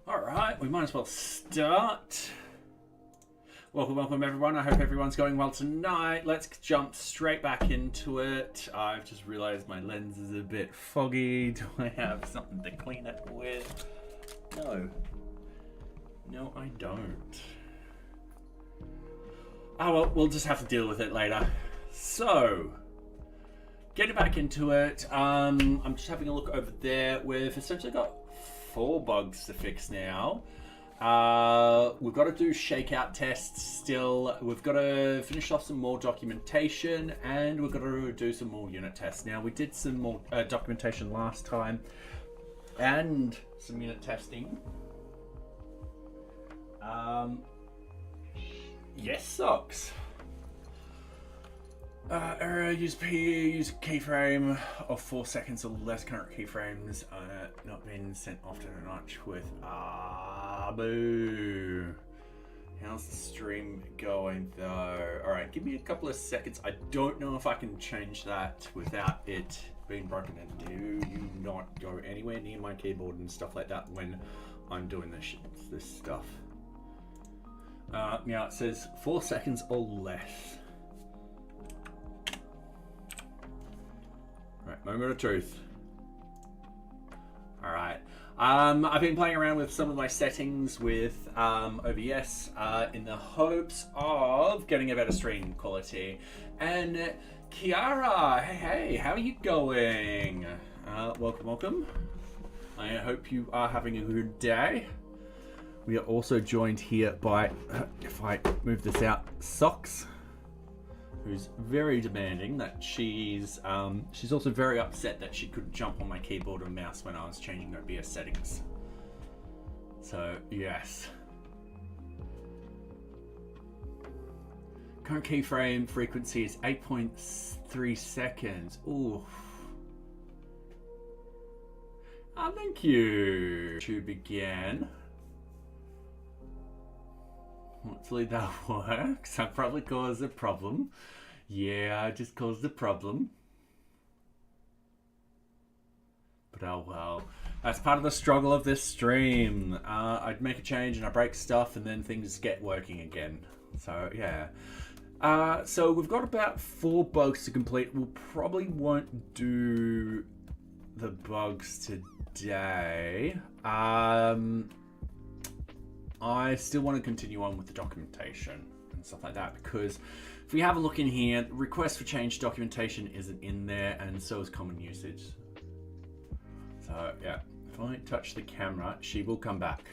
All right, we might as well start. Welcome everyone. I hope everyone's going well tonight. Let's jump straight back into it. I've just realized my lens is a bit foggy. Do I have something to clean it with? No, I don't. Oh well, we'll just have to deal with it later. So, getting back into it, I'm just having a look over there. We've essentially got 4 bugs to fix now. We've got to do shakeout tests still. We've got to finish off some more documentation, and we've got to do some more unit tests. Now, we did some more documentation last time and some unit testing. Yes, socks. Error, use keyframe of 4 seconds or less. Current keyframes not being sent often enough with boo. How's the stream going though? Alright, give me a couple of seconds. I don't know if I can change that without it being broken. And do you not go anywhere near my keyboard and stuff like that when I'm doing this stuff. Now it says 4 seconds or less. Right, moment of truth. All right. I've been playing around with some of my settings with OBS in the hopes of getting a better stream quality. And Kiara, hey, how are you going? Welcome. I hope you are having a good day. We are also joined here by, if I move this out, Socks, who's very demanding. That she's also very upset that she couldn't jump on my keyboard and mouse when I was changing OBS settings. So yes. Current keyframe frequency is 8.3 seconds. Ooh. Thank you. To begin. Hopefully that works. I probably caused a problem. Yeah, I just caused a problem. But oh well. That's part of the struggle of this stream. I'd make a change and I break stuff and then things get working again. So yeah. So we've got about 4 bugs to complete. We'll probably won't do the bugs today. I still want to continue on with the documentation and stuff like that, because if we have a look in here, request for change documentation isn't in there, and so is common usage. So yeah, if I touch the camera, she will come back.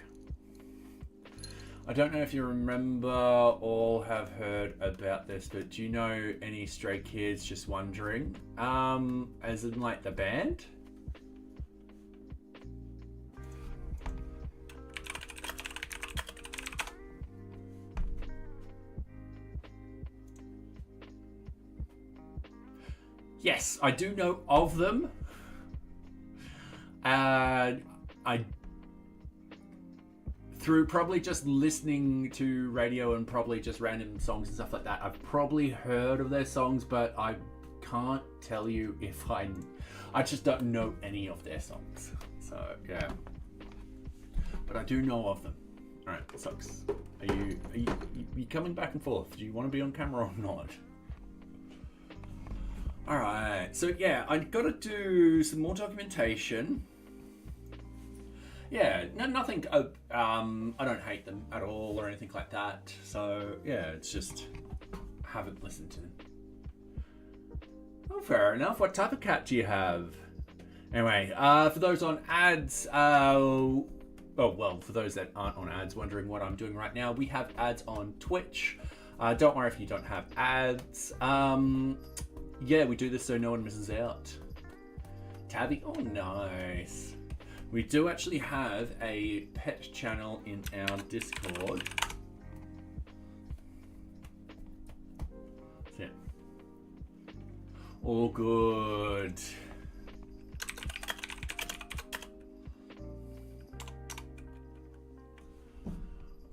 I don't know if you remember or have heard about this, but do you know any Stray Kids? Just wondering, as in like the band? Yes, I do know of them. Through probably just listening to radio and probably just random songs and stuff like that, I've probably heard of their songs, but I can't tell you if I just don't know any of their songs. So yeah, but I do know of them. All right, Sucks. Are you coming back and forth? Do you want to be on camera or not? Alright, so yeah, I've got to do some more documentation. Yeah, nothing, I don't hate them at all or anything like that. So yeah, it's just, haven't listened to them. Oh, fair enough. What type of cat do you have? Anyway, for those on ads, oh well, for those that aren't on ads wondering what I'm doing right now, we have ads on Twitch. Don't worry if you don't have ads. Yeah, we do this so no one misses out. Tabby, oh nice. We do actually have a pet channel in our Discord. That's it. All good.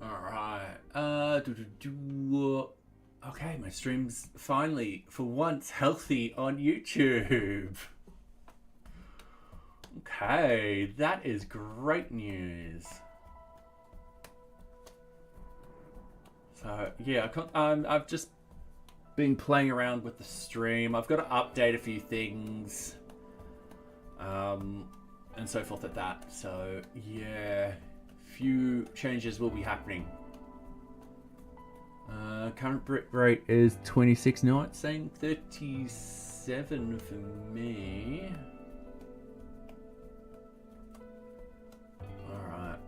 All Okay, my stream's finally, for once, healthy on YouTube. Okay, that is great news. So yeah, I've just been playing around with the stream. I've got to update a few things, and so forth at that. So yeah, few changes will be happening. Current bit rate is 26. No, it's saying 37 for me. Alright.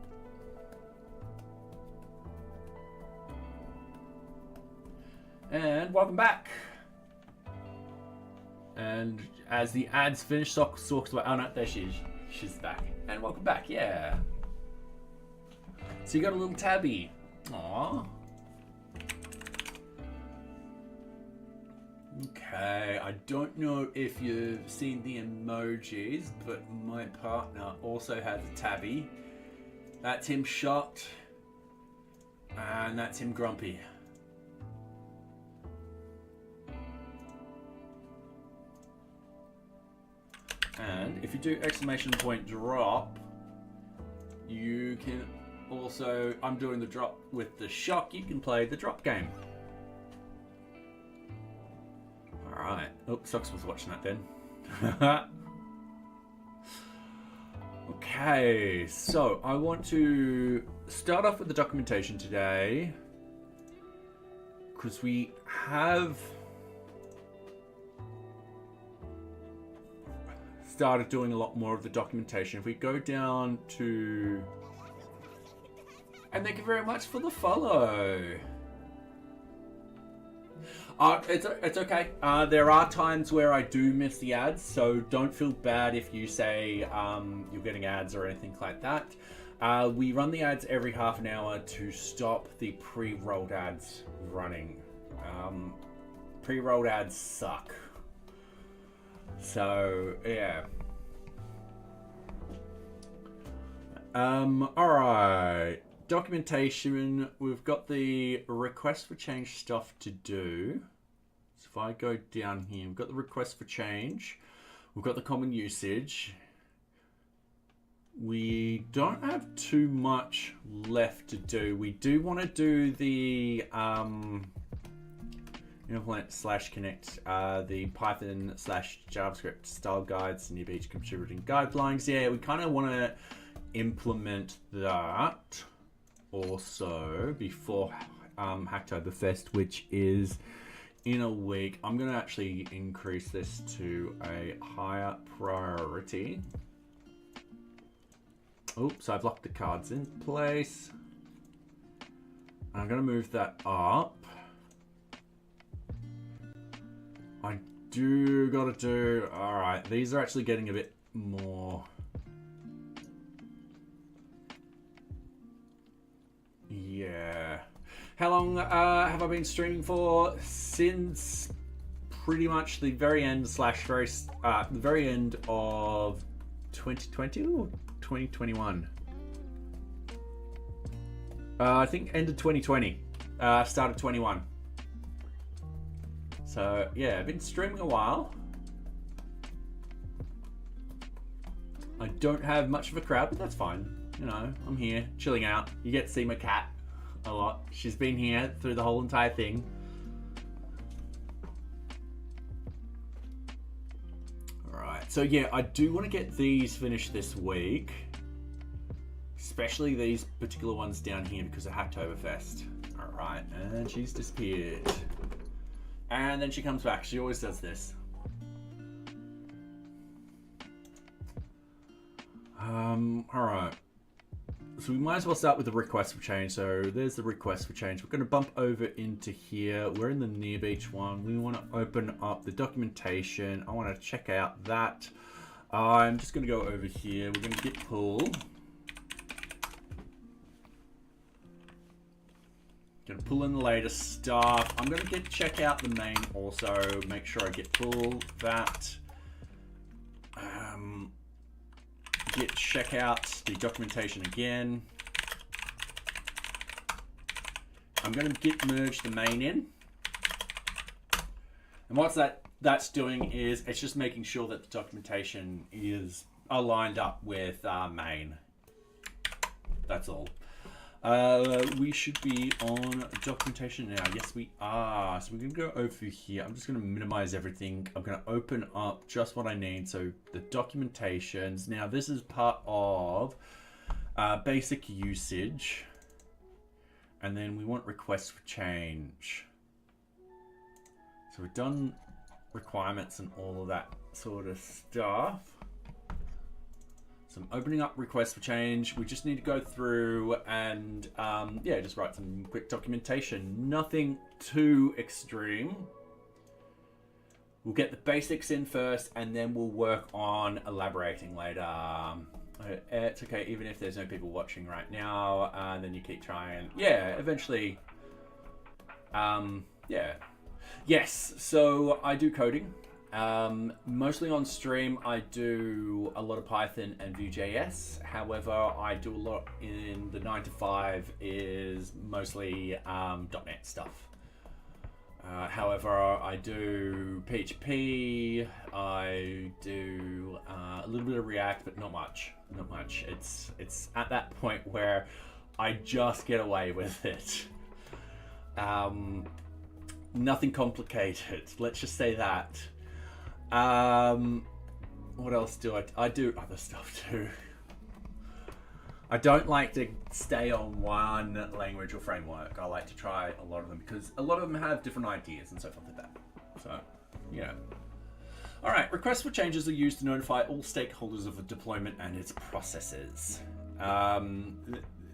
And welcome back. And as the ads finish, Socks talks about. Oh no, there she is. She's back. And welcome back, yeah. So you got a little tabby. Aww. Okay, I don't know if you've seen the emojis, but my partner also has a tabby. That's him shocked, and that's him grumpy. And if you do exclamation point drop, you can also, I'm doing the drop with the shock, you can play the drop game. Alright. Oh, Socks was watching that then. Okay, so I want to start off with the documentation today, because we have started doing a lot more of the documentation. If we go down to... And thank you very much for the follow. It's okay. There are times where I do miss the ads, so don't feel bad if you say you're getting ads or anything like that. We run the ads every half an hour to stop the pre-rolled ads running. Pre-rolled ads suck. So, yeah. Alright. Documentation, we've got the request for change stuff to do. So if I go down here, we've got the request for change. We've got the common usage. We don't have too much left to do. We do want to do the implement/connect the Python /JavaScript style guides and NearBeach contributing guidelines. Yeah, we kind of want to implement that also before Hacktoberfest, which is in a week. I'm going to actually increase this to a higher priority. Oops, I've locked the cards in place. I'm going to move that up. I do got to do... Alright, these are actually getting a bit more... Yeah. How long have I been streaming for? Since pretty much the very end the very end of 2020 or 2021. I think end of 2020. Start of 21. So yeah, I've been streaming a while. I don't have much of a crowd, but that's fine. You know, I'm here, chilling out. You get to see my cat a lot. She's been here through the whole entire thing. Alright, so yeah, I do want to get these finished this week. Especially these particular ones down here because of Hacktoberfest. Alright, and she's disappeared. And then she comes back. She always does this. Alright. So we might as well start with the request for change. So there's the request for change. We're going to bump over into here. We're in the NearBeach one. We want to open up the documentation. I want to check out that. I'm just going to go over here. We're going to git pull. Going to pull in the latest stuff. I'm going to check out the main also. Make sure I git pull that. Git check out the documentation again. I'm going to git merge the main in. And what that's doing is it's just making sure that the documentation is aligned up with main. That's all. We should be on documentation now. Yes, we are. So we're going to go over here. I'm just going to minimize everything. I'm going to open up just what I need. So the documentations. Now this is part of basic usage. And then we want requests for change. So we've done requirements and all of that sort of stuff. So I'm opening up requests for change. We just need to go through and yeah, just write some quick documentation. Nothing too extreme. We'll get the basics in first and then we'll work on elaborating later. It's okay, even if there's no people watching right now, and then you keep trying. Yeah, eventually, yeah. Yes, so I do coding. Mostly on stream, I do a lot of Python and VueJS. However, I do a lot in the 9 to 5 is mostly .NET stuff. However, I do PHP, I do a little bit of React, but not much. Not much. It's at that point where I just get away with it. Nothing complicated. Let's just say that. What else do I do other stuff too. I don't like to stay on one language or framework. I like to try a lot of them because a lot of them have different ideas and so forth like that. So, yeah. All right, requests for changes are used to notify all stakeholders of a deployment and its processes.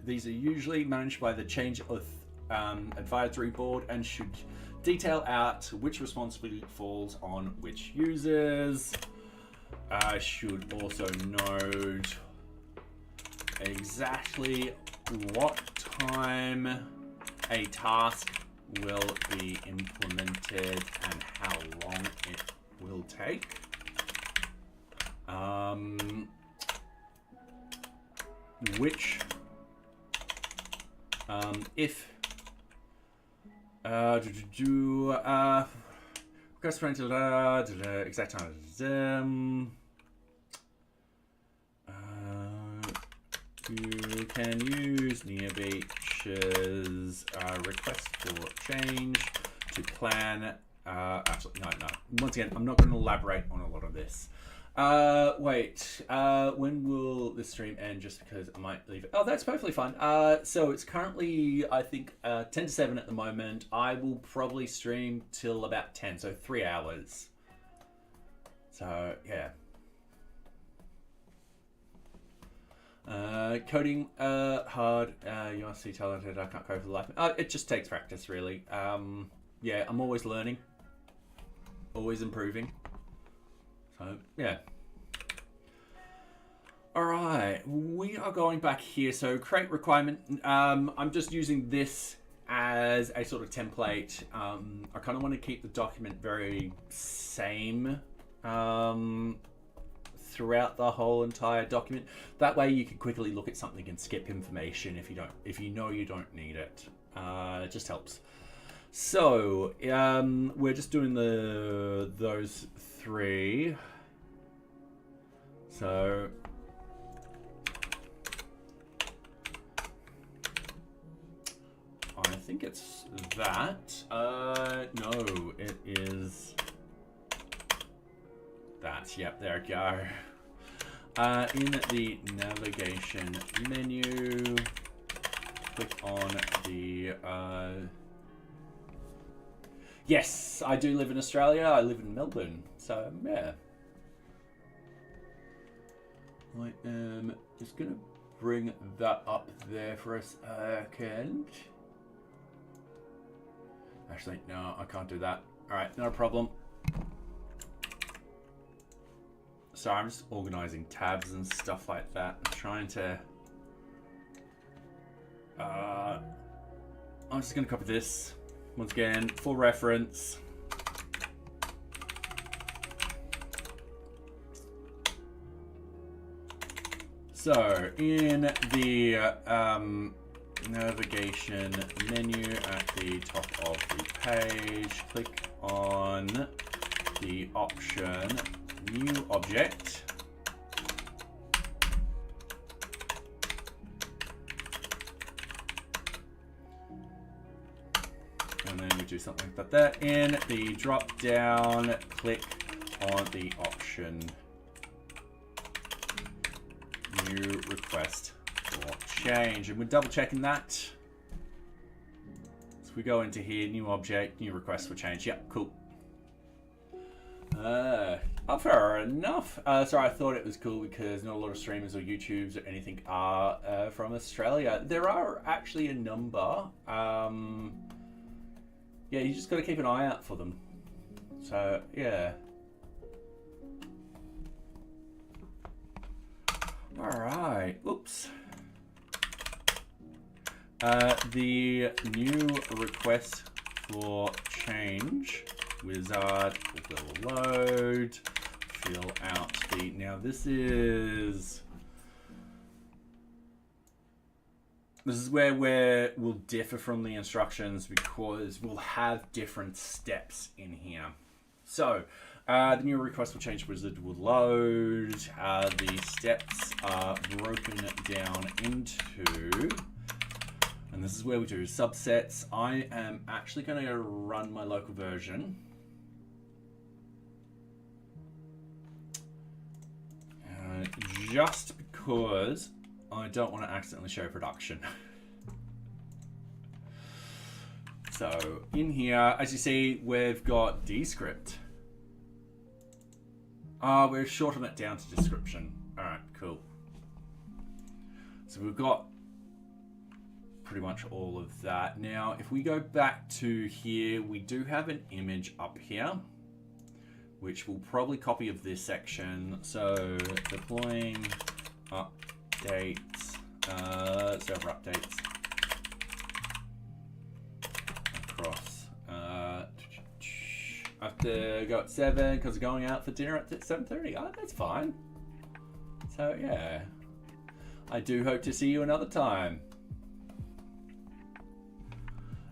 These are usually managed by the change of advisory board and should detail out which responsibility falls on which users. Should also note exactly what time a task will be implemented and how long it will take. Which if request for exact time. You can use NearBeach's request for change to plan. Actually, no. Once again, I'm not going to elaborate on a lot of this. Wait. When will this stream end? Just because I might leave it. Oh, that's perfectly fine. So it's currently, I think, 10 to 7 at the moment. I will probably stream till about 10, so 3 hours. So, yeah. Coding hard. You must be talented. I can't code for the life. It just takes practice, really. Yeah, I'm always learning, always improving. So yeah. All right, we are going back here. So create requirement. I'm just using this as a sort of template. I kind of want to keep the document very same. Throughout the whole entire document. That way you can quickly look at something and skip information if you know you don't need it. It just helps. So we're just doing those 3. So I think it's that. No, it is that. Yep, there we go. In the navigation menu, click on the yes, I do live in Australia. I live in Melbourne. So yeah. I am just gonna bring that up there for a second. Actually, no, I can't do that. Alright, no problem. So I'm just organizing tabs and stuff like that. I'm trying to... I'm just going to copy this. Once again, for reference. So, in the navigation menu at the top of the page. Click on the option New Object. And then we do something like that. In the drop down, click on the option New Request for Change. And we're double checking that. So we go into here, New Object, New Request for Change. Yep, cool. Fair enough. Sorry, I thought it was cool because not a lot of streamers or YouTubers or anything are from Australia. There are actually a number. Yeah, you just got to keep an eye out for them. So, yeah. Alright, oops. The new request for change wizard will load, fill out the, now this is where we'll differ from the instructions because we'll have different steps in here. So, the new request for change wizard will load. The steps are broken down into, and this is where we do subsets. I am actually going to run my local version. Just because I don't want to accidentally show production. So in here, as you see, we've got Descript. We've shortened it down to description. All right, cool. So we've got pretty much all of that. Now, if we go back to here, we do have an image up here, which we'll probably copy of this section. So deploying updates, server updates across. I have to go at 7 because we're going out for dinner at 7:30. Oh, that's fine. So yeah, I do hope to see you another time.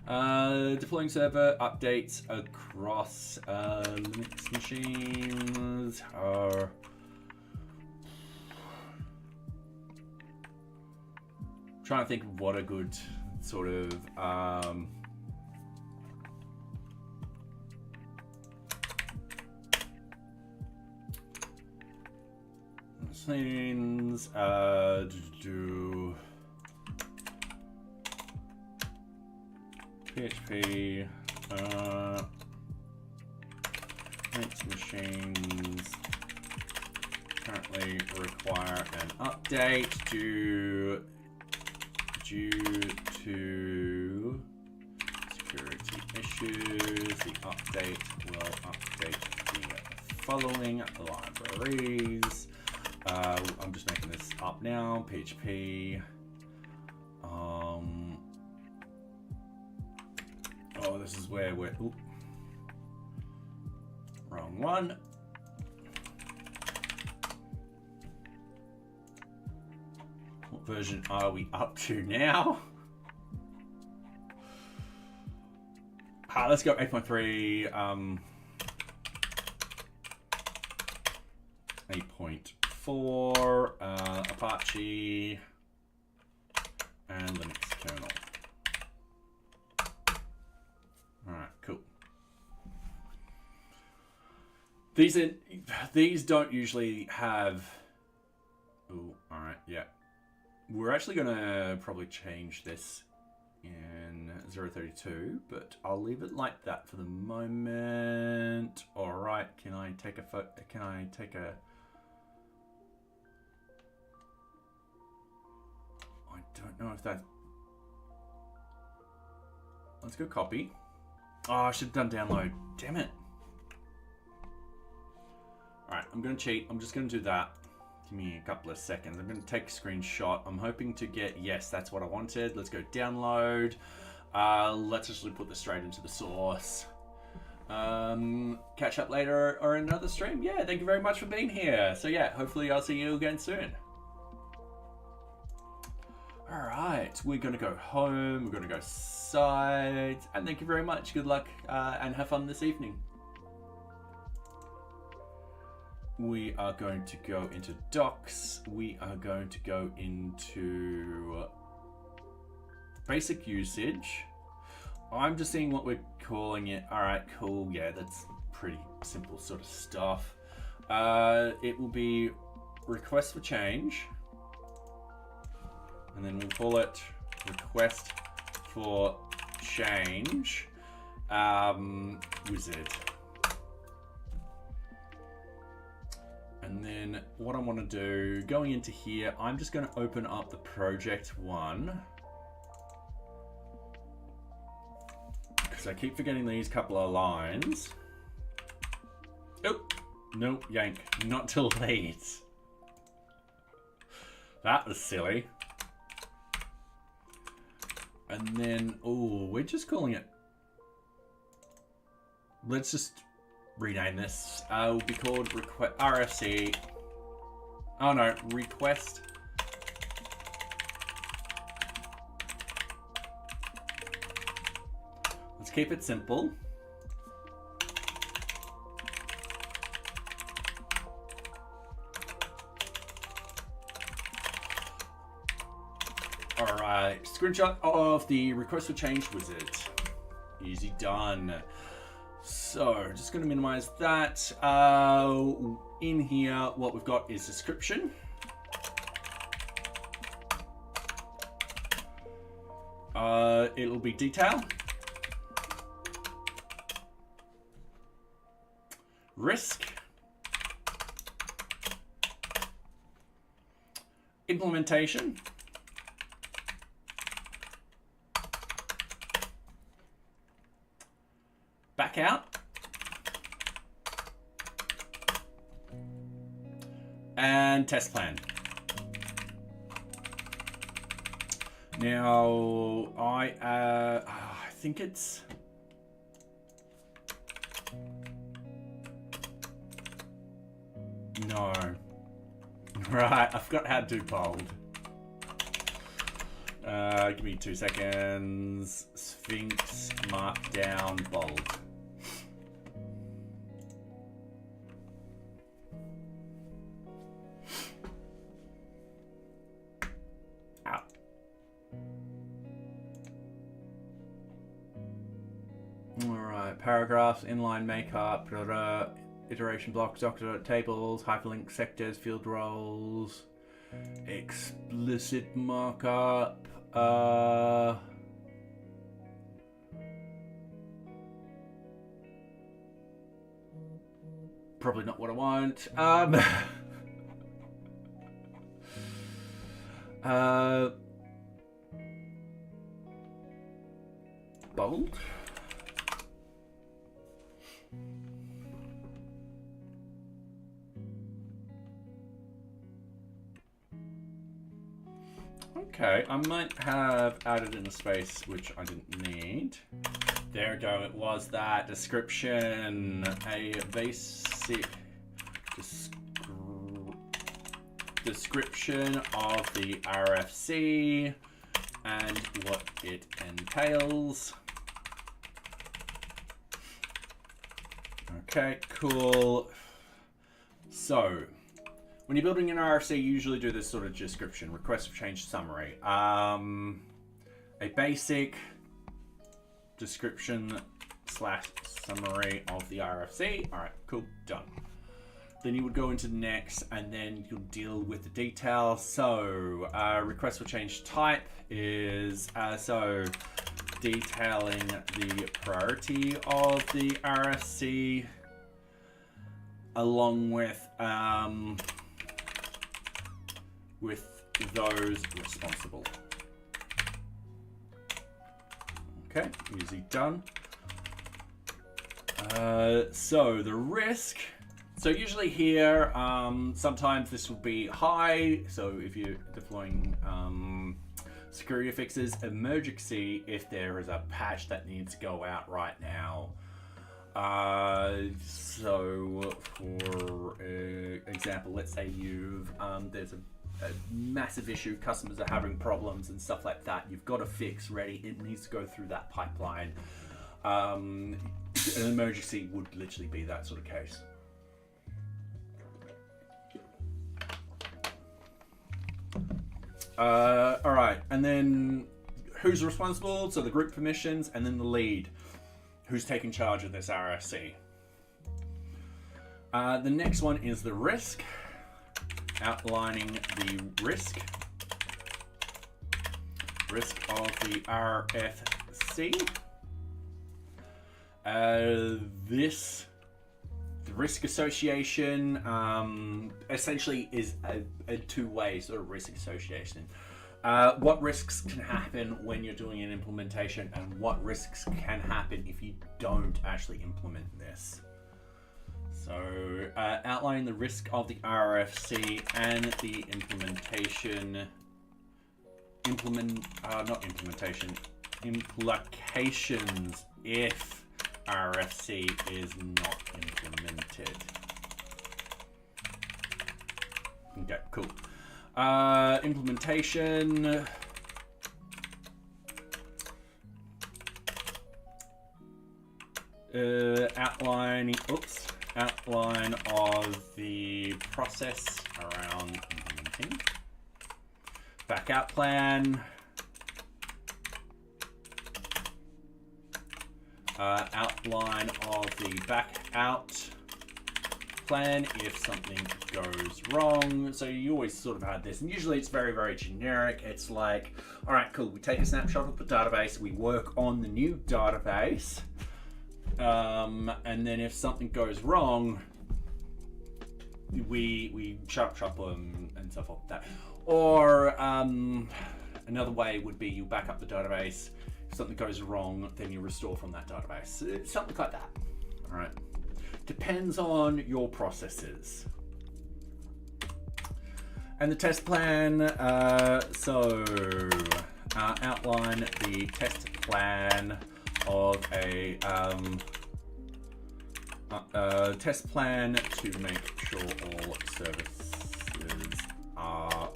Deploying server updates across Linux machines. Trying to think of what a good sort of things do PHP Linux machines currently require an update due to security issues. The update will update the following libraries. I'm just making this up now. PHP. Oh, this is where we're. Ooh, wrong one. What version are we up to now? Let's go 8.3. 8.4, Apache, and Linux kernel. All right, cool. These don't usually have. Oh, all right, yeah. We're actually gonna probably change this in 032, but I'll leave it like that for the moment. All right, can I take a photo? Can I take a? I don't know if that. Let's go copy. Oh, I should have done download. Damn it. All right, I'm gonna cheat. I'm just gonna do that. Give me a couple of seconds. I'm gonna take a screenshot. I'm hoping to get, yes, that's what I wanted. Let's go download. Let's actually put this straight into the source. Catch up later or another stream. Yeah, thank you very much for being here. So yeah, hopefully I'll see you again soon. All right. right, we're going to go home. We're going to go side. And thank you very much. Good luck and have fun this evening. We are going to go into docs. We are going to go into basic usage. I'm just seeing what we're calling it. All right, cool. Yeah, that's pretty simple sort of stuff. It will be request for change. And then we'll call it request for change wizard. And then what I want to do, going into here, I'm just going to open up the project one. Because I keep forgetting these couple of lines. Oh, no, yank, not delete. That was silly. And then, oh, we're just calling it. Let's just rename this. Will be called RFC. Oh no, request. Let's keep it simple. Alright, screenshot of the request for change wizard. Easy done. So, just going to minimize that. In here, what we've got is description. It'll be detail. Risk. Implementation. Back out. And test plan. Now, I think it's... No. Right, I forgot how to do bold. Give me 2 seconds. Sphinx, markdown, bold. Paragraphs, inline makeup, iteration blocks, doctor tables, hyperlink sectors, field roles, explicit markup. Probably not what I want. Bold. Okay, I might have added in a space which I didn't need. There we go, it was that description. A basic description of the RFC and what it entails. Okay, cool. So, when you're building an RFC, you usually do this sort of description, request for change summary. A basic description / summary of the RFC. All right, cool, done. Then you would go into next, and then you'll deal with the details. So, request for change type is detailing the priority of the RFC, along with those responsible. Okay, easy done. So the risk. So usually here, sometimes this will be high. So if you're deploying security fixes, emergency if there is a patch that needs to go out right now. So for example, let's say you've there's a a massive issue, customers are having problems and stuff like that, you've got a fix ready, it needs to go through that pipeline. An emergency would literally be that sort of case. All right, and then who's responsible? So the group permissions, and then the lead, who's taking charge of this RFC. The next one is the risk, outlining the risk of the RFC. The risk association essentially is a two-way sort of risk association. What risks can happen when you're doing an implementation, and what risks can happen if you don't actually implement this. So outlining the risk of the RFC and the implications if RFC is not implemented. Okay, cool. Implementation. Outline of the process around implementing. Backout plan. Outline of the back out plan if something goes wrong. So you always sort of had this, and usually it's very, very generic. It's like, all right, cool, we take a snapshot of the database, we work on the new database, and then if something goes wrong, we shop them and stuff like that. Or another way would be you back up the database. If something goes wrong, then you restore from that database. Something like that. All right. Depends on your processes. And the test plan. Outline the test plan of a test plan to make sure all services are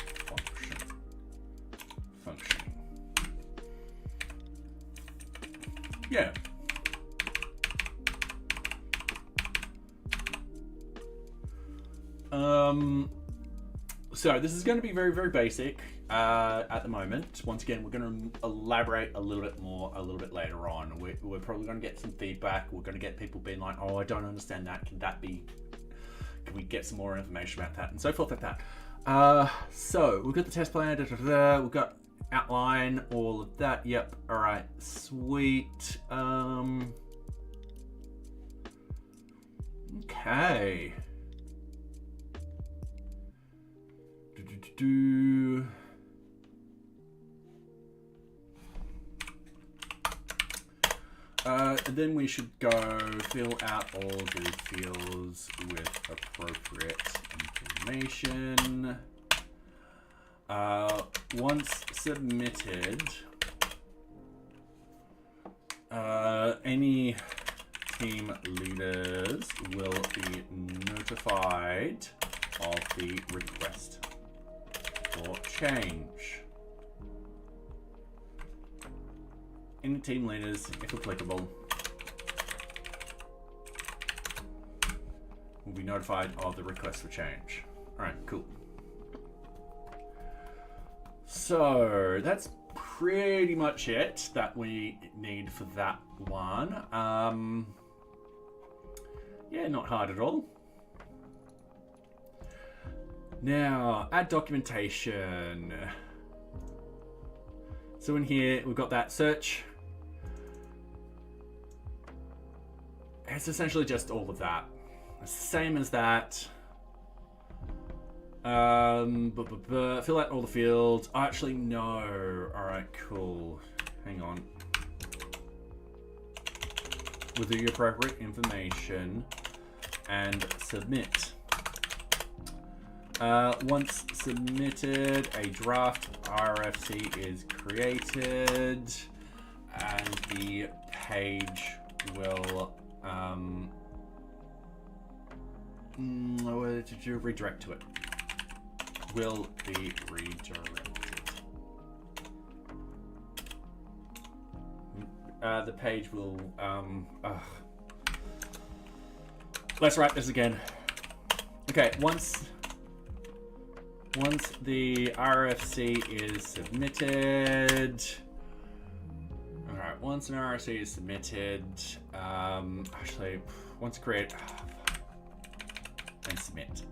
functioning. Yeah. So this is going to be very, very basic at the moment. Once again, we're going to elaborate a little bit more a little bit later on. We're probably going to get some feedback. We're going to get people being like, oh, I don't understand that. Can we get some more information about that? And so forth like that. So we've got the test plan. We've got outline, all of that. Yep. All right. Sweet. Okay. And then we should go fill out all the fields with appropriate information. Once submitted, any team leaders will be notified of the request for change. Any team leaders, if applicable, will be notified of the request for change. All right, cool. So that's pretty much it that we need for that one. Yeah, not hard at all. Now, add documentation. So in here, we've got that search. It's essentially just all of that. It's the same as that. Fill out all the fields. Actually, no. All right, cool. Hang on. With the appropriate information and submit. Once submitted, a draft RFC is created, and the page will redirect to it. will be redirected. The page will, let's write this again. Okay, once the RFC is submitted, all right, once an RFC is submitted, actually, once create and submit,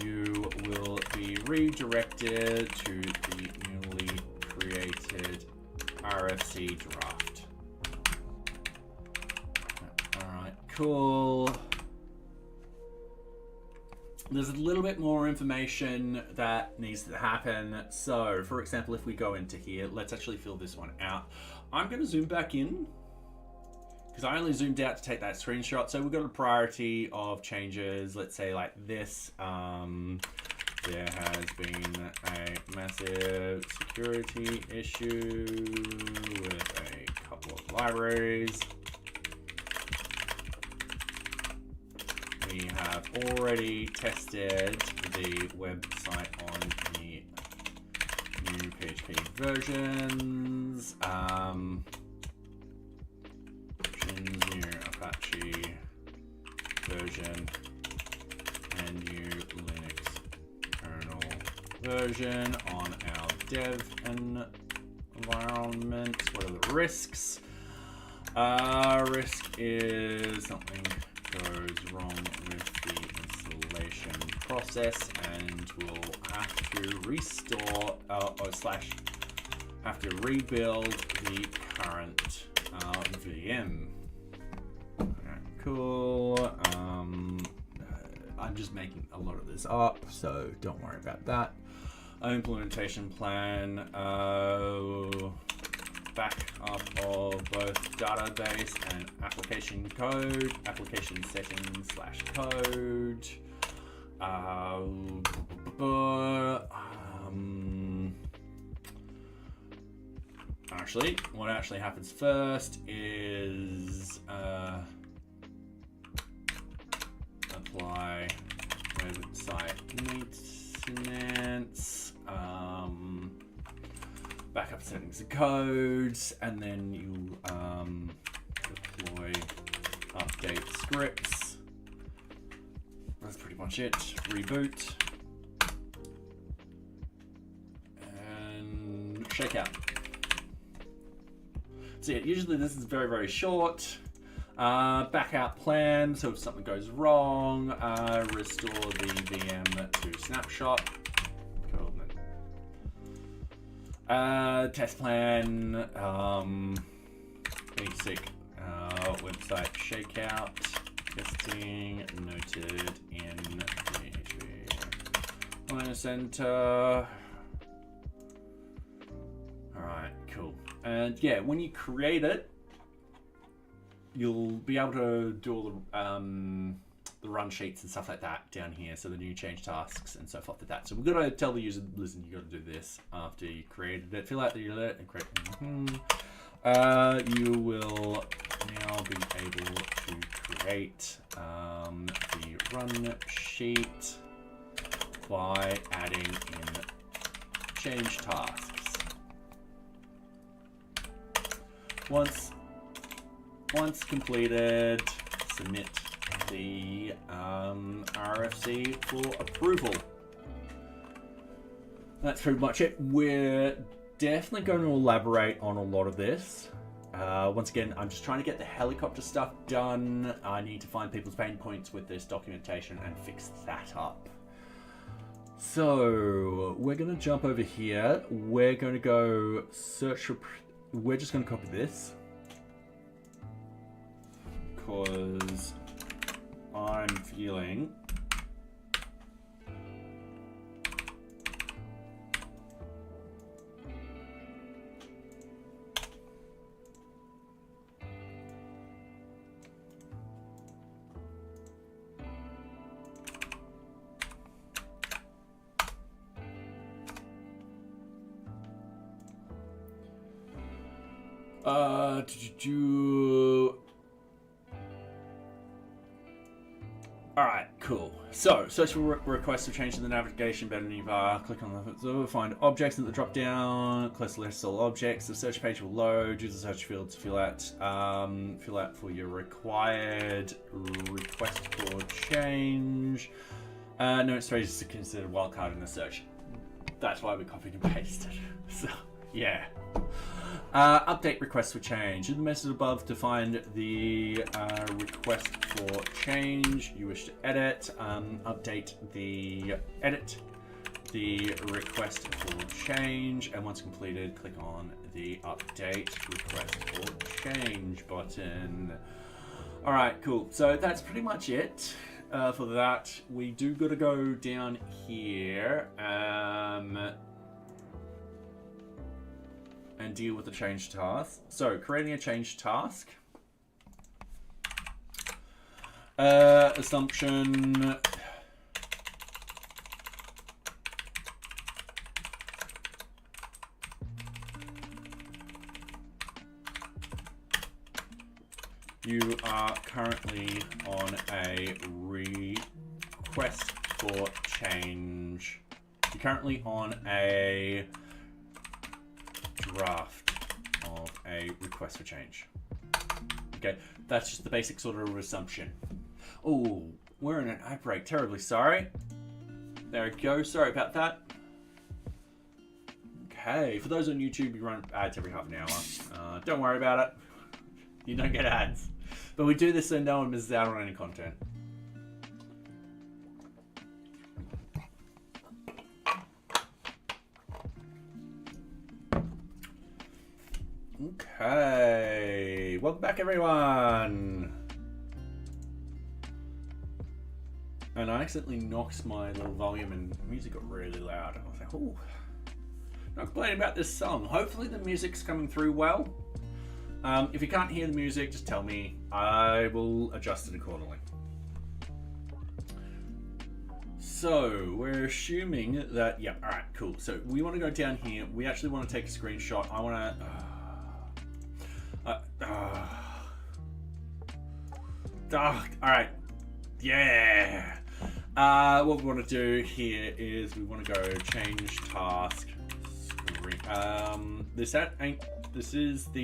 you will be redirected to the newly created RFC draft. All right, cool. There's a little bit more information that needs to happen. So, for example, if we go into here, let's actually fill this one out. I'm going to zoom back in because I only zoomed out to take that screenshot. So we've got a priority of changes. Let's say like this. There has been a massive security issue with a couple of libraries. We have already tested the website on the new PHP versions. New Apache version and new Linux kernel version on our dev environment. What are the risks? Risk is something goes wrong with the installation process and we'll have to restore have to rebuild the current VM. Cool. I'm just making a lot of this up, so don't worry about that. Implementation plan. Backup of both database and application code. Application settings / code. Actually, what actually happens first is apply website maintenance, backup settings and codes, and then you deploy update scripts. That's pretty much it. Reboot and shake out. So yeah, usually this is very, very short. Backup plan, so if something goes wrong, restore the VM to snapshot. Cool. Test plan, basic website shakeout, testing noted in PHP Center. Alright, cool. And yeah, when you create it, you'll be able to do all the run sheets and stuff like that down here. So the new change tasks and so forth like that. So we've got to tell the user, listen, you got to do this after you created it. Fill out the alert and create. You will now be able to create the run sheet by adding in change tasks. Once completed, submit the RFC for approval. That's pretty much it. We're definitely going to elaborate on a lot of this. Once again, I'm just trying to get the helicopter stuff done. I need to find people's pain points with this documentation and fix that up. So we're going to jump over here. We're going to go search for... We're just going to copy this. Because I'm feeling Alright, cool. So, search for requests to change in the navigation menu bar. Click on the find objects in the drop down. Close list all objects. The search page will load. Use the search field to fill out for your required request for change. No, it's ready to consider wildcard in the search. That's why we copied and pasted. So, yeah. Update request for change. In the message above, define the request for change you wish to edit. Update the request for change, and once completed, click on the update request for change button. All right, cool. So that's pretty much it for that. We do got to go down here. And deal with the change task. So, creating a change task. Assumption. You are currently on a request for change. You're currently on a draft of a request for change. Okay, that's just the basic sort of assumption. Oh, we're in an ad break. Terribly sorry. There we go. Sorry about that. Okay, for those on YouTube, we run ads every half an hour. Don't worry about it. You don't get ads. But we do this so no one misses out on any content. Okay, welcome back everyone. And I accidentally knocked my little volume and the music got really loud. I was like, oh, not complaining about this song. Hopefully the music's coming through well. If you can't hear the music, just tell me. I will adjust it accordingly. So we're assuming that, yeah, all right, cool. So we want to go down here. We actually want to take a screenshot. I want to, all right, yeah. What we want to do here is we want to go change task screen. This is the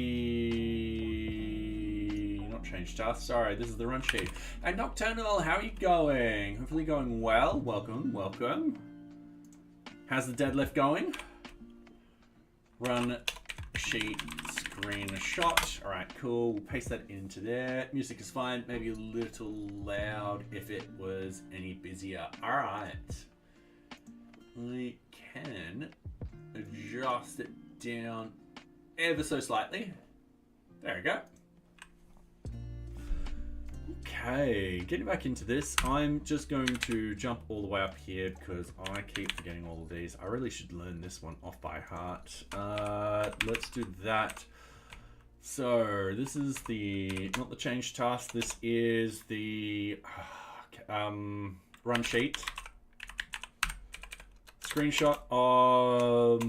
not change task. Sorry, this is the run sheet. And Nocturnal, how are you going? Hopefully going well. Welcome, welcome. How's the deadlift going? Run sheet screenshot. All right, cool. We'll paste that into there. Music is fine. Maybe a little loud if it was any busier. All right. We can adjust it down ever so slightly. There we go. Okay, getting back into this, I'm just going to jump all the way up here because I keep forgetting all of these. I really should learn this one off by heart. Let's do that. So this is the, not the change task, this is the run sheet. Screenshot of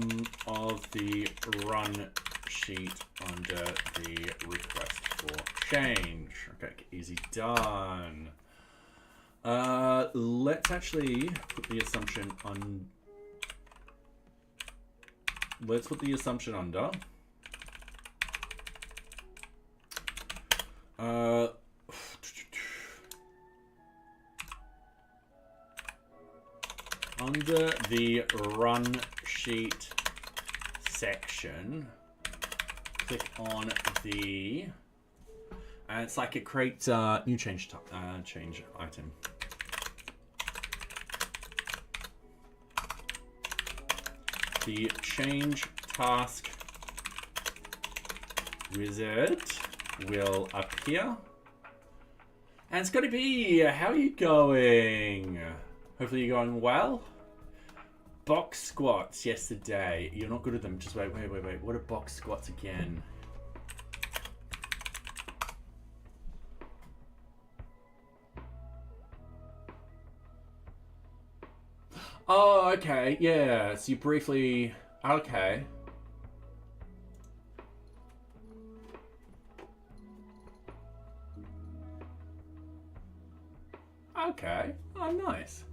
the run sheet under the request for change. Okay, easy done. Let's actually put the assumption on. Let's put the assumption under. Under the run sheet section, click on the, and it's like it creates a new change item. The change task wizard will appear, and it's going to be, how are you going? Hopefully you're going well. Box squats yesterday. You're not good at them. Just wait. What are box squats again? Oh, okay. Yeah. So you briefly. Okay. Oh, nice.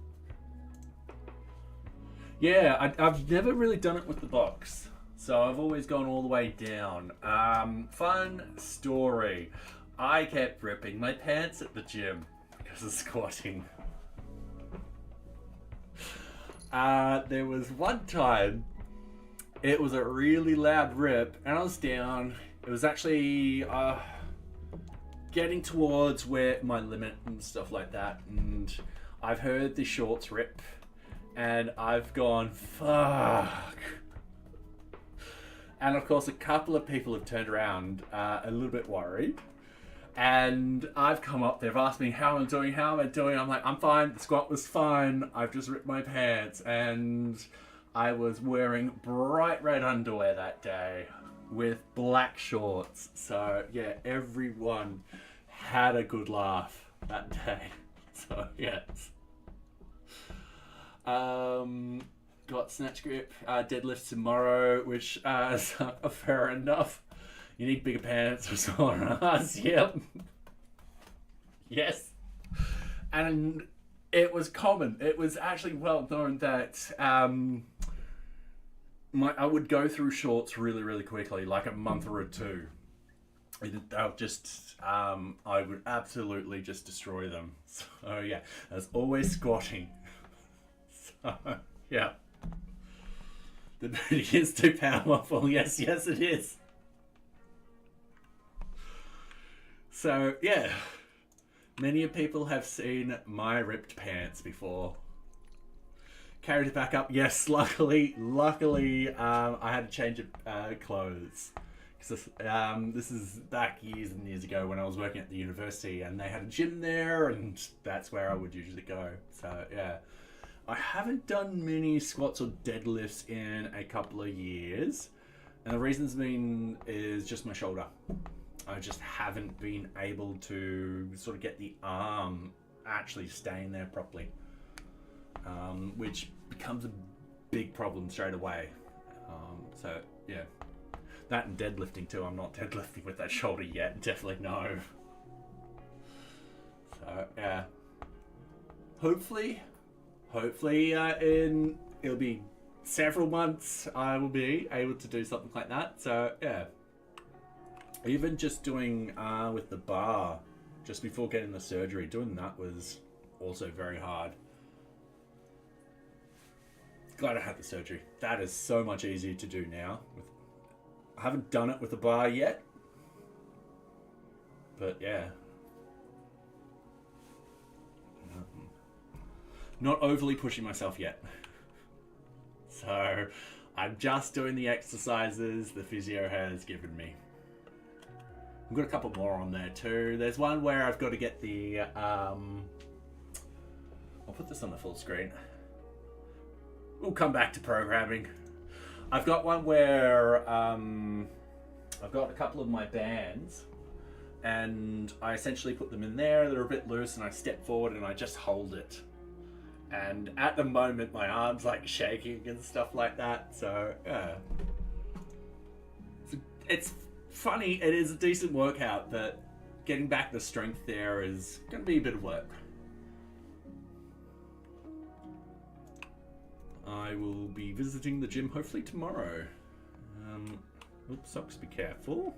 Yeah, I've never really done it with the box. So I've always gone all the way down. Fun story. I kept ripping my pants at the gym because of squatting. There was one time, it was a really loud rip, and I was down. It was actually getting towards where my limit and stuff like that, and I've heard the shorts rip, and I've gone, fuck. And of course, a couple of people have turned around a little bit worried. And I've come up, they've asked me how I'm doing. I'm like, I'm fine, the squat was fine, I've just ripped my pants. And I was wearing bright red underwear that day with black shorts. So yeah, everyone had a good laugh that day. So yes. Got snatch grip, deadlift tomorrow, which fair enough. You need bigger pants or smaller ass. Yep. Yes. And it was common. It was actually well known that I would go through shorts really, really quickly, like a month or two. I would absolutely just destroy them. So yeah, I was always squatting. So yeah. The booty is too powerful. Yes, it is. So yeah, many people have seen my ripped pants before. Carried it back up. Yes, luckily, I had to change clothes. Because this is back years and years ago when I was working at the university, and they had a gym there, and that's where I would usually go. So yeah, I haven't done many squats or deadlifts in a couple of years, and the reason's is just my shoulder. I just haven't been able to sort of get the arm actually staying there properly, which becomes a big problem straight away. So yeah, that and deadlifting too. I'm not deadlifting with that shoulder yet. Definitely no. So yeah, hopefully it'll be several months I will be able to do something like that. So yeah. Even just doing with the bar just before getting the surgery, doing that was also very hard. Glad I had the surgery. That is so much easier to do now. I haven't done it with the bar yet, but yeah. Not overly pushing myself yet. So I'm just doing the exercises the physio has given me. I've got a couple more on there too. There's one where I've got to get the, I'll put this on the full screen. We'll come back to programming. I've got one where I've got a couple of my bands, and I essentially put them in there. They're a bit loose, and I step forward and I just hold it. And at the moment, my arm's like shaking and stuff like that. So yeah, it's funny, it is a decent workout, but getting back the strength there is going to be a bit of work. I will be visiting the gym hopefully tomorrow. Oops, socks, be careful.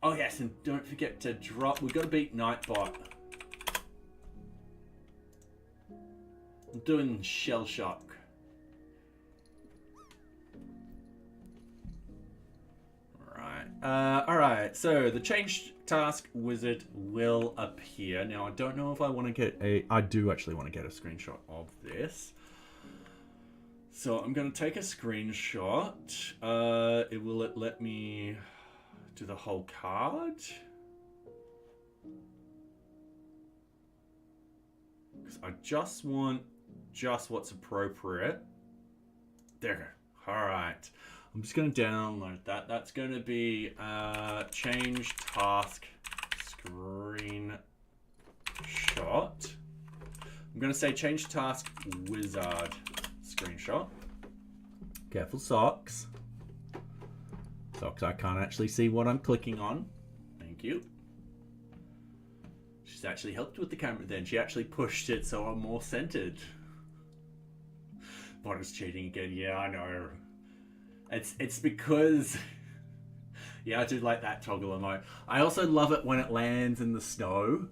Oh yes, and don't forget to drop, we've got to beat Nightbot. I'm doing Shell Shock. Alright, so the change task wizard will appear. Now, I don't know if I want to get I do actually want to get a screenshot of this. So I'm going to take a screenshot. It will let me do the whole card. Because I just want what's appropriate. There. Alright. I'm just going to download that. That's going to be change task screenshot. I'm going to say change task wizard screenshot. Careful, socks. Socks, I can't actually see what I'm clicking on. Thank you. She's actually helped with the camera then. She actually pushed it so I'm more centered. Bottom's cheating again. Yeah, I know. It's because... yeah, I do like that toggle emote. I also love it when it lands in the snow.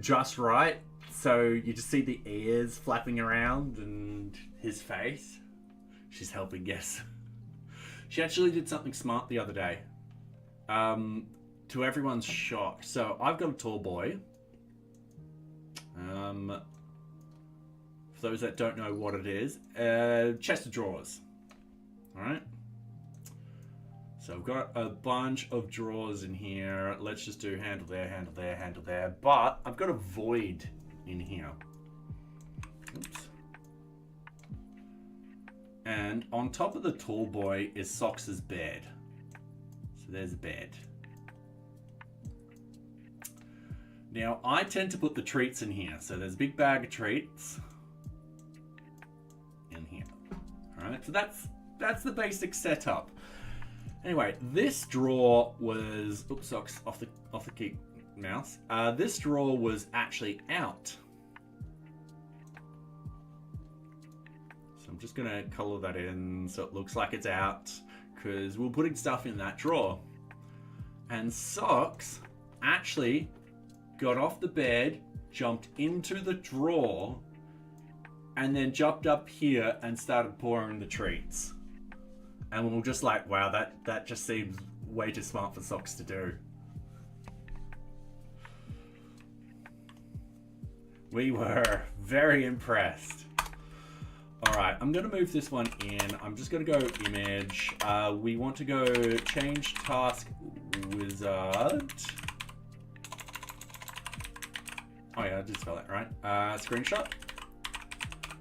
Just right. So you just see the ears flapping around and his face. She's helping, yes. She actually did something smart the other day. To everyone's shock. So I've got a tall boy. For those that don't know what it is, chest of drawers. Alright. So I've got a bunch of drawers in here. Let's just do handle there, handle there, handle there. But I've got a void in here. Oops. And on top of the tall boy is Socks's bed. So there's a bed. Now I tend to put the treats in here. So there's a big bag of treats in here. Alright, so that's the basic setup. Anyway, this drawer was... oops, Socks, off the key, mouse. This drawer was actually out. So I'm just going to color that in so it looks like it's out, because we're putting stuff in that drawer. And Socks actually got off the bed, jumped into the drawer, and then jumped up here and started pouring the treats. And we were just like, wow, that just seems way too smart for Socks to do. We were very impressed. All right, I'm gonna move this one in. I'm just gonna go image. We want to go change task wizard. Oh yeah, I did spell that right. Screenshot.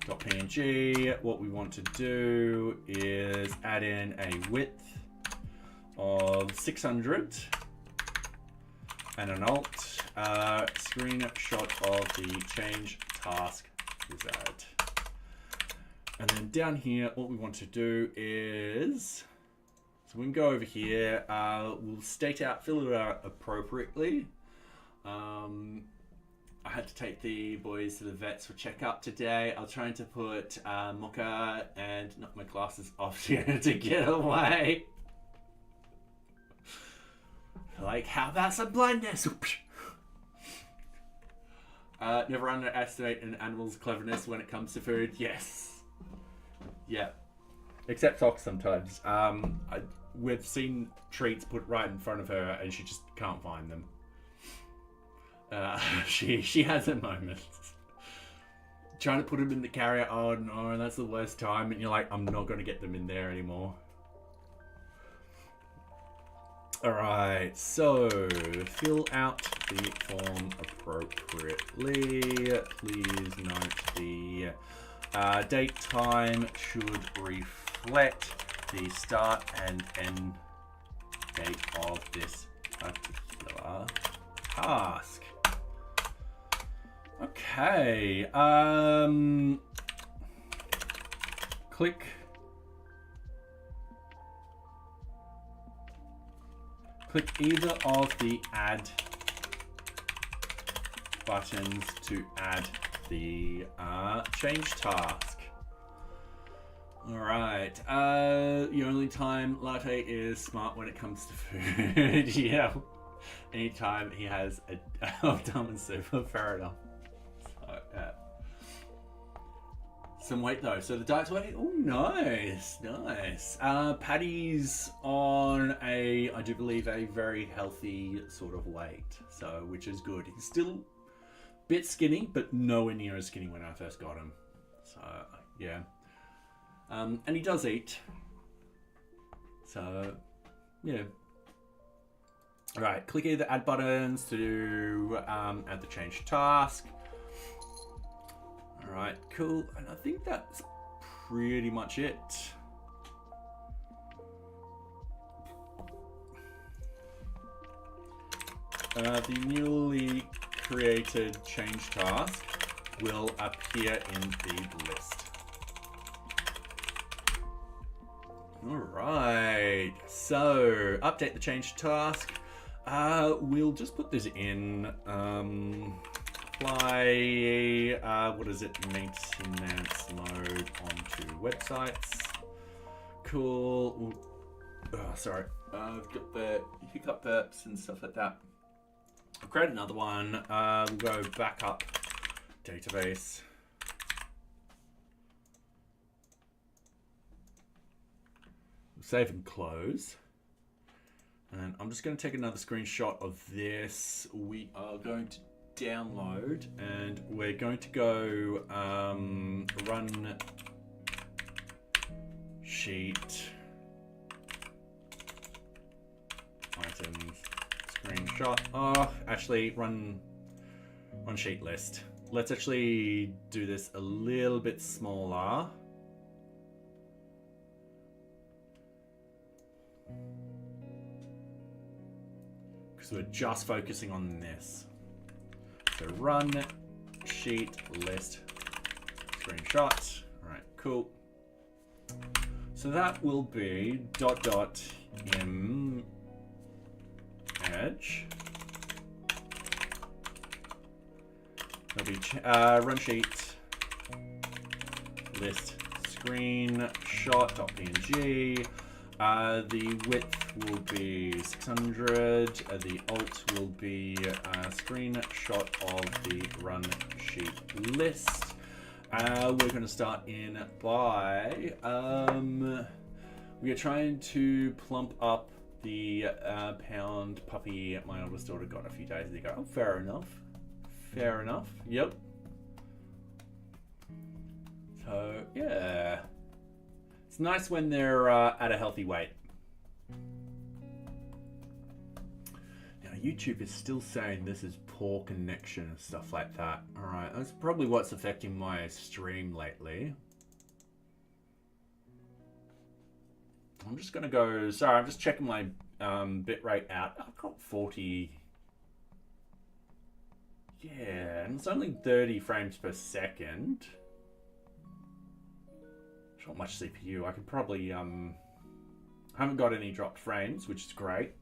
.png. What we want to do is add in a width of 600 and an alt. Screenshot of the change task wizard. And then down here, what we want to do is, so we can go over here. We'll state out, fill it out appropriately. I had to take the boys to the vets for checkup today. I was trying to put Mocha and knock my glasses off to get away. Like, how about some blindness? Never underestimate an animal's cleverness when it comes to food. Yes. Yeah. Except Socks sometimes. We've seen treats put right in front of her and she just can't find them. She has her moments. Trying to put them in the carrier, oh no, that's the worst time. And you're like, I'm not going to get them in there anymore. Alright, so fill out the form appropriately. Please note the date time should reflect the start and end date of this particular task. Okay, click either of the add buttons to add the change task. All right, your only time latte is smart when it comes to food. Yeah, anytime he has a dumb and super, fair enough. Some weight though, so the diet's weight, oh nice. Patty's on I do believe a very healthy sort of weight, so which is good. He's still a bit skinny, but nowhere near as skinny when I first got him. So yeah, and he does eat. So yeah. All right, click either add buttons to add the change task. All right, cool. And I think that's pretty much it. The newly created change task will appear in the list. All right, so update the change task. We'll just put this in. Apply, what is it? Maintenance mode onto websites. Cool. Ooh. Oh, sorry. I've got the hiccup burps and stuff like that. I'll create another one. We'll go backup database. Save and close. And I'm just going to take another screenshot of this. We are going to download and we're going to go run sheet items screenshot. Oh, actually run sheet list. Let's actually do this a little bit smaller. Because we're just focusing on this. So run sheet list screenshot. All right, cool. So that will be .image. That'll be run sheet list screenshot.png. The width will be 600. The alt will be a screenshot of the run sheet list. We're going to start in by we are trying to plump up the pound puppy my oldest daughter got a few days ago. Oh, fair enough. Fair enough. Yep. So yeah, it's nice when they're at a healthy weight. Now YouTube is still saying this is poor connection and stuff like that. All right, that's probably what's affecting my stream lately. I'm just gonna go. Sorry, I'm just checking my bitrate out. I've got 40. Yeah, and it's only 30 frames per second. It's not much CPU. I could probably haven't got any dropped frames, which is great.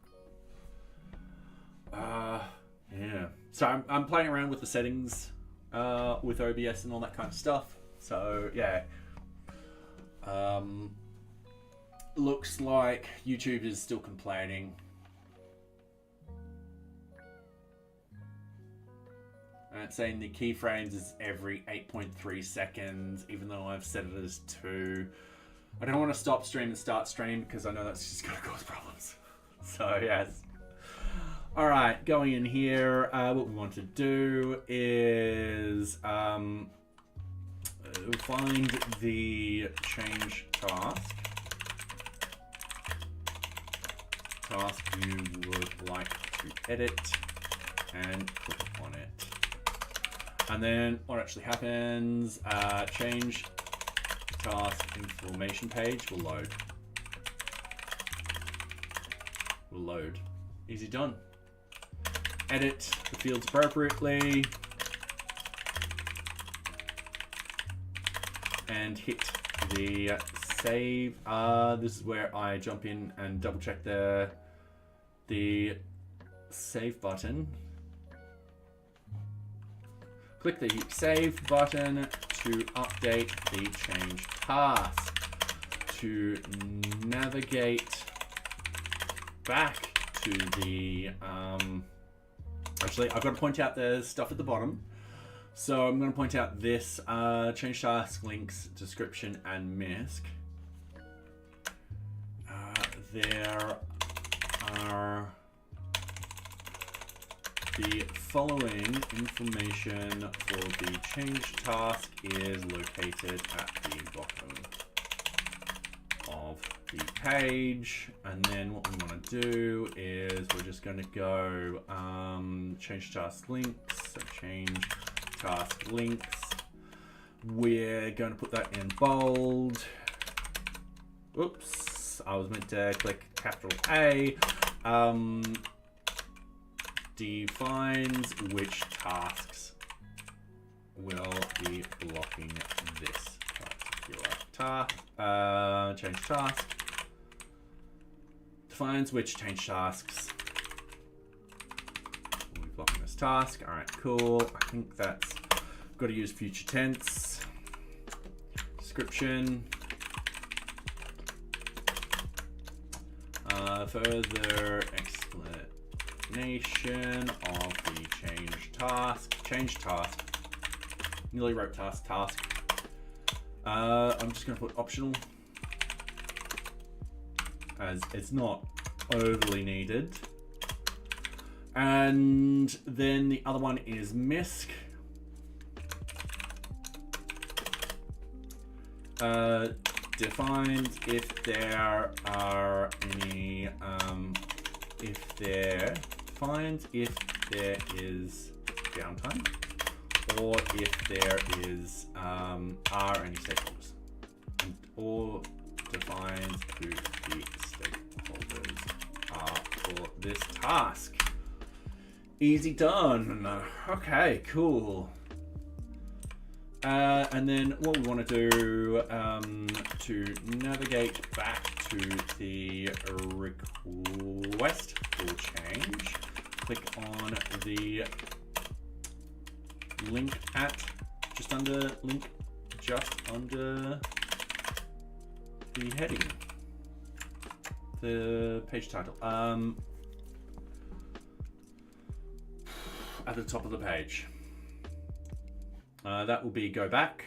Yeah. So I'm playing around with the settings with OBS and all that kind of stuff. So yeah. Looks like YouTube is still complaining. And it's saying the keyframes is every 8.3 seconds, even though I've set it as 2. I don't want to stop stream and start stream because I know that's just going to cause problems. So yes. All right, going in here, what we want to do is find the change task you would like to edit and click on it. And then what actually happens, change task information page will load. Easy done. Edit the fields appropriately. And hit the save. This is where I jump in and double check the save button. Click the save button to update the change task. To navigate back to the actually I've got to point out the stuff at the bottom. So I'm going to point out this change task, links, description, and misc. There are the following information for the change task is located at the bottom of the page. And then what we want to do is we're just going to go change task links, so change task links. We're going to put that in bold. Oops, I was meant to click capital A. Defines which tasks will be blocking this particular task. Change task. Defines which change tasks task. All right, cool. I think that's got to use future tense. Description. Further explanation of the change task. Nearly wrote task. I'm just going to put optional, as it's not overly needed. And then the other one is MISC. Defines if there are any, if there is downtime, or if there is are any stakeholders, or defines who the stakeholders are for this task. Easy done. Okay, cool. And then what we want to do to navigate back to the request for change, click on the link just under the heading, the page title, at the top of the page. That will be go back.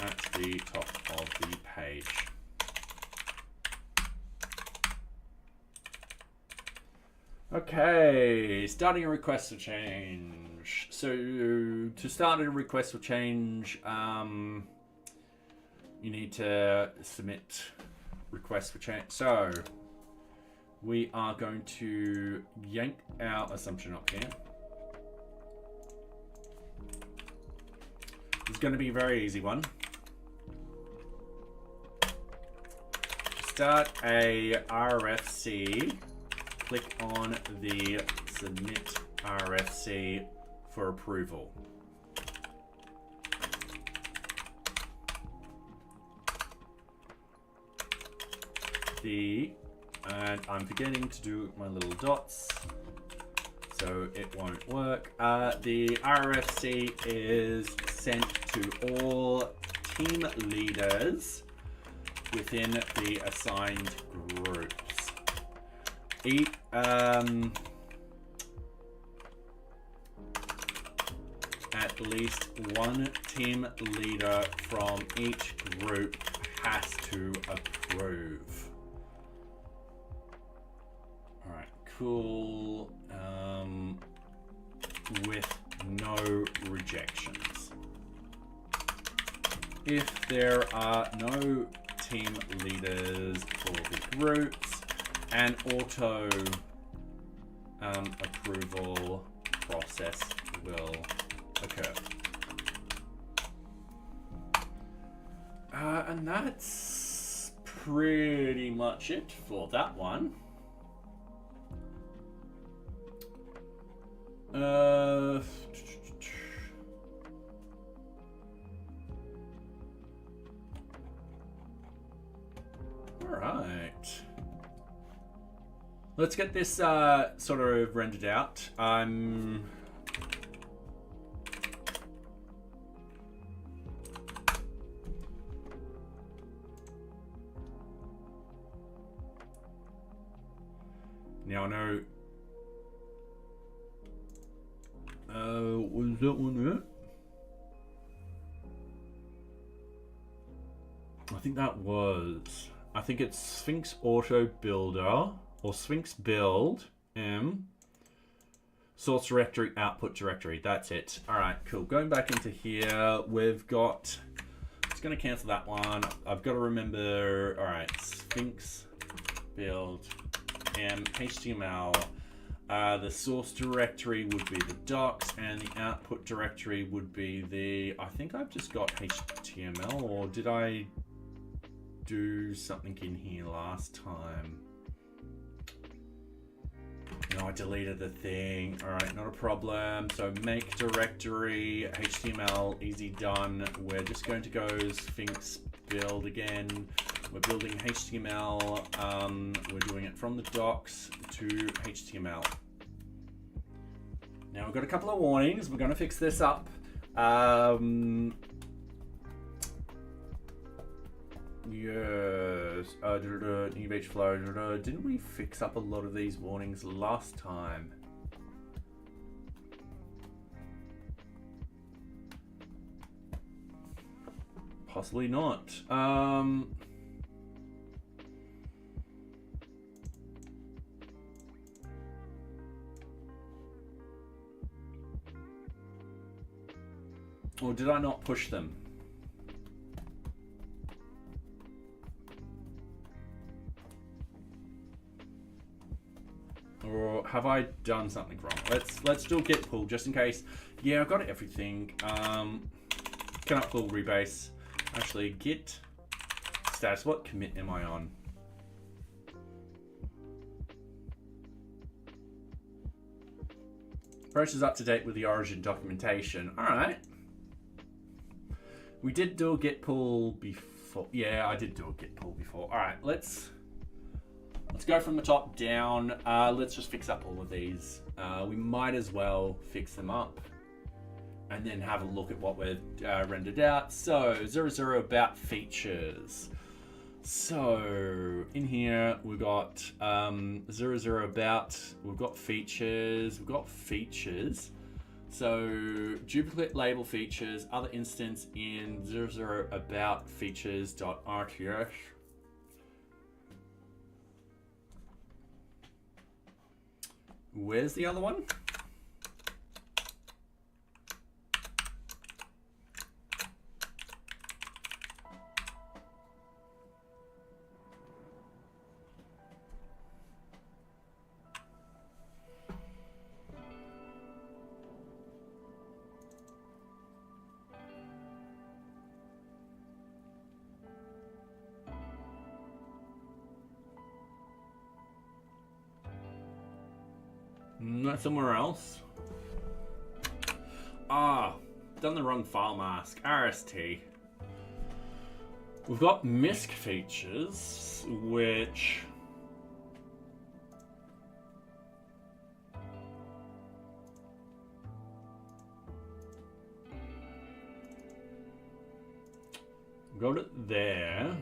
At the top of the page. Okay, starting a request for change. So to start a request for change, you need to submit request for change. So we are going to yank our assumption up here. It's going to be a very easy one. Start a RFC, click on the submit RFC for approval. And I'm forgetting to do my little dots, so it won't work. The RFC is sent to all team leaders within the assigned groups. At least one team leader from each group has to approve. All right, cool. With no rejections. If there are no team leaders for the groups, an auto approval process will occur. And that's pretty much it for that one. Alright. Let's get this sort of rendered out. Now I know. Was that one it? I think that was. I think it's Sphinx Auto Builder or Sphinx Build source directory, output directory. That's it. All right, cool. Going back into here, we've got. It's going to cancel that one. I've got to remember. All right, Sphinx Build HTML. The source directory would be the docs, and the output directory would be the. I think I've just got HTML, or did I do something in here last time? No, I deleted the thing. All right, not a problem. So make directory, HTML, easy done. We're just going to go Sphinx build again. We're building HTML. We're doing it from the docs to HTML. Now we've got a couple of warnings. We're going to fix this up. Yes. NearBeach flow. Didn't we fix up a lot of these warnings last time? Possibly not. Or did I not push them? Or have I done something wrong? Let's do a git pull just in case. Yeah, I've got everything. Cannot pull rebase. Actually, git status. What commit am I on? Approach is up to date with the origin documentation. All right. We did do a git pull before. Yeah, I did do a git pull before. All right, let's go from the top down. Let's just fix up all of these. We might as well fix them up and then have a look at what we've rendered out. So 00 about features. So in here we've got 00 about, we've got features. So duplicate label features, other instance in 00 about features.rts. Where's the other one? Not somewhere else. Ah, done the wrong file mask. RST. We've got MISC features, which got it there.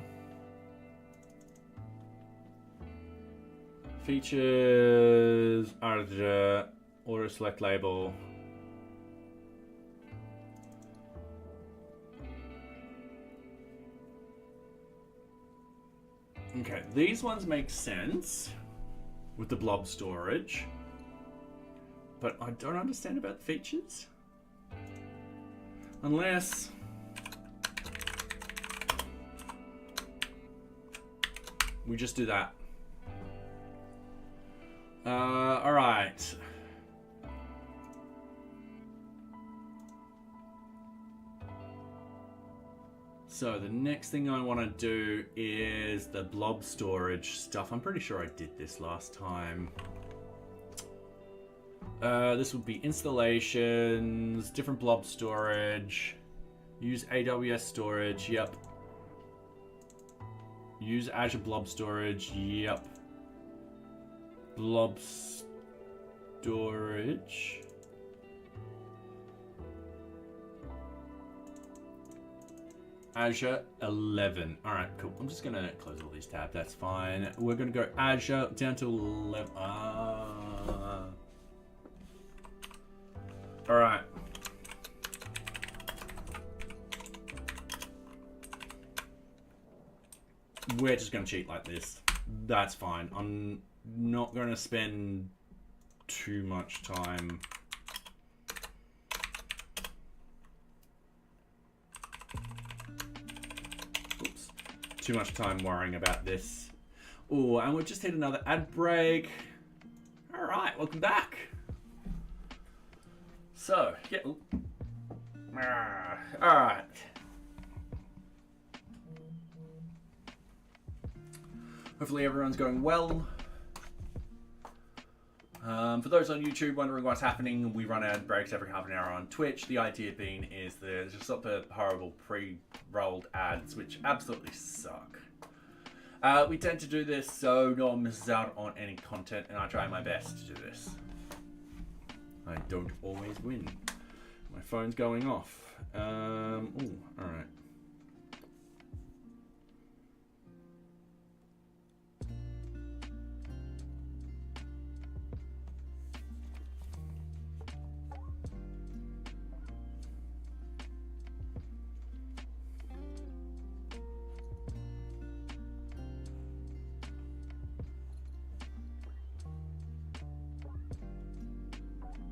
Features are the auto select label. Okay, these ones make sense with the blob storage, but I don't understand about the features. Unless we just do that. All right. So the next thing I want to do is the blob storage stuff. I'm pretty sure I did this last time. This would be installations, different blob storage, use AWS storage, yep. Use Azure blob storage, yep. Blob storage. Azure 11. All right, cool. I'm just gonna close all these tabs. That's fine. We're gonna go Azure down to 11. All right. We're just gonna cheat like this. That's fine. I'm not gonna spend too much time. Oops. Too much time worrying about this. Oh, and we've just hit another ad break. All right, welcome back. So, yeah. All right. Hopefully everyone's going well. For those on YouTube wondering what's happening, we run ad breaks every half an hour on Twitch. The idea being is there's just sort of horrible pre-rolled ads which absolutely suck. We tend to do this so no one misses out on any content, and I try my best to do this. I don't always win. My phone's going off. Ooh, all right.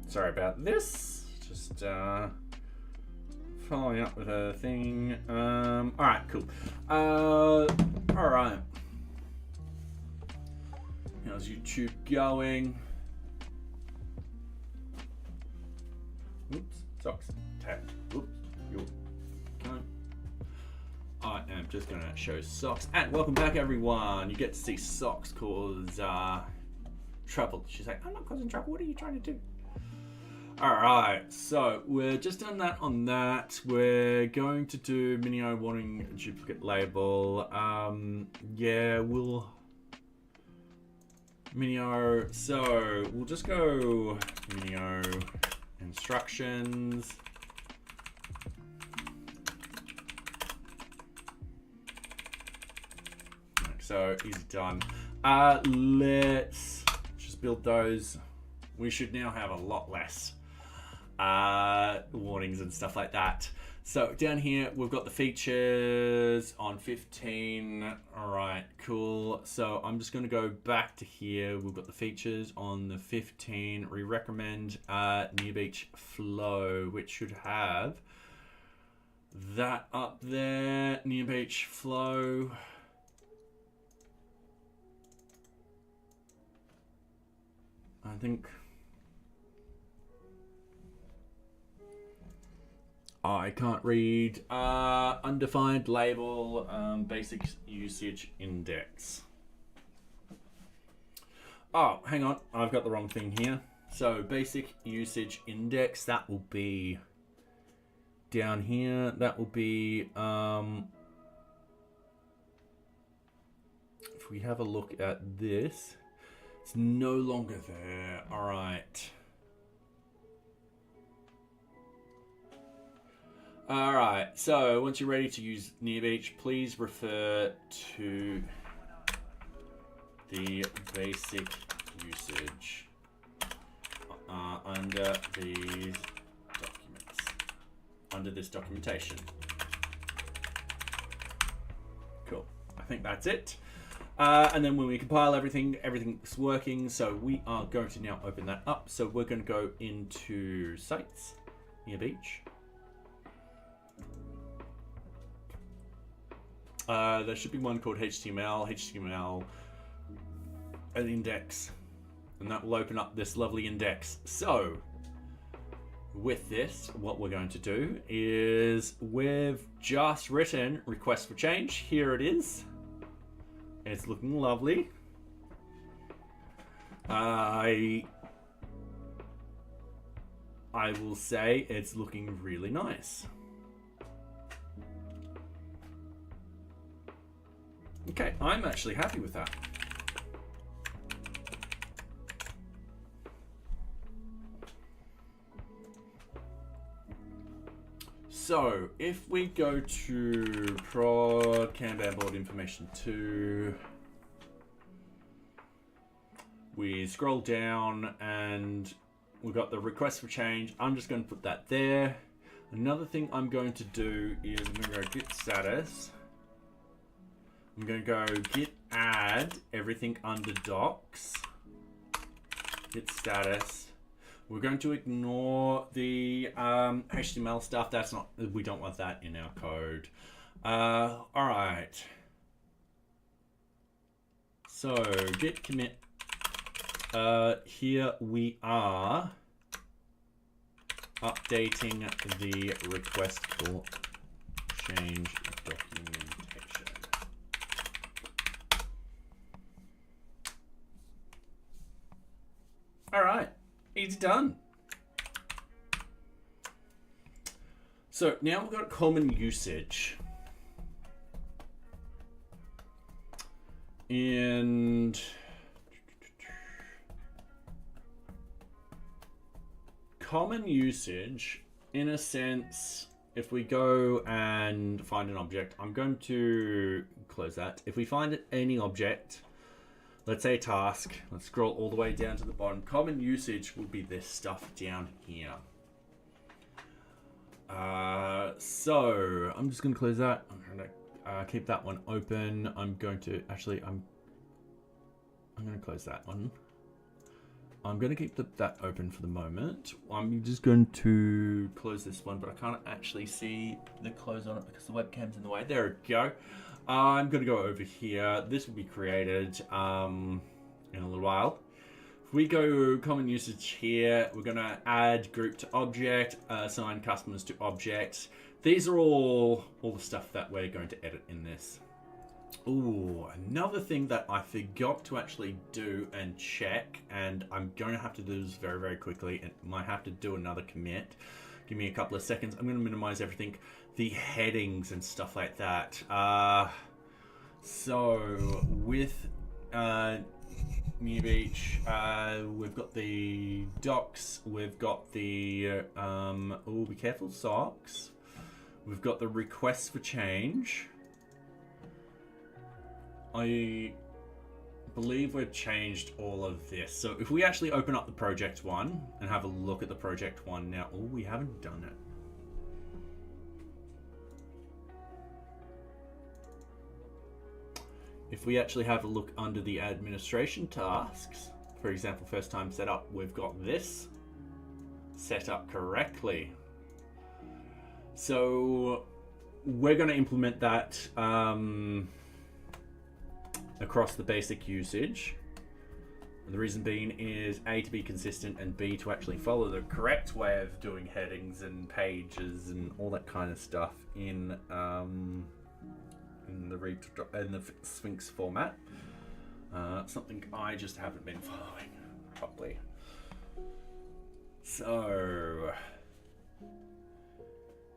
Sorry about this. Just following up with a thing. All right, cool. All right. How's YouTube going? Oops, socks. Tap. Oops. I am just gonna show socks. And welcome back, everyone. You get to see socks cause trouble. She's like, I'm not causing trouble. What are you trying to do? All right, so we're just done that on that. We're going to do Minio wanting a duplicate label. Yeah, we'll Minio. So we'll just go Minio instructions. So easy done. Let's just build those. We should now have a lot less warnings and stuff like that. So down here we've got the features on 15. All right, cool. So I'm just going to go back to here. We've got the features on the 15. We recommend NearBeach flow, which should have that up there. NearBeach flow. I think I can't read. Undefined label, basic usage index. Oh, hang on. I've got the wrong thing here. So basic usage index, that will be down here. That will be, if we have a look at this, it's no longer there. All right. All right. So once you're ready to use NearBeach, please refer to the basic usage under these documents, under this documentation. Cool. I think that's it. And then when we compile everything's working. So we are going to now open that up. So we're going to go into sites, NearBeach. There should be one called HTML, an index, and that will open up this lovely index. So with this, what we're going to do is we've just written request for change. Here it is. It's looking lovely. I will say it's looking really nice. Okay, I'm actually happy with that. So if we go to prod Kanban board information 2, we scroll down and we've got the request for change. I'm just going to put that there. Another thing I'm going to do is I'm going to go git status. I'm going to go git add everything under docs, git status. We're going to ignore the HTML stuff. That's not, we don't want that in our code. All right. So git commit. Here we are updating the request for change documentation. All right, it's done. So now we've got common usage. And common usage, in a sense, if we go and find an object, I'm going to close that. If we find any object, let's say task, let's scroll all the way down to the bottom. Common usage will be this stuff down here. So I'm just going to close that. I'm going to keep that one open. I'm going to actually, I'm going to close that one. I'm going to keep that open for the moment. I'm just going to close this one, but I can't actually see the close on it because the webcam's in the way. There we go. I'm going to go over here. This will be created in a little while. If we go common usage here, we're going to add group to object, assign customers to objects. These are all the stuff that we're going to edit in this. Ooh, another thing that I forgot to actually do and check, and I'm going to have to do this very, very quickly, and might have to do another commit. Give me a couple of seconds. I'm going to minimize everything. The headings and stuff like that. So with NearBeach, we've got the docs, we've got the, oh, be careful, socks. We've got the requests for change. I believe we've changed all of this. So if we actually open up the project one and have a look at the project one now, oh, we haven't done it. If we actually have a look under the administration tasks, for example, first time setup, we've got this set up correctly. So we're going to implement that across the basic usage. And the reason being is A, to be consistent, and B, to actually follow the correct way of doing headings and pages and all that kind of stuff in the Sphinx format. Something I just haven't been following properly. So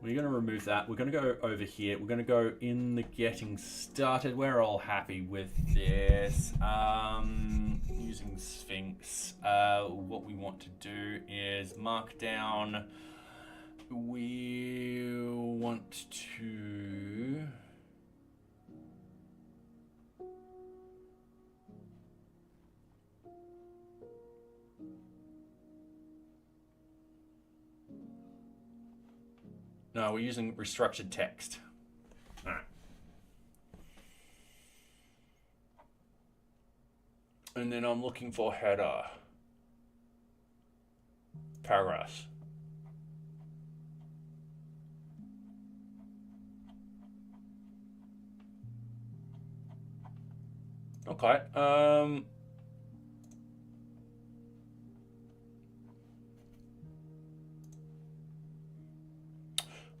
we're going to remove that. We're going to go over here. We're going to go in the getting started. We're all happy with this. Using Sphinx, what we want to do is mark down. We want to no, we're using restructured text. All right. And then I'm looking for header. Paragraphs. Okay.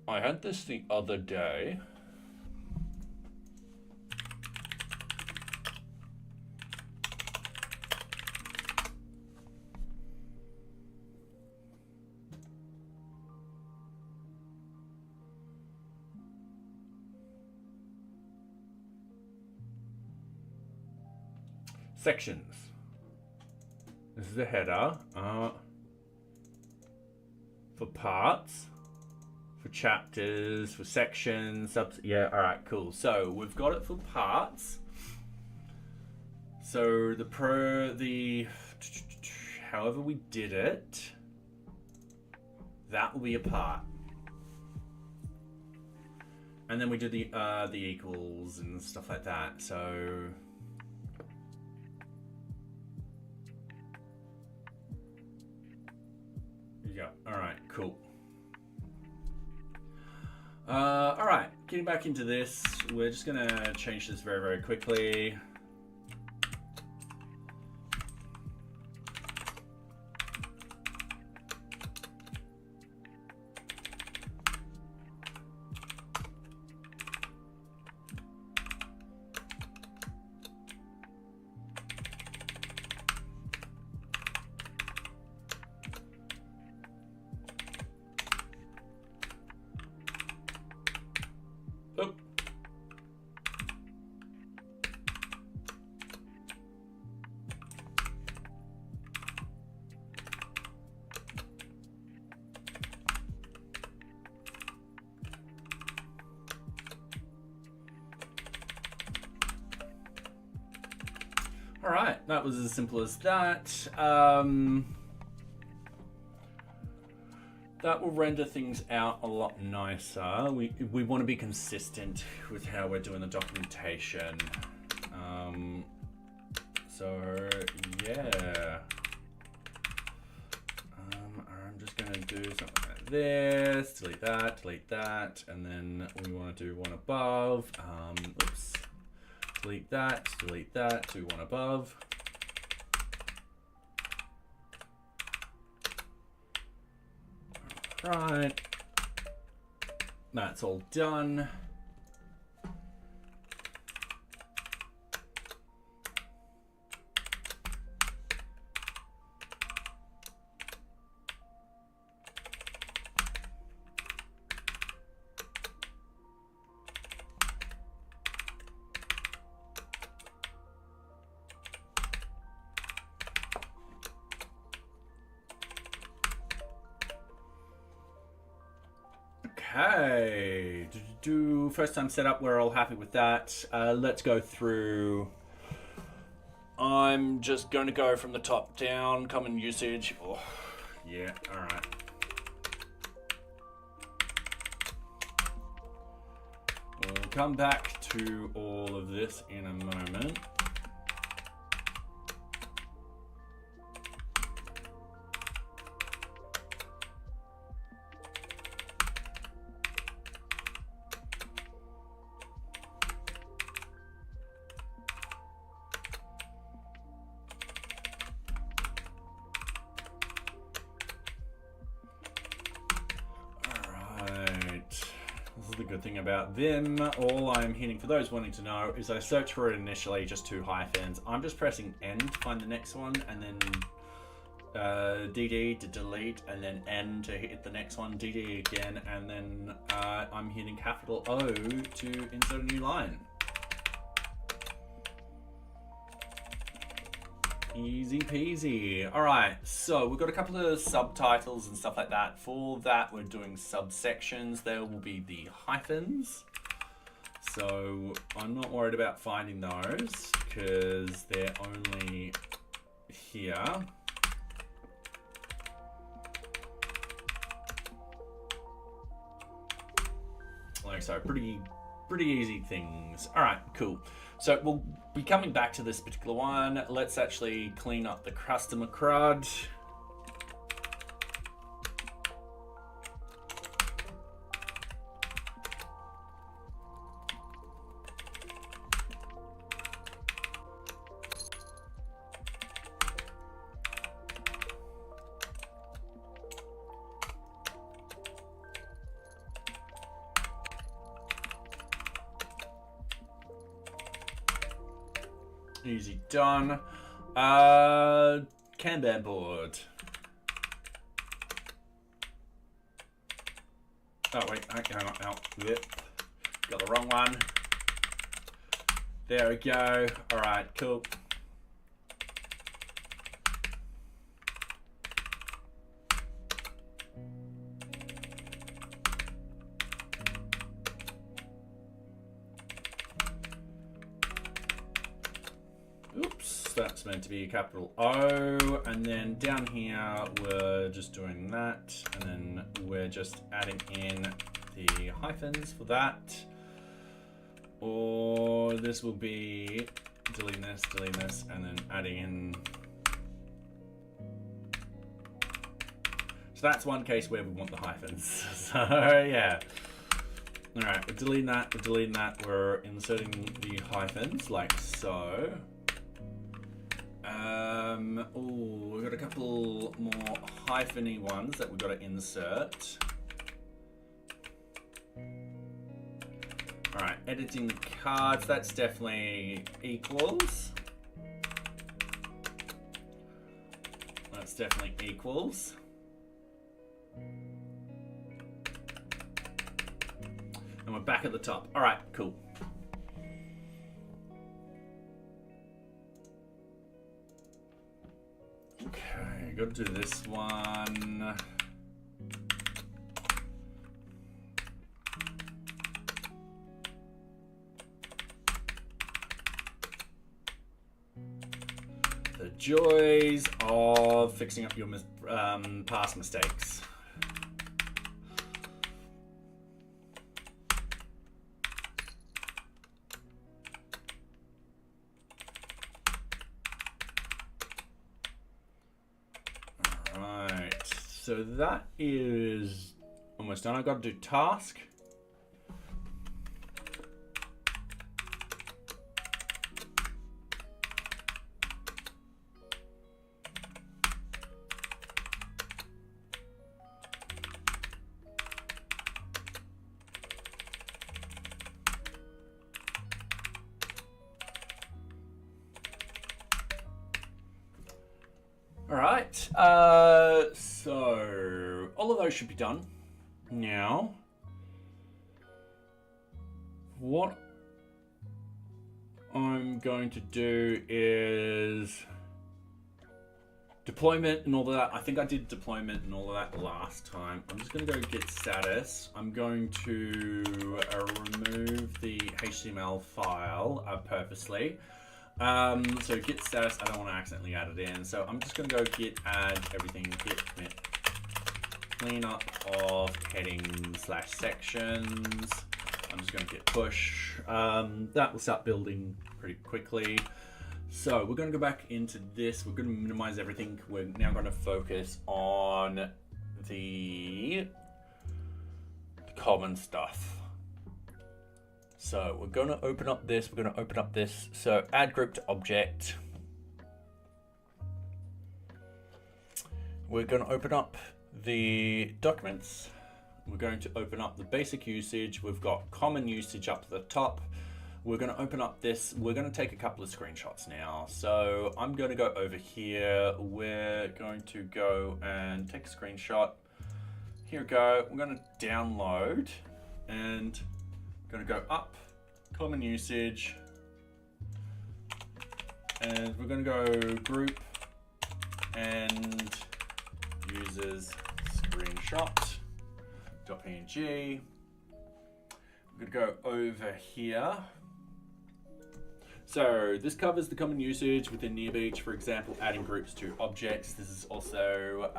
I had this the other day. Sections. This is a header. For parts. For chapters, for sections, yeah, all right, cool. So we've got it for parts. So however we did it, that will be a part. And then we do the equals and stuff like that. So yeah, all right, cool. All right, getting back into this, we're just gonna change this very, very quickly. All right, that was as simple as that. That will render things out a lot nicer. We want to be consistent with how we're doing the documentation. So yeah. I'm just gonna do something like this, delete that, and then we want to do one above. Oops. Delete that, do one above. Right, that's all done. Okay, first time setup, we're all happy with that. Let's go through. I'm just going to go from the top down, common usage. Oh, yeah, all right. We'll come back to all of this in a moment. About them, all I'm hitting, for those wanting to know, is I search for it initially, just 2 hyphens. I'm just pressing N to find the next one, and then DD to delete, and then N to hit the next one, DD again, and then I'm hitting capital O to insert a new line. Easy peasy. All right, so we've got a couple of subtitles and stuff like that. For that, we're doing subsections. There will be the hyphens. So I'm not worried about finding those because they're only here. Like so, pretty easy things. All right, cool. So we'll be coming back to this particular one. Let's actually clean up the customer CRUD. Easy done. Kanban board. Oh wait, hang on, yep. Got the wrong one. There we go. All right, cool. Oops, that's meant to be a capital O, and then down here we're just doing that, and then we're just adding in the hyphens for that. Or this will be deleting this, and then adding in. So that's one case where we want the hyphens. So yeah. All right, we're deleting that, we're inserting the hyphens like so. We've got a couple more hyphen-y ones that we've got to insert. All right, editing the cards, that's definitely equals. That's definitely equals. And we're back at the top. All right, cool. Okay, got to do this one. joys of fixing up your past mistakes. Alright, so that is almost done. I've got to do task. Alright, so all of those should be done. Now, what I'm going to do is deployment and all of that. I think I did deployment and all of that last time. I'm just going to go get status. I'm going to remove the HTML file purposely. So git status, I don't want to accidentally add it in. So I'm just going to go git add everything, git commit cleanup of headings / sections. I'm just going to git push. That will start building pretty quickly. So we're going to go back into this. We're going to minimize everything. We're now going to focus on the common stuff. So we're going to open up this. We're going to open up this. So add group to object. We're going to open up the documents. We're going to open up the basic usage. We've got common usage up to the top. We're going to open up this. We're going to take a couple of screenshots now. So I'm going to go over here. We're going to go and take a screenshot. Here we go. We're going to download and going to go up, common usage, and we're going to go group and users screenshot .png. We're going to go over here. So this covers the common usage within NearBeach, for example, adding groups to objects. This is also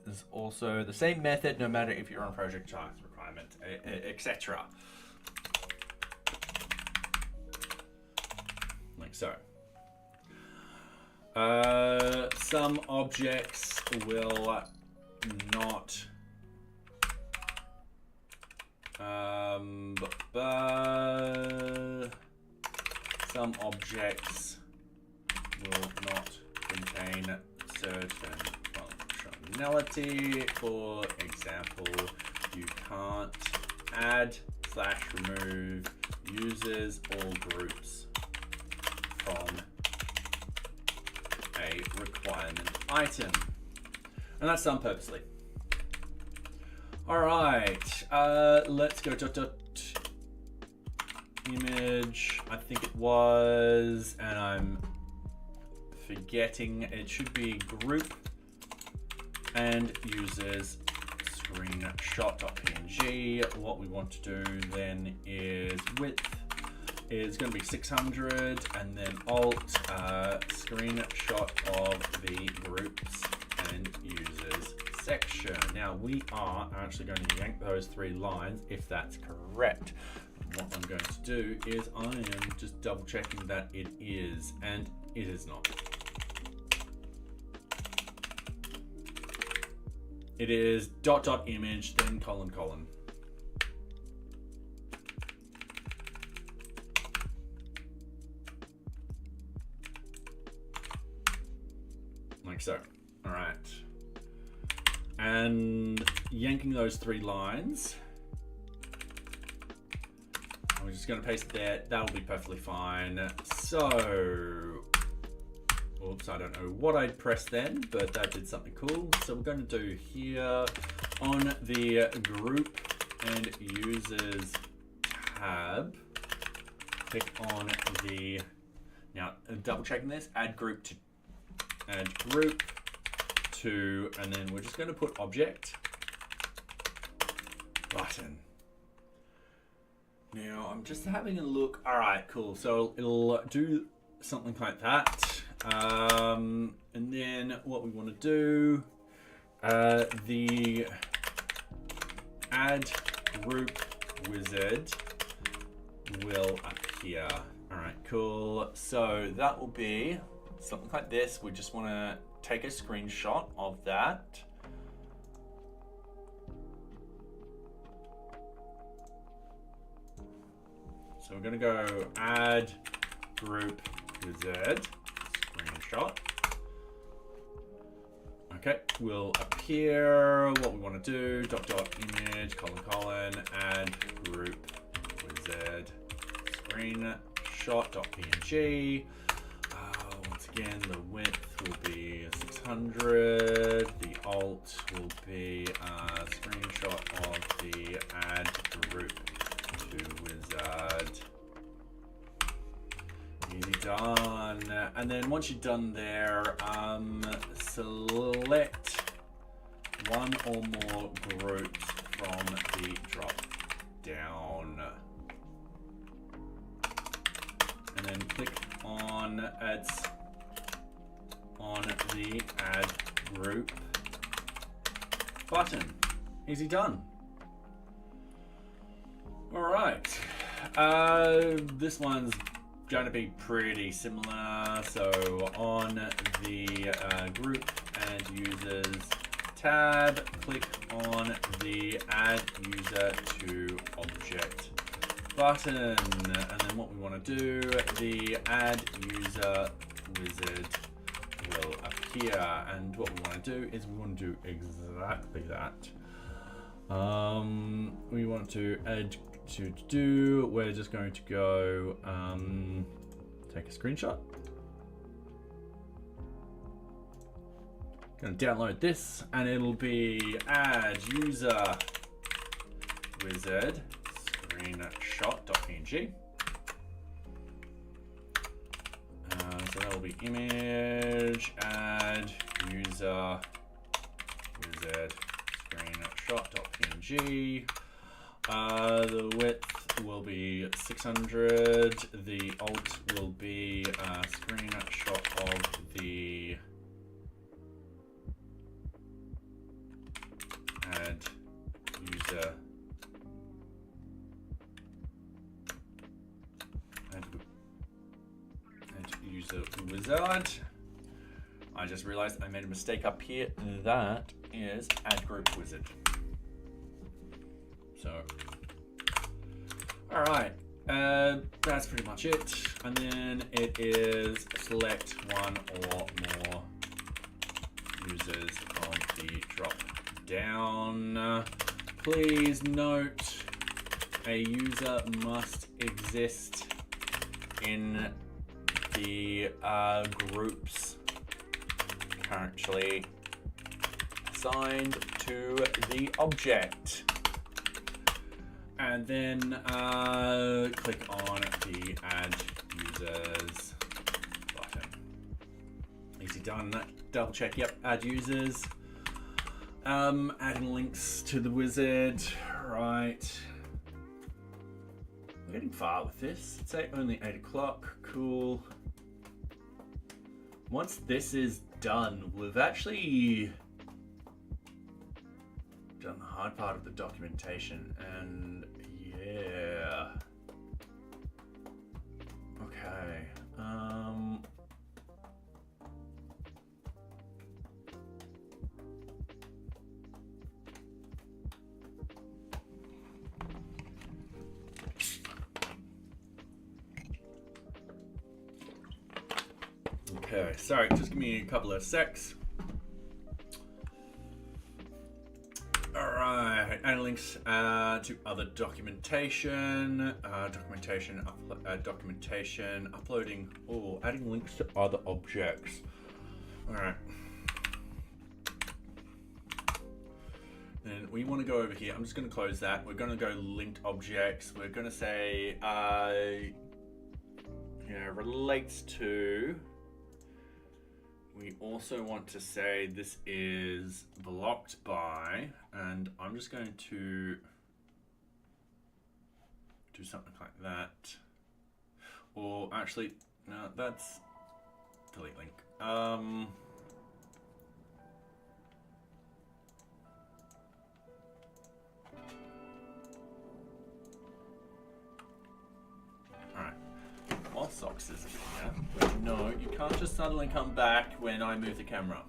the same method no matter if you're on project task requirement, etc. Like so. Some objects will not some objects will not contain certain functionality. For example, you can't add / remove users or groups from a requirement item. And that's done purposely. All right, let's go image, I think it was, and I'm forgetting, it should be group and users screenshot.png. What we want to do then is width is going to be 600, and then alt screenshot of the groups and users section. Now we are actually going to yank those 3 lines if that's correct. What I'm going to do is I am just double checking that it is, and it is not. It is ... image, then : : like so. All right. And yanking those 3 lines. I'm just going to paste it there. That'll be perfectly fine. So, oops, I don't know what I pressed then, but that did something cool. So we're going to do here on the group and users tab, click on the, now double checking this, add group to, and then we're just going to put object button. Now I'm just having a look. All right, cool. So it'll do something like that. And then what we want to do, the add group wizard will appear. All right, cool. So that will be something like this. We just want to take a screenshot of that. So we're going to go add group wizard screenshot. Okay, will appear what we want to do, .image, add group wizard screenshot.png. Once again, the width will be 600. The alt will be a screenshot of the add group to wizard. Easy done. And then once you're done there, select one or more groups from the drop down. And then click on the add group button. Easy done. All right. This one's going to be pretty similar. So on the group and users tab, click on the add user to object button, and then what we want to do, the add user wizard will appear, and what we want to do is we want to do exactly that. We want to add we're just going to go take a screenshot. Going to download this, and it'll be add user wizard screenshot.png. So that will be image add user wizard screenshot.png. The width will be 600. The alt will be a screenshot of the add user wizard. I just realized I made a mistake up here. That is add group wizard. So, all right, that's pretty much it. And then it is select one or more users from the drop down. Please note, a user must exist in the groups currently assigned to the object. And then click on the add users button. Easy done. Double check, yep, add users. Adding links to the wizard, right. We're getting far with this. It's only 8 o'clock, cool. Once this is done, we've actually done the hard part of the documentation, and yeah. Okay. Okay, sorry, just give me a couple of secs. Alright, adding links to other documentation, documentation, uploading, adding links to other objects. Alright. Then we want to go over here. I'm just going to close that. We're going to go linked objects. We're going to say, relates to. We also want to say this is blocked by, and I'm just going to do something like that. Or actually, no, that's delete link. While Socks is here, but no, you can't just suddenly come back when I move the camera.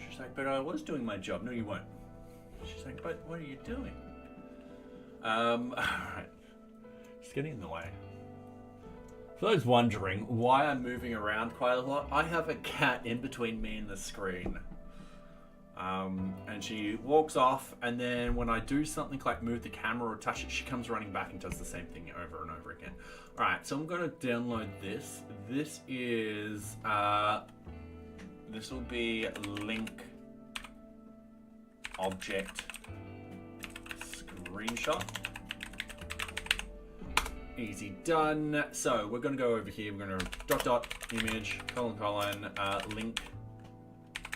She's like, but I was doing my job. No, you weren't. She's like, but what are you doing? Alright. Just getting in the way. For those wondering why I'm moving around quite a lot, I have a cat in between me and the screen. And she walks off, and then when I do something like move the camera or touch it, she comes running back and does the same thing over and over again. Alright, so I'm going to download this. This is, this will be link object screenshot. Easy done. So we're going to go over here. We're going to ... image, ... link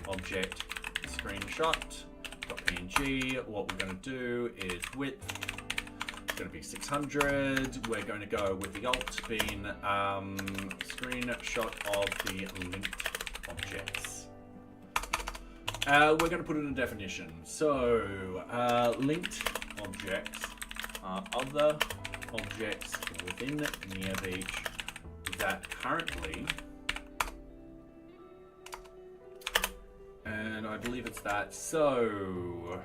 object screenshot .png. What we're going to do is width. It's going to be 600. We're going to go with the alt being screenshot of the linked objects. We're going to put in a definition. So linked objects are other objects within NearBeach that currently, and I believe it's that, so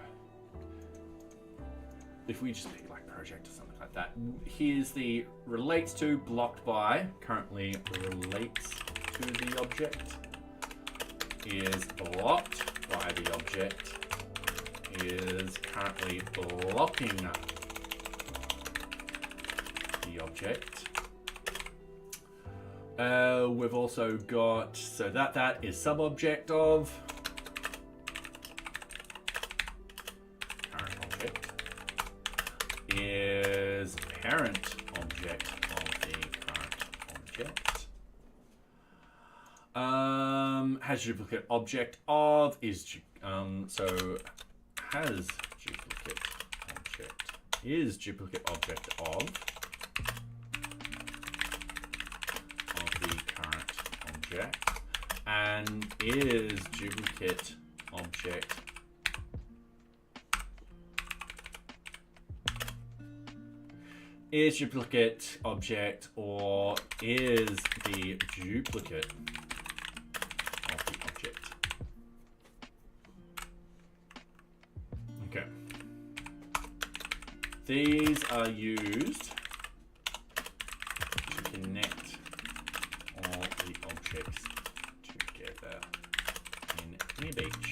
if we just pick like project or something like that, here's the relates to blocked by, currently relates to the object, is blocked by the object, is currently blocking the object. We've also got, so that is sub-object of current object, is parent object of the current object, has duplicate object of, is, so has duplicate object, is duplicate object of the current object, and is duplicate object or is the duplicate of the object. Okay. These are used to connect all the objects together in NearBeach.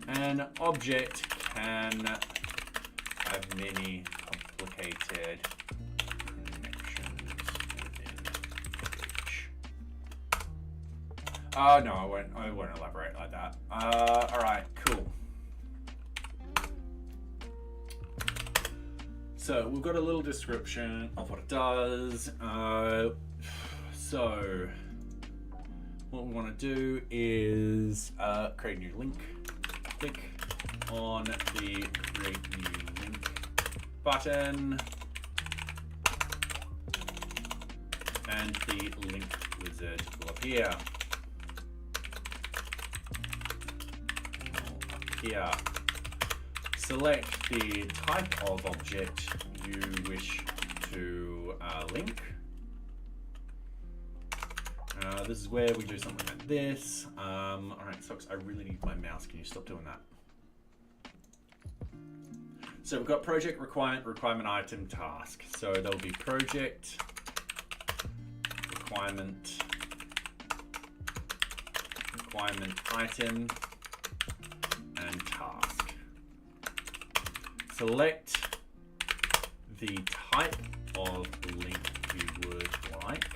An object can have many complicated connections within NearBeach. No, I won't elaborate like that. Alright, cool. So we've got a little description of what it does. So what we want to do is create a new link. Click on the create new link button, and the link wizard will appear. Select the type of object you wish to link. This is where we do something like this. Alright, Socks, I really need my mouse. Can you stop doing that? So we've got project requirement item task. So there'll be project requirement item and task. Select the type of link you would like.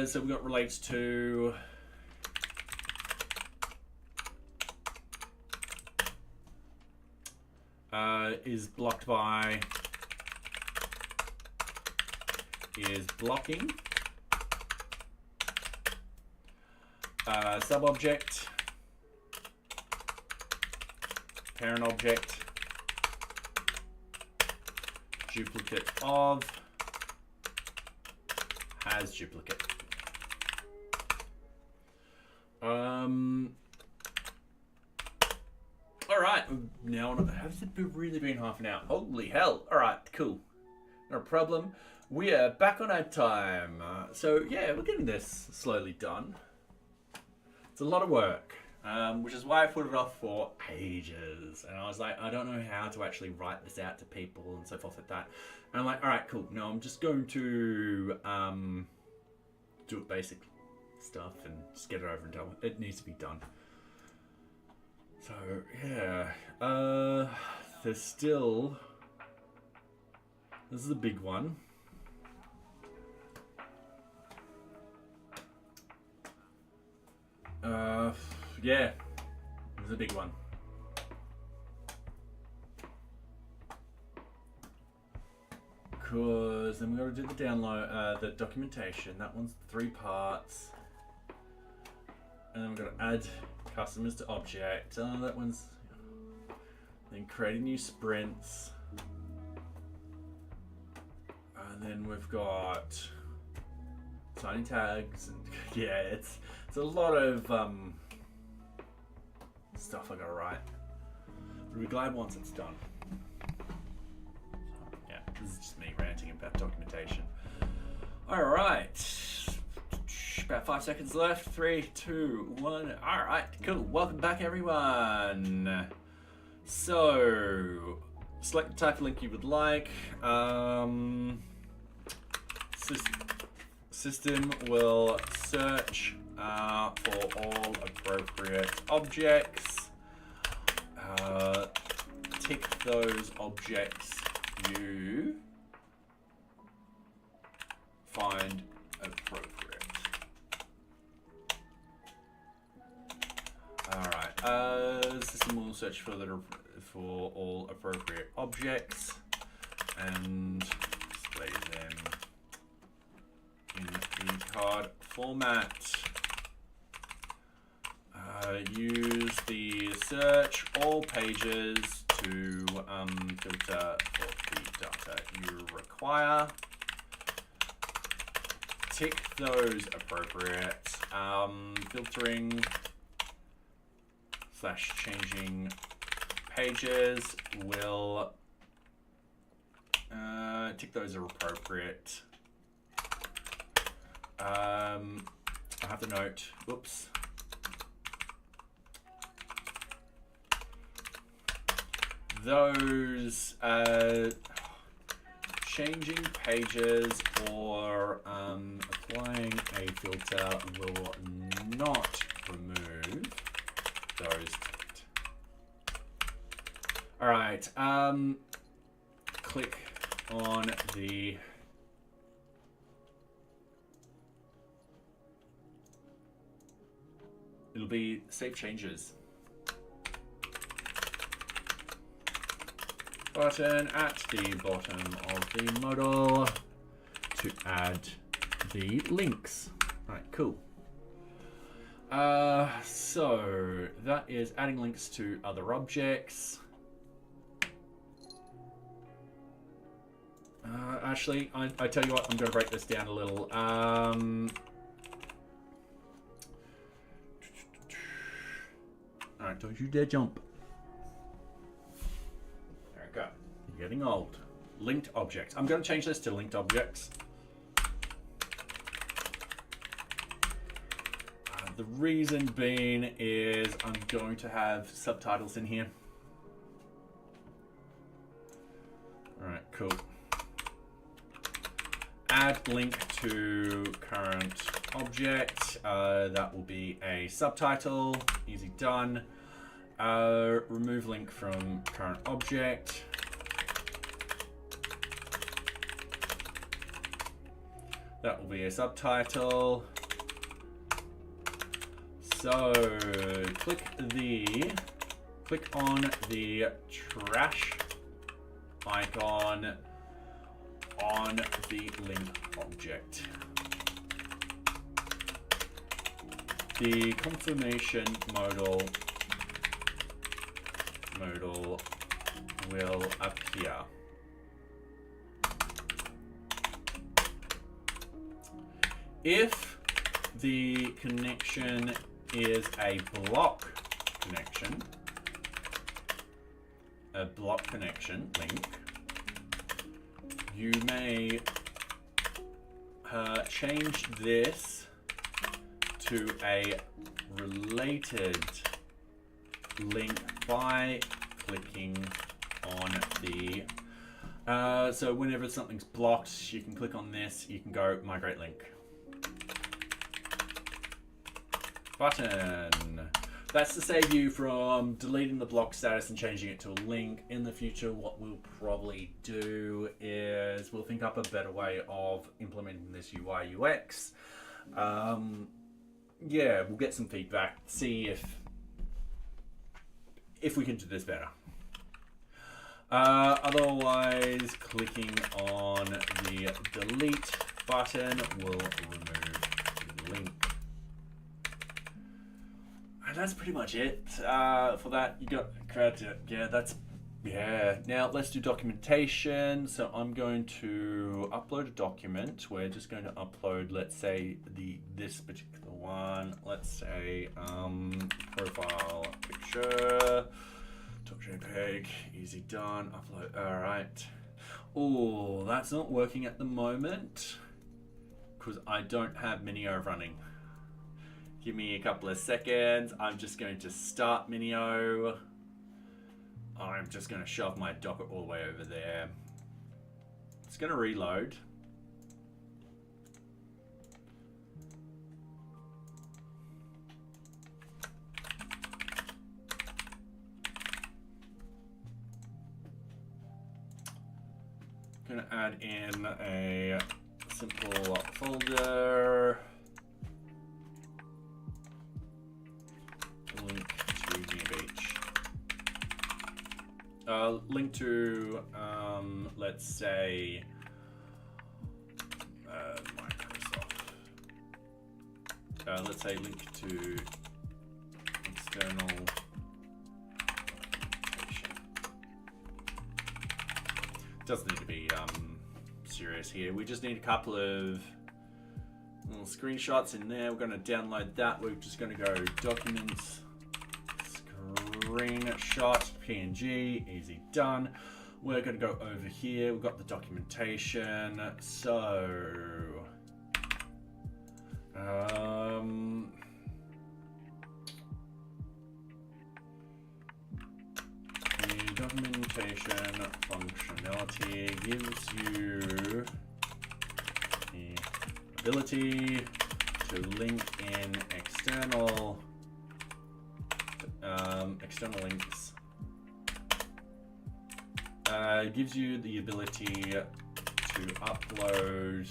So we've got relates to is blocked by, is blocking, sub-object, parent object, duplicate of has duplicate. All right, now has it really been half an hour? Holy hell! All right, cool, no problem. We are back on our time. So yeah, we're getting this slowly done. It's a lot of work, which is why I put it off for ages. And I was like, I don't know how to actually write this out to people and so forth like that. And I'm like, all right, cool. No, I'm just going to do basic stuff and just get it over and done with. It needs to be done. So yeah, there's still. This is a big one. Yeah, it was a big one. Because then we got to do the download, the documentation. That one's 3 parts. And then we've got to add customers to object. That one's. Then creating new sprints. And then we've got signing tags. And yeah, it's a lot of stuff I gotta write. But we're glad once it's done. So, yeah, this is just me ranting about documentation. Alright. About 5 seconds left. 3, 2, 1. Alright, cool. Welcome back, everyone. So, select the type of link you would like. System will search for all appropriate objects. Tick those objects you find appropriate. Alright, system will search for all appropriate objects and display them in the card format. Use the search all pages to filter for the data you require. Tick those appropriate. Filtering / changing pages will tick those are appropriate. I have to note, whoops. Those changing pages or applying a filter will not remove those. All right, click on the it'll be save changes button at the bottom of the model to add the links. All right, cool. So that is adding links to other objects. Actually, I tell you what, I'm going to break this down a little. Alright, don't you dare jump. There we go. You're getting old. Linked objects. I'm going to change this to linked objects. The reason being is I'm going to have subtitles in here. Alright, cool. Add link to current object. That will be a subtitle. Easy done. Remove link from current object. That will be a subtitle. So click on the trash icon on the link object. The confirmation modal modal will appear. If the connection is a block connection link, you may change this to a related link by clicking on the so whenever something's blocked, you can click on this, you can go migrate link button. That's to save you from deleting the block status and changing it to a link. In the future, what we'll probably do is we'll think up a better way of implementing this UI UX. Yeah, we'll get some feedback, see if we can do this better. Otherwise, clicking on the delete button will remove the link. And that's pretty much it for that. You got credit. Yeah, now let's do documentation. So I'm going to upload a document. We're just going to upload, let's say this particular one. Let's say profile picture, .jpg, easy done, upload. All right. Oh, that's not working at the moment because I don't have Minio running. Give me a couple of seconds. I'm just going to start Minio. I'm just going to shove my Docker all the way over there. It's going to reload. Going to add in a simple folder. Link to NearBeach. Link to, let's say, Microsoft. Let's say link to external documentation. Doesn't need to be serious here. We just need a couple of little screenshots in there. We're going to download that. We're just going to go documents, screenshot, PNG, easy done. We're going to go over here. We've got the documentation. So, the documentation functionality gives you the ability to link in external links. Gives you the ability to upload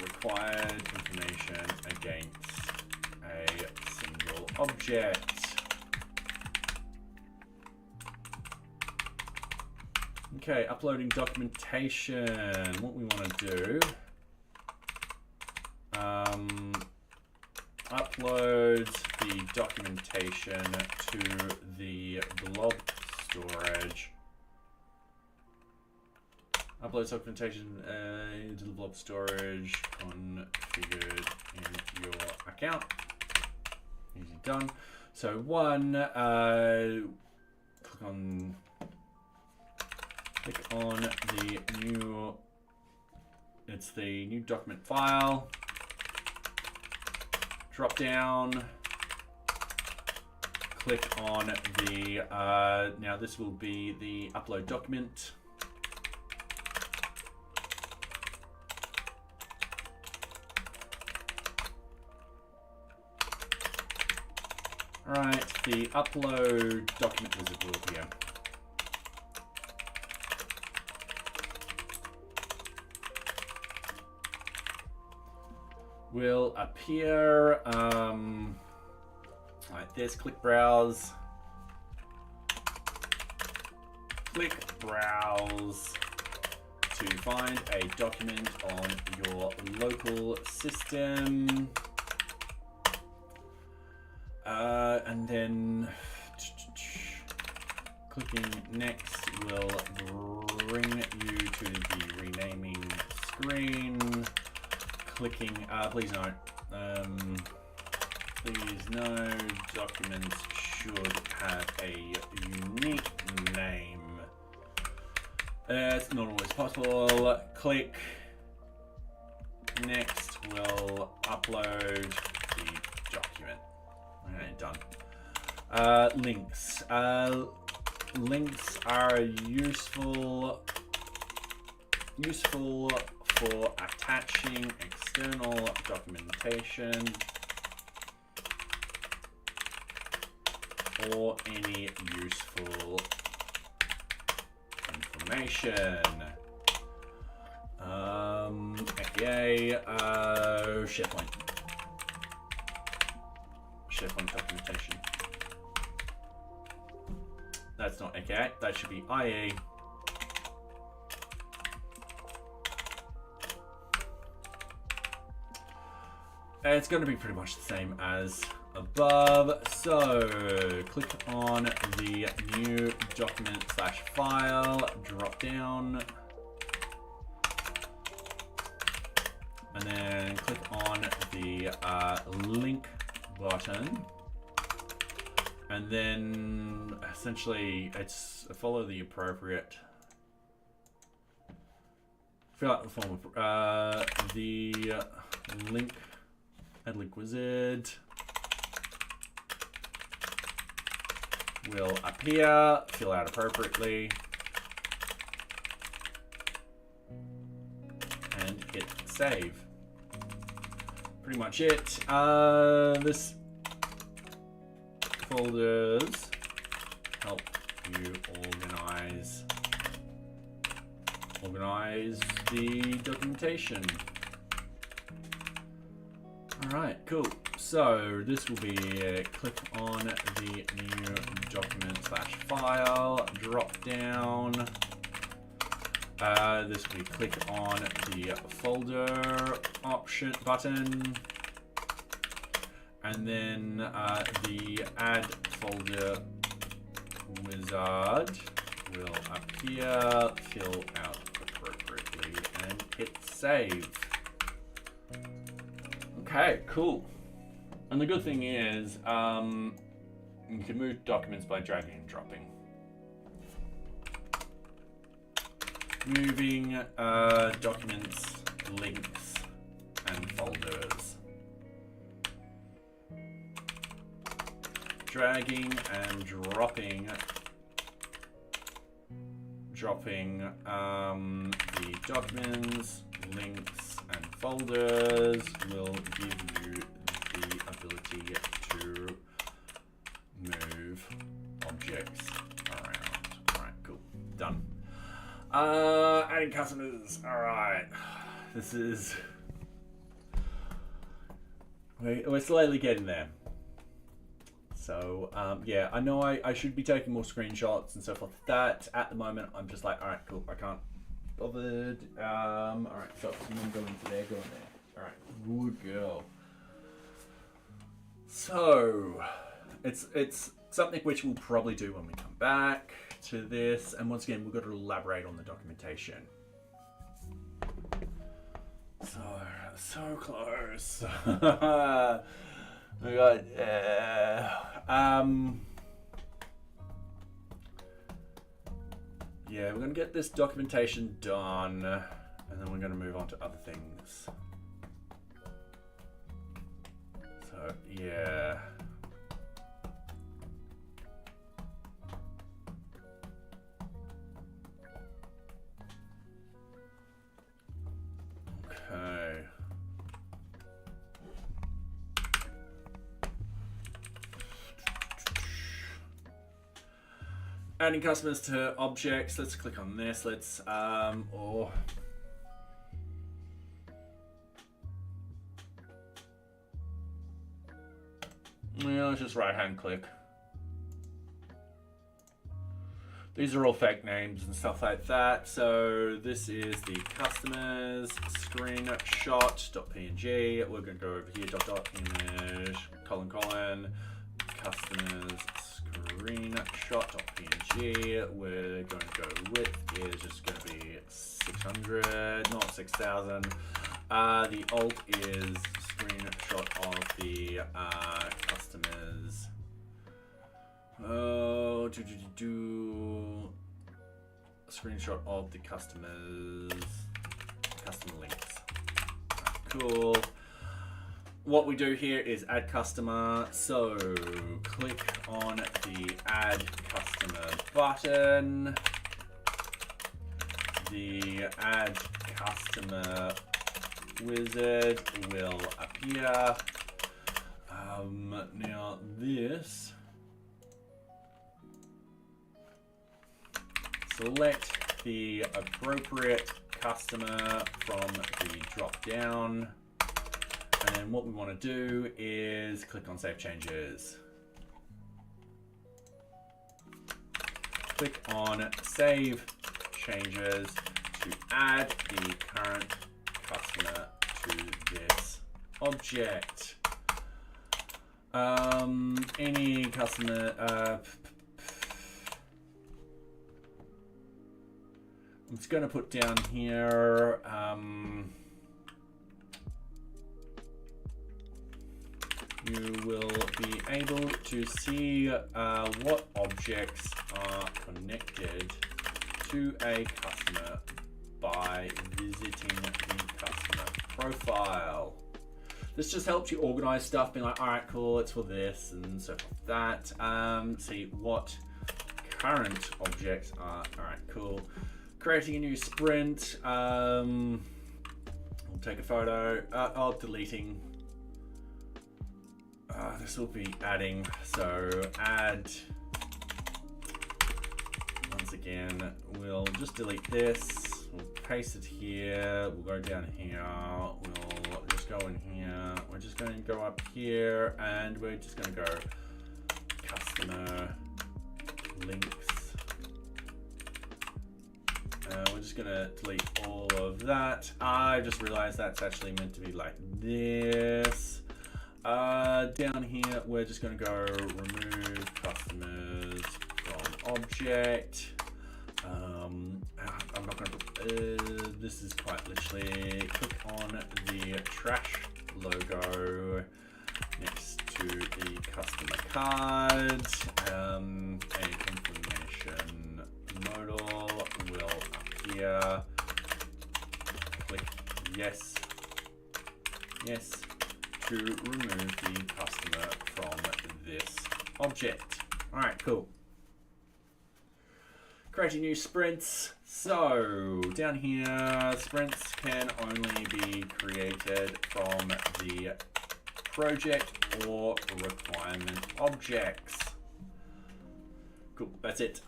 required information against a single object. Okay, uploading documentation. What we want to do, upload the documentation to the blob storage. Upload documentation to the blob storage configured in your account. Easy done. So click on the new, it's the new document file. Drop down, click on the, now this will be the upload document. All right, the upload document wizard will appear. Will appear like this. Click browse. Click browse to find a document on your local system. And then clicking next will bring you to the renaming screen. Clicking, please note, documents should have a unique name. It's not always possible. Click next will upload the document. Okay, done. Links. Links are useful for attaching external documentation or any useful information. aka SharePoint documentation. That's not aka, that should be IE. It's going to be pretty much the same as above. So click on the new document / file, drop down, and then click on the link button, and then essentially it's follow the appropriate, fill out the form of the link. Add link wizard will appear, fill out appropriately, and hit save. Pretty much it. This folders help you organize the documentation. Alright, cool. So this will be click on the new document / file, drop down. This will be click on the folder option button, and then the add folder wizard will appear, fill out appropriately, and hit save. Okay, cool. And the good thing is, you can move documents by dragging and dropping. Moving documents, links, and folders. Dragging and dropping the documents, links, and folders will give you the ability to move objects around. Alright, cool. Done. Adding customers. Alright. This is... We're slowly getting there. So, yeah, I know I should be taking more screenshots and stuff like that. At the moment, I'm just like, alright, cool, I can't bothered. Alright, so someone go into there, go in there. Alright, good girl. So, it's something which we'll probably do when we come back to this. And once again, we've got to elaborate on the documentation. So close. We got, yeah, we're gonna get this documentation done, and then we're gonna move on to other things. So, yeah. Okay. Adding customers to objects. Let's click on this. Let's or yeah, let's just right-hand click. These are all fake names and stuff like that. So this is the customers screenshot.png. We're going to go over here, image, : customers screenshot.png. We're going to go width is just going to be 600, not 6,000. The alt is screenshot of the customers. Oh, screenshot of the customer links. Cool. What we do here is add customer. So click on the add customer button. The add customer wizard will appear. Now this, select the appropriate customer from the drop down. And then what we want to do is click on Save Changes. Click on Save Changes to add the current customer to this object. Any customer, I'm just going to put down here, you will be able to see what objects are connected to a customer by visiting the customer profile. This just helps you organize stuff, being like, all right, cool, it's for this and so forth that. See what current objects are, all right, cool. Creating a new sprint. We'll take a photo. Deleting. This will be adding. So add. Once again, we'll just delete this. We'll paste it here. We'll go down here. We'll just go in here. We're just going to go up here, and we're just going to go customer links. We're just gonna delete all of that. I just realized that's actually meant to be like this. Down here, we're just gonna go remove customers from object. I'm not gonna put, this is quite literally, click on the trash logo next to the customer card. A information modal will appear. Click yes to remove the customer from this object. All right, cool. Creating new sprints. So down here, sprints can only be created from the project or requirement objects. Cool, that's it.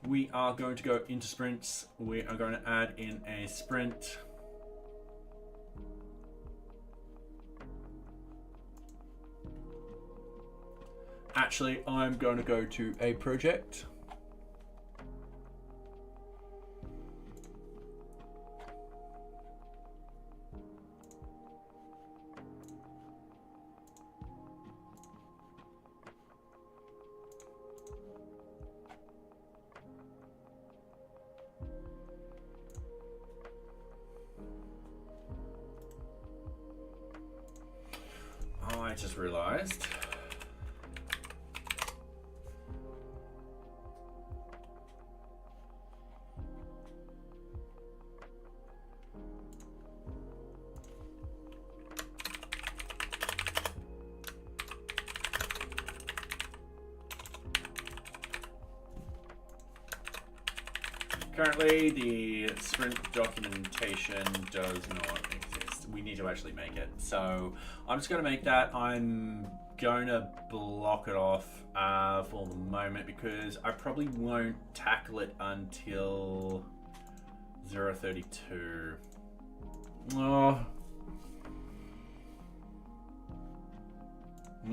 We are going to go into sprints. We are going to add in a sprint. Actually, I'm going to go to a project. I just realized. Currently, the sprint documentation does not exist. We need to actually make it. So I'm just going to make that. I'm going to block it off for the moment because I probably won't tackle it until 032. Oh.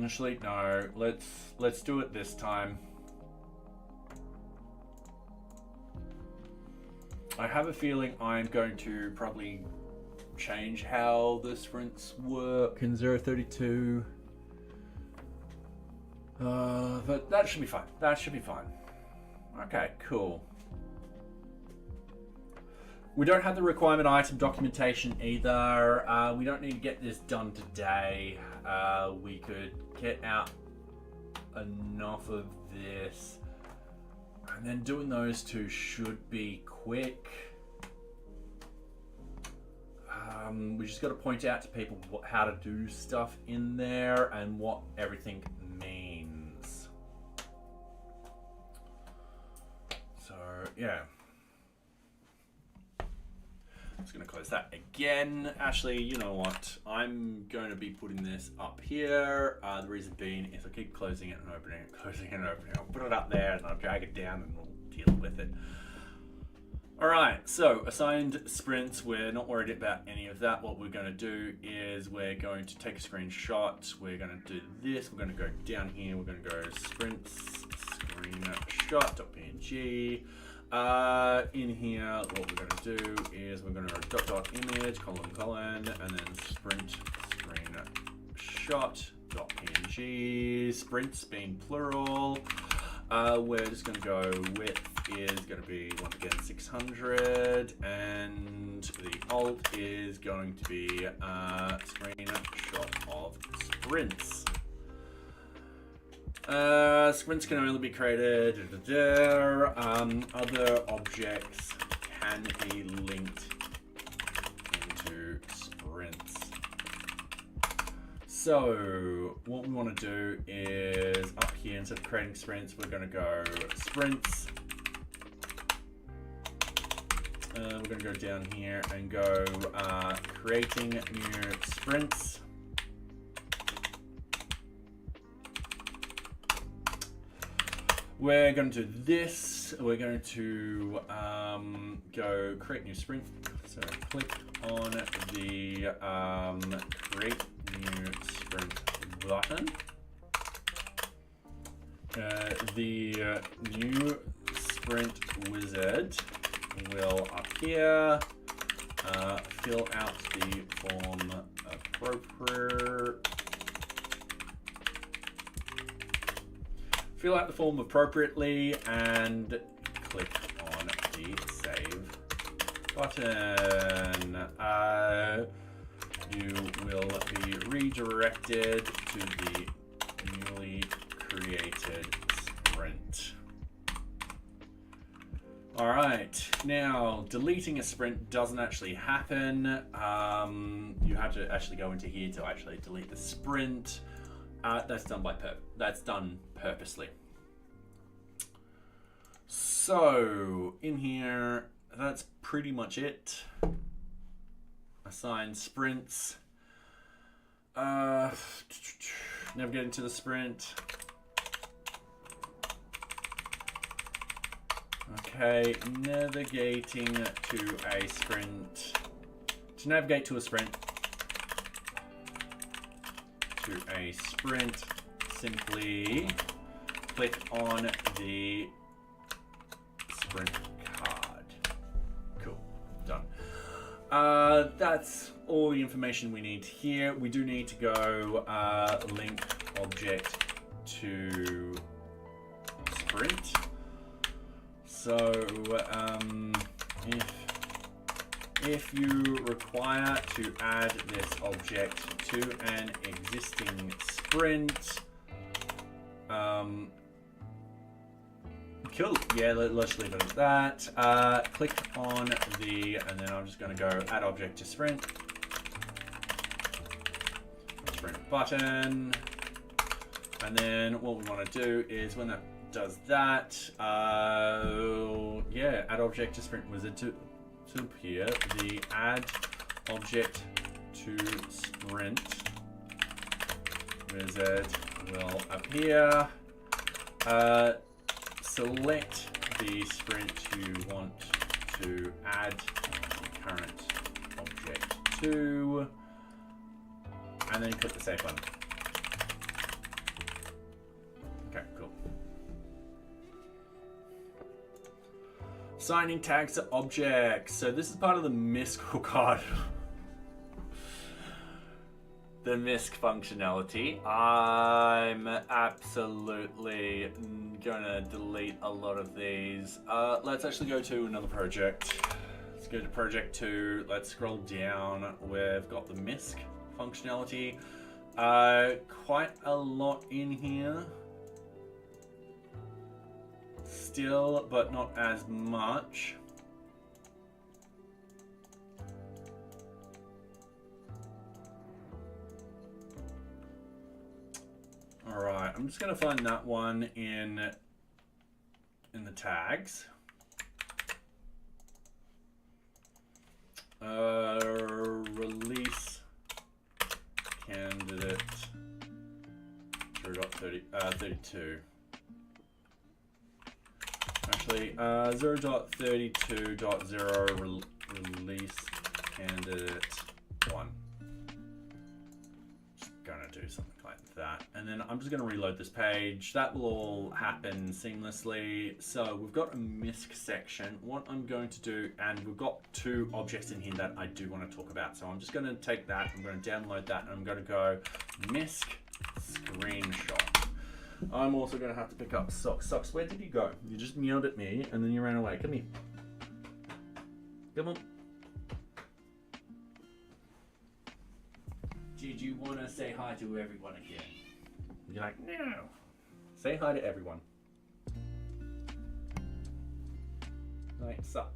Actually, no. Let's do it this time. I have a feeling I'm going to probably change how the sprints work in 032. But that should be fine. That should be fine. Okay, cool. We don't have the requirement item documentation either. We don't need to get this done today. We could get out enough of this. And then doing those two should be quick. We just got to point out to people how to do stuff in there and what everything means. So, yeah. I'm just going to close that again. Actually, you know what? I'm going to be putting this up here. The reason being is I keep closing it and opening it, closing it and opening it. I'll put it up there and I'll drag it down and we'll deal with it. All right, so assigned sprints, we're not worried about any of that. What we're going to do is we're going to take a screenshot. We're going to do this. We're going to go down here. We're going to go sprints, screenshot.png. In here, what we're going to do is we're going to dot image, colon, and then sprint screenshot.png. Sprints being plural. We're just going to go width is going to be, once again, 600, and the alt is going to be screenshot of sprints. Sprints can only be created. Other objects can be linked into sprints. So what we want to do is up here, instead of creating sprints, we're going to go sprints. We're going to go down here and go creating new sprints. We're going to do this. We're going to go create new sprint. So click on the create new sprint button. The new sprint wizard will appear. Fill out the form appropriate. Fill out the form appropriately and click on the save button. You will be redirected to the newly created sprint. All right, now deleting a sprint doesn't actually happen. You have to actually go into here to actually delete the sprint. That's done purposely. So in here, that's pretty much it. Assign sprints. Navigate into the sprint. Okay, navigating to a sprint. To navigate to a sprint. To a sprint, simply click on the sprint card. Cool, done. That's all the information we need here. We do need to go link object to sprint. So if you require to add this object to an existing sprint, cool. Yeah, let's leave it at that. Click on the, and then I'm just going to go add object to sprint. Sprint button. And then what we want to do is when that does that, yeah, add object to sprint wizard to appear. The add object to sprint wizard will appear. Select the sprint you want to add current object to, and then click the save button. Okay, cool. Assigning tags to objects. So this is part of the mystical card. the misc functionality. I'm absolutely gonna delete a lot of these. Let's actually go to another project. Let's go to project 2. Let's scroll down. We've got the misc functionality. Quite a lot in here still, but not as much. All right, I'm just gonna find that one in the tags. Release candidate 0.32. Actually, 0.32.0 release candidate 1. Just gonna do something like that, and then I'm just gonna reload this page. That will all happen seamlessly. So we've got a misc section. What I'm going to do, and we've got 2 objects in here that I do want to talk about. So I'm just gonna take that, I'm gonna download that, and I'm gonna go misc screenshot. I'm also going to have to pick up Socks. Socks, where did you go? You just meowed at me and then you ran away. Come here. Come on. Did you want to say hi to everyone again? You're like, no. Say hi to everyone. Like, sup.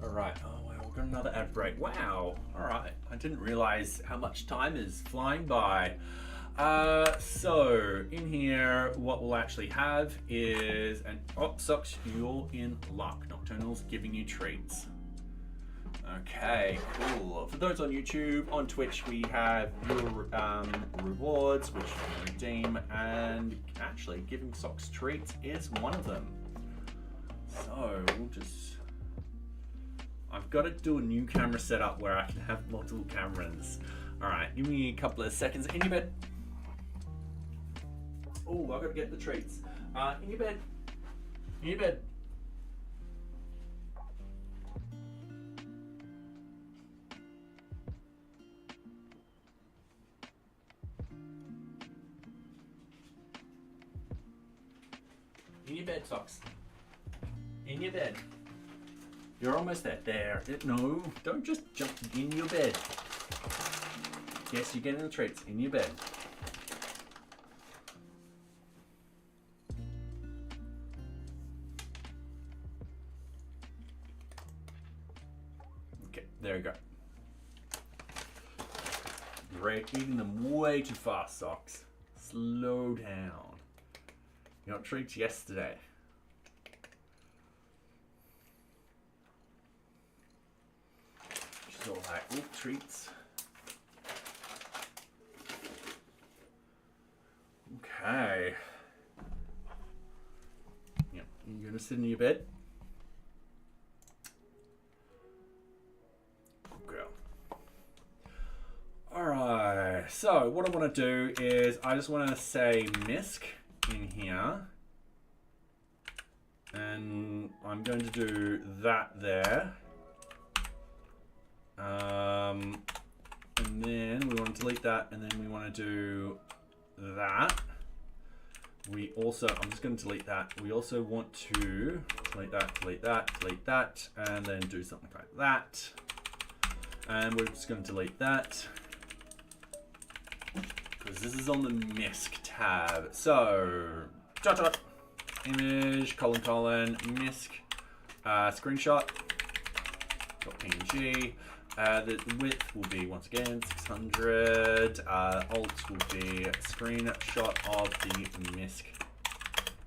Alright. Oh, wow. We've got another ad break. Wow. Alright. I didn't realize how much time is flying by. So in here, what we'll actually have is an Socks, you're in luck. Nocturnal's giving you treats. Okay, cool. For those on YouTube, on Twitch, we have your rewards, which you can redeem, and actually giving Socks treats is one of them. So we'll just, I've got to do a new camera setup where I can have multiple cameras. All right, give me a couple of seconds. In your bed. Oh, I gotta get the treats. In your bed. In your bed. In your bed, Socks. In your bed. You're almost there. There. No, don't just jump in your bed. Yes, you're getting the treats. In your bed. There you go. Great, eating them way too fast, Socks. Slow down. You got treats yesterday. She's all like, oh, treats. Okay. Yep, you're gonna sit in your bed. Alright, so what I want to do is I just want to say misc in here, and I'm going to do that there, and then we want to delete that, and then we want to do that. We also, I'm just going to delete that. We also want to delete that, delete that, delete that, and then do something like that, and we're just going to delete that. Because this is on the misc tab. So, dot dot, image, colon, misc, screenshot, .png. The width will be, once again, 600. Alt will be screenshot of the misc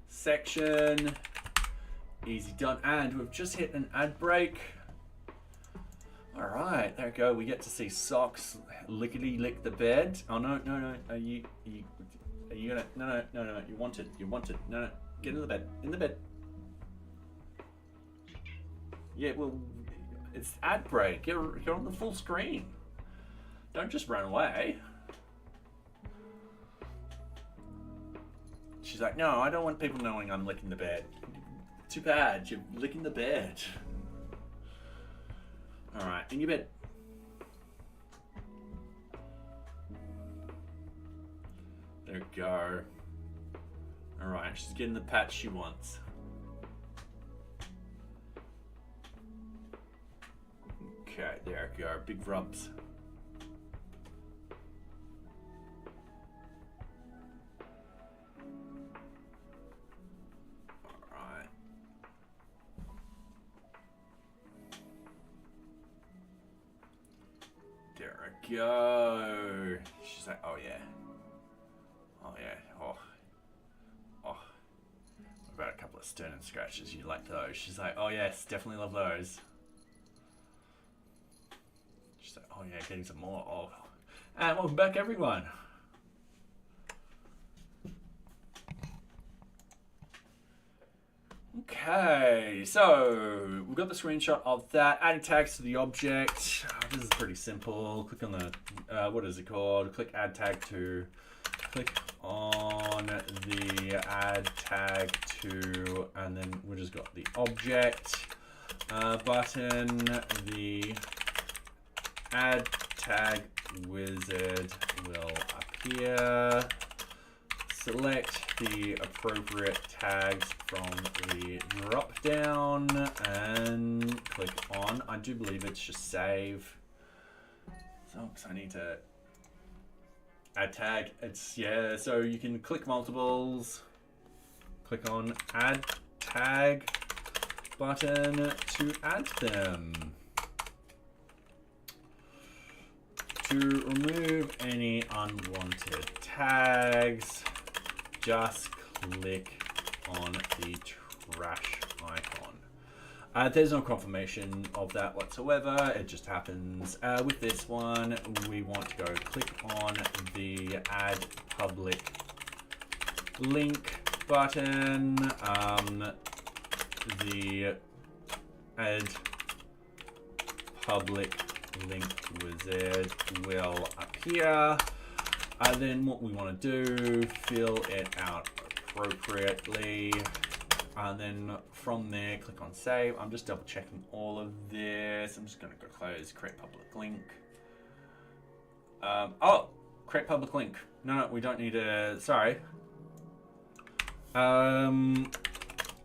section. Easy done. And we've just hit an ad break. All right, there we go. We get to see Socks lickety lick the bed. Oh no. Are you gonna? No. You want it. No. Get in the bed. In the bed. Yeah. Well, it's ad break. You're on the full screen. Don't just run away. She's like, no, I don't want people knowing I'm licking the bed. Too bad. You're licking the bed. All right, in your bed. There we go. All right, she's getting the patch she wants. Okay, there we go. Big rubs. Go. She's like, oh yeah. Oh yeah. Oh. What about a couple of sternum scratches? You like those? She's like, oh yes, definitely love those. She's like, oh yeah, getting some more. Oh. And welcome back, everyone. Okay, so we've got the screenshot of that. Adding tags to the object. This is pretty simple. Click on the, what is it called? Click add tag to. Click on the add tag to, and then we just got the object button. The add tag wizard will appear. Select the appropriate tags from the drop down and click on. I do believe it's just save. So I need to add tag. It's, yeah, so you can click multiples, click on add tag button to add them. To remove any unwanted tags, just click on the trash icon. There's no confirmation of that whatsoever. It just happens. With this one, we want to go click on the add public link button. The add public link wizard will appear. Then what we want to do, fill it out appropriately, and then from there click on save. I'm just double checking all of this. I'm just going to go close create public link. Oh, create public link. No, we don't need a, sorry. A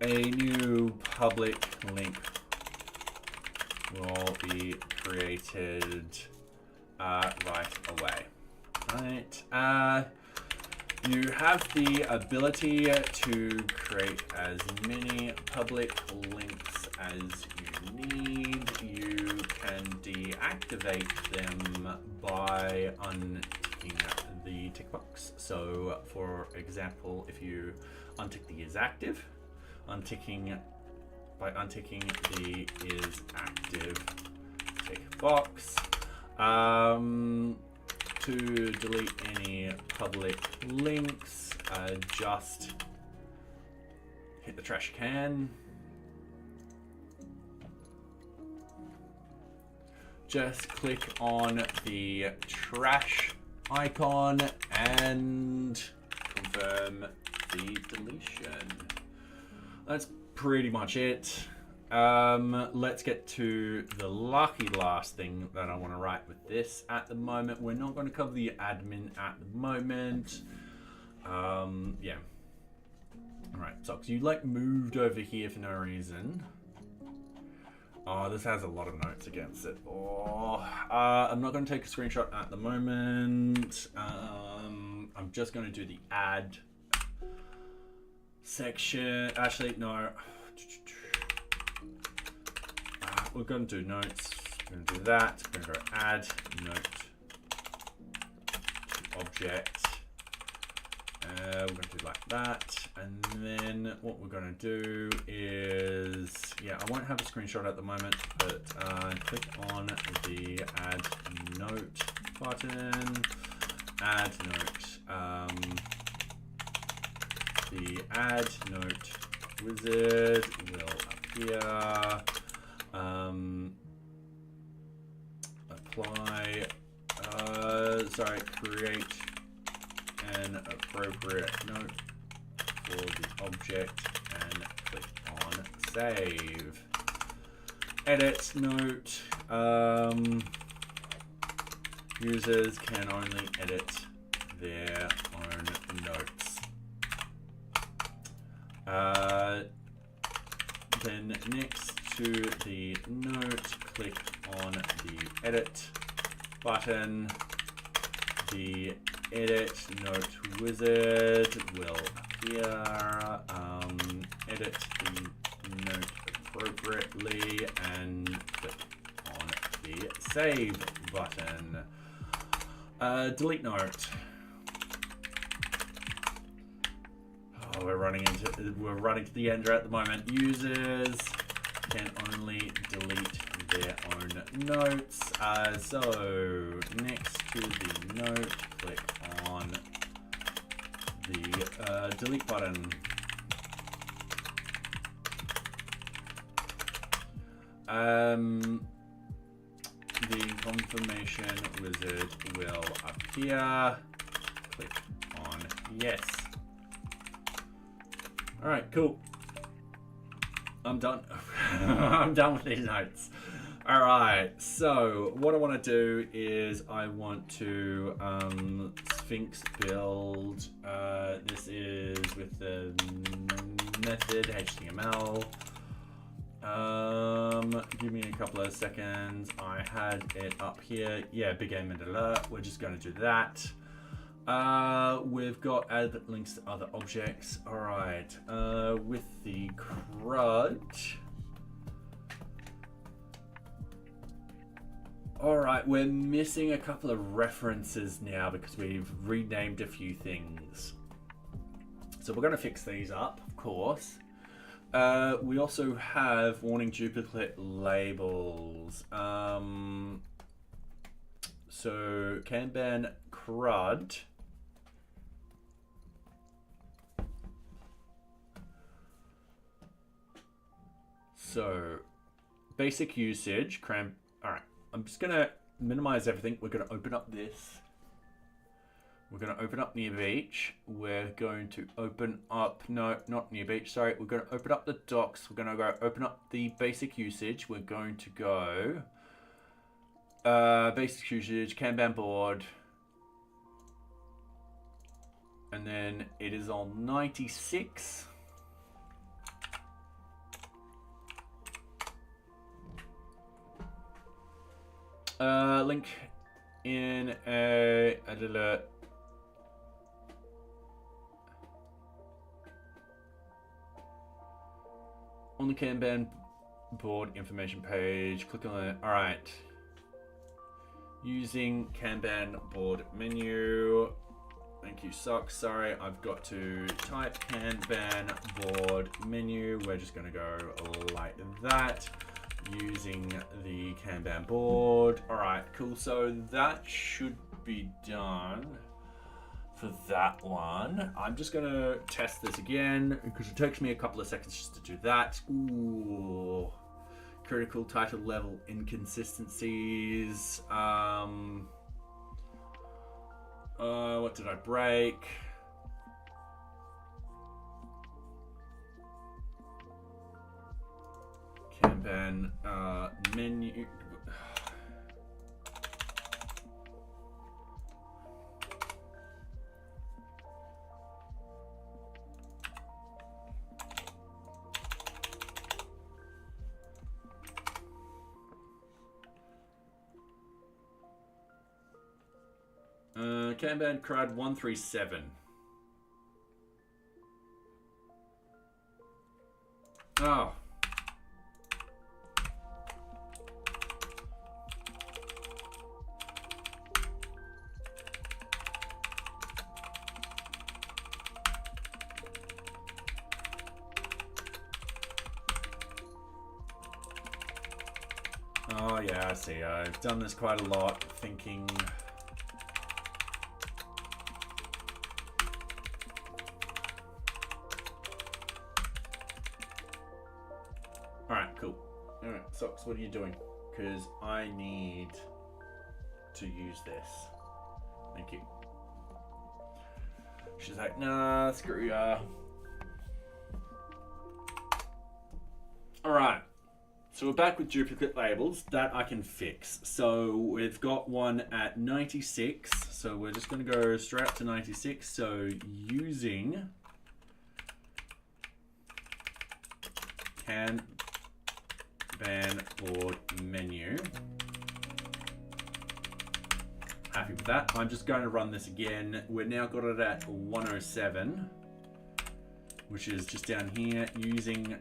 new public link will be created right away. Right. You have the ability to create as many public links as you need. You can deactivate them by unticking the tick box. So, for example, if you untick the is active, by unticking the is active tick box. To delete any public links, just hit the trash can. Just click on the trash icon and confirm the deletion. That's pretty much it. Let's get to the lucky last thing that I want to write with this. At the moment, we're not going to cover the admin at the moment. Yeah. Alright, so you like moved over here for no reason. Oh, this has a lot of notes against it. Oh, I'm not going to take a screenshot at the moment. I'm just going to do the add section. Actually, no. We're going to do notes. We're going to do that. We're going to go add note to object. We're going to do like that. And then what we're going to do is, yeah, I won't have a screenshot at the moment, but click on the add note button. Add note. The add note wizard will appear. Apply, create an appropriate note for the object and click on save. Edit note, users can only edit their own notes. Then next to the note, click on the edit button. The edit note wizard will appear. Edit the note appropriately and click on the save button. Delete note. Oh, we're running to the end at the moment. Users can only delete their own notes. So next to the note, click on the delete button. The confirmation wizard will appear. Click on yes. All right, cool. I'm done. I'm done with these notes. All right, so what I want to do is I want to Sphinx build. This is with the method HTML. Give me a couple of seconds. I had it up here. Yeah, big aim and alert. We're just going to do that. We've got add links to other objects. All right. With the CRUD. All right, we're missing a couple of references now because we've renamed a few things. So we're going to fix these up, of course. We also have warning duplicate labels. So Kanban CRUD. So basic usage, all right, I'm just gonna minimize everything. We're gonna open up this. We're going to open up NearBeach. We're going to open up, no, not NearBeach, sorry. We're going to open up the docs. We're going to go open up the basic usage. We're going to go basic usage, Kanban board. And then it is on 96. Link in a alert. On the Kanban board information page, click on it. All right. Using Kanban board menu. Thank you, socks. Sorry, I've got to type Kanban board menu. We're just going to go like that. Using the Kanban board. All right, cool. So that should be done for that one. I'm just gonna test this again because it takes me a couple of seconds just to do that. Ooh, critical title level inconsistencies. What did I break? Kanban menu. Kanban CRUD 137. Oh. Oh yeah, I see. I've done this quite a lot, thinking. Alright, cool. Alright, Socks, what are you doing? Because I need to use this. Thank you. She's like, nah, screw ya. Alright. So we're back with duplicate labels that I can fix. So we've got one at 96. So we're just going to go straight up to 96. So using Kanban board menu. Happy with that. I'm just going to run this again. We've now got it at 107, which is just down here using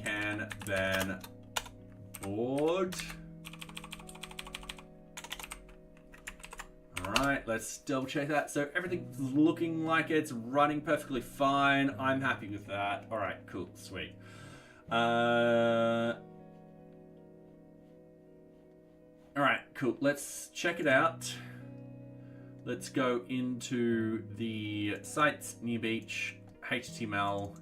Kanban board. All right, let's double check that. So everything's looking like it's running perfectly fine. I'm happy with that. All right, cool, sweet. All right, cool. Let's check it out. Let's go into the sites, NearBeach, HTML.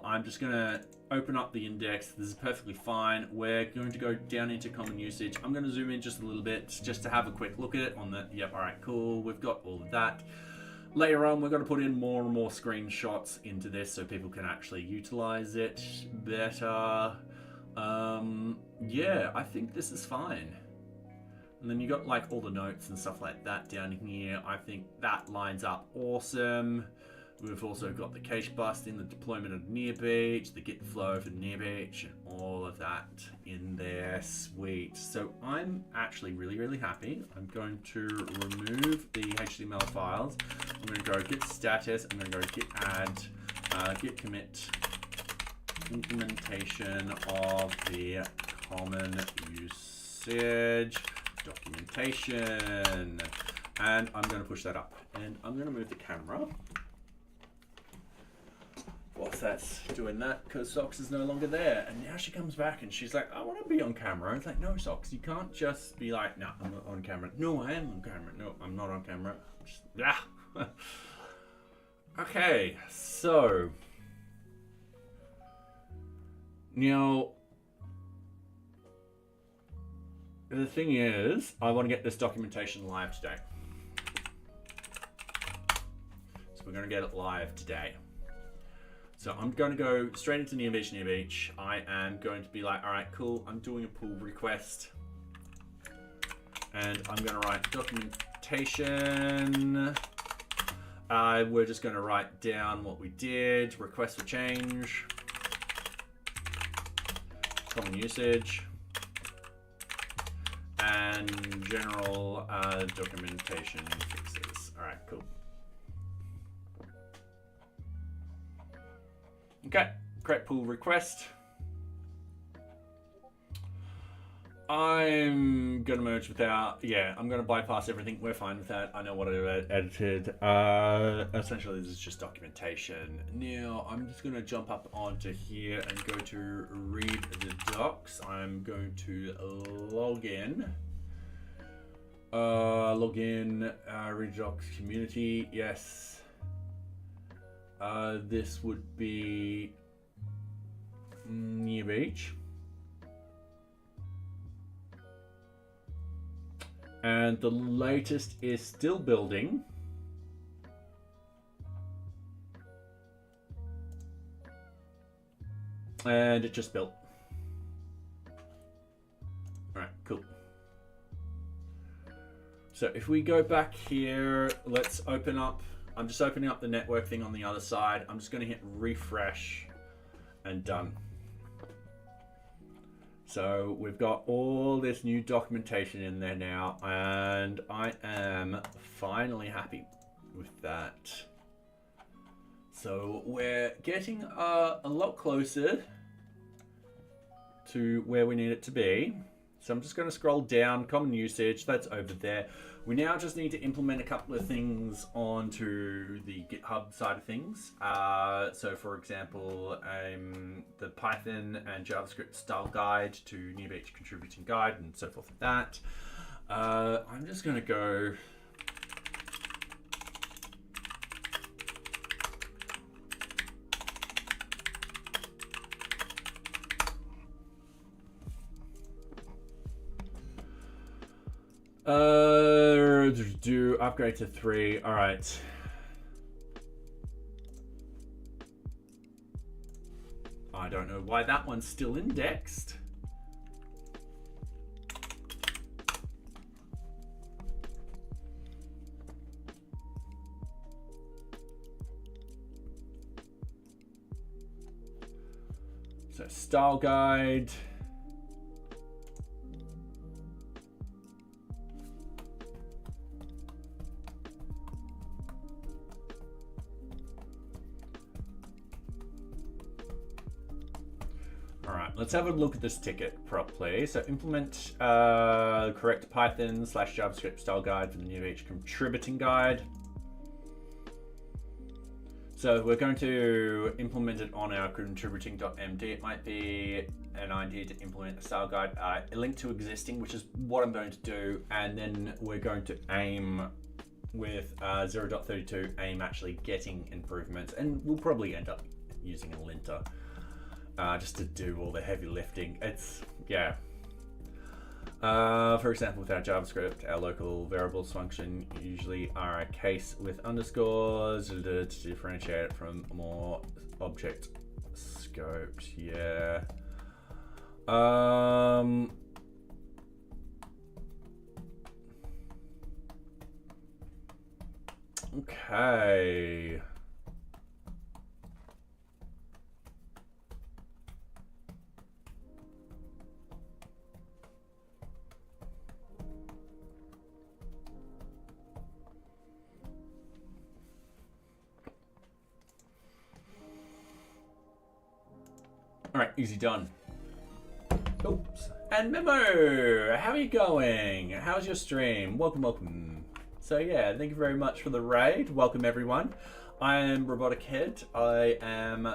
I'm just gonna open up the index. This is perfectly fine. We're going to go down into common usage. I'm gonna zoom in just a little bit just to have a quick look at it on the, yep, all right, cool. We've got all of that. Later on, we're gonna put in more and more screenshots into this so people can actually utilize it better. Yeah, I think this is fine. And then you got like all the notes and stuff like that down here. I think that lines up awesome. We've also got the cache busting, the deployment of NearBeach, the git flow for NearBeach, and all of that in there. Sweet. So I'm actually really, really happy. I'm going to remove the HTML files. I'm going to go git status. I'm going to go git add, git commit, implementation of the common usage documentation, and I'm going to push that up, and I'm going to move the camera whilst that's doing that, because Socks is no longer there. And now she comes back and she's like, I want to be on camera. It's like, no, Socks, you can't just be like, no, I'm not on camera. No, I am on camera. No, I'm not on camera. Just, ah. Okay, so now the thing is, I want to get this documentation live today. So we're going to get it live today. So I'm going to go straight into NearBeach. I am going to be like, all right, cool. I'm doing a pull request. And I'm going to write documentation. We're just going to write down what we did. Request for change. Common usage. And general documentation fixes. All right, cool. Okay, create pull request. I'm gonna merge without, yeah, I'm gonna bypass everything. We're fine with that. I know what I edited. Essentially, this is just documentation. Now, I'm just gonna jump up onto here and go to read the docs. I'm going to log in. Read docs community, yes. This would be NearBeach. And the latest is still building. And it just built. All right, cool. So if we go back here, let's open up. I'm just opening up the network thing on the other side. I'm just going to hit refresh and done. So we've got all this new documentation in there now, and I am finally happy with that. So we're getting a lot closer to where we need it to be. So I'm just going to scroll down, common usage, that's over there. We now just need to implement a couple of things onto the GitHub side of things. So for example, the Python and JavaScript style guide to NearBeach contributing guide and so forth like that. I'm just going to go do upgrade to 3. All right. I don't know why that one's still indexed. So style guide. All right, let's have a look at this ticket properly. So implement correct Python / JavaScript style guide for the NearBeach contributing guide. So we're going to implement it on our contributing.md. It might be an idea to implement a style guide, a link to existing, which is what I'm going to do. And then we're going to aim with 0.32, aim actually getting improvements. And we'll probably end up using a linter just to do all the heavy lifting. It's, yeah. For example, with our JavaScript, our local variables function usually are a case with underscores to differentiate it from more object scopes. Yeah. Okay. All right, easy done. Oops. And Memo, how are you going? How's your stream? Welcome, welcome. So yeah, thank you very much for the raid. Welcome everyone. I am Robotic Head. I am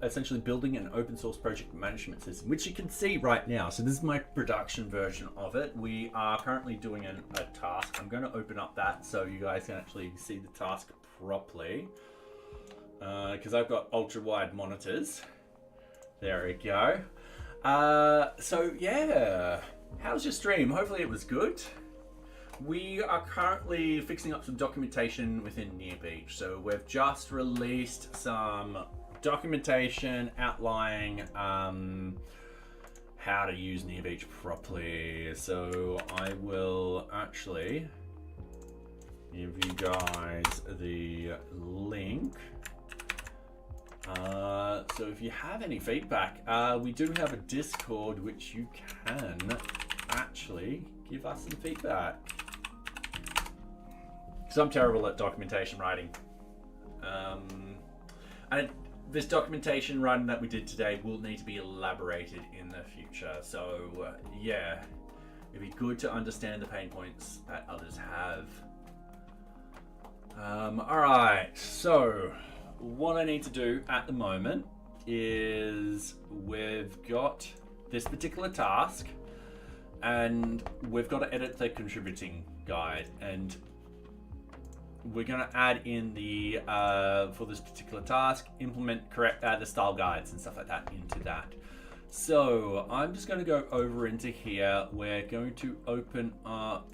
essentially building an open source project management system, which you can see right now. So this is my production version of it. We are currently doing a task. I'm going to open up that so you guys can actually see the task properly. Because I've got ultra wide monitors. There we go. So yeah, how's your stream? Hopefully it was good. We are currently fixing up some documentation within NearBeach. So we've just released some documentation outlining how to use NearBeach properly. So I will actually give you guys the link. So if you have any feedback, we do have a Discord which you can actually give us some feedback. Because I'm terrible at documentation writing. And this documentation writing that we did today will need to be elaborated in the future. So yeah, it'd be good to understand the pain points that others have. All right, so what I need to do at the moment is we've got this particular task and we've got to edit the contributing guide, and we're going to add in the for this particular task, implement correct the style guides and stuff like that into that. So I'm just going to go over into here. We're going to open up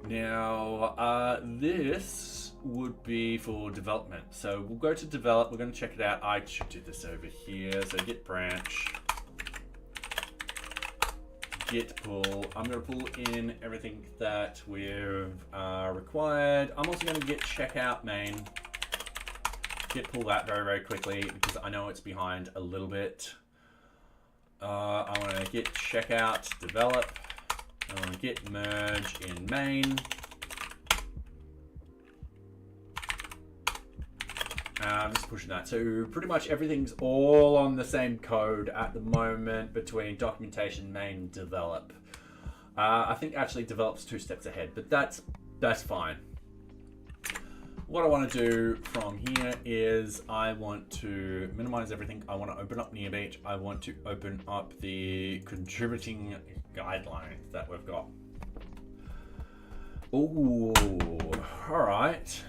now. This would be for development. So we'll go to develop. We're going to check it out. I should do this over here. So git branch, git pull. I'm going to pull in everything that we've required. I'm also going to git checkout main. Git pull that very, very quickly because I know it's behind a little bit. I want to git checkout develop. I want to git merge in main. I'm just pushing that. So pretty much everything's all on the same code at the moment between documentation, main, develop. I think actually develop's 2 steps ahead, but that's fine. What I want to do from here is I want to minimize everything. I want to open up NearBeach. I want to open up the contributing guidelines that we've got. Ooh, all right.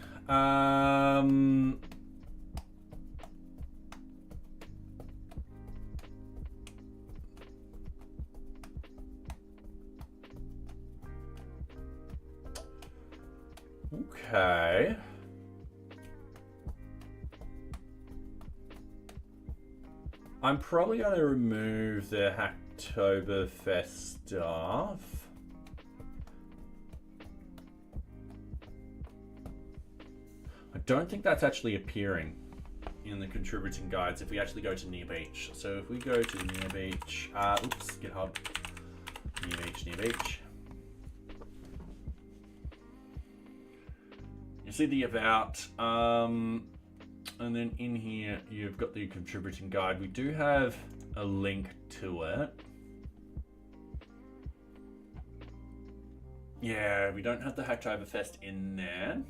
Okay. I'm probably going to remove the Hacktoberfest stuff. I don't think that's actually appearing in the contributing guides if we actually go to NearBeach. So if we go to NearBeach, GitHub, NearBeach. You see the about, and then in here you've got the contributing guide. We do have a link to it. Yeah, we don't have the Hacktoberfest in there.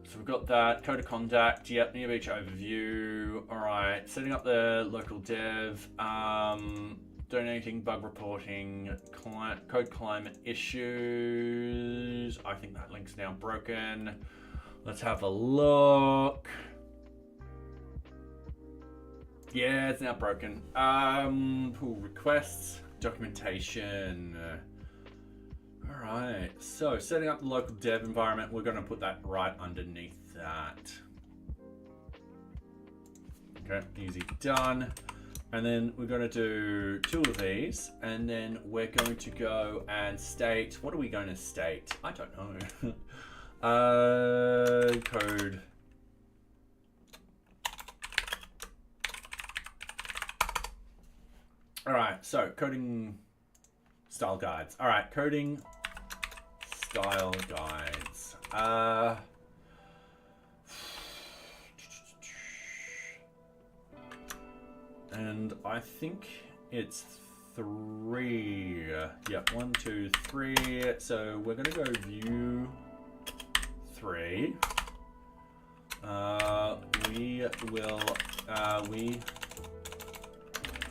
So we've got that, code of conduct, yep, NearBeach overview. All right, setting up the local dev, donating, bug reporting, code climate issues. I think that link's now broken. Let's have a look. Yeah, it's now broken. Pull requests, documentation. All right, so setting up the local dev environment, we're going to put that right underneath that. Okay, easy, done. And then we're going to do 2 of these, and then we're going to go and state, what are we going to state? I don't know. Code. All right, so coding style guides. All right, coding style guides. And I think it's 3. Yep, 1, 2, 3. So we're gonna go view 3. We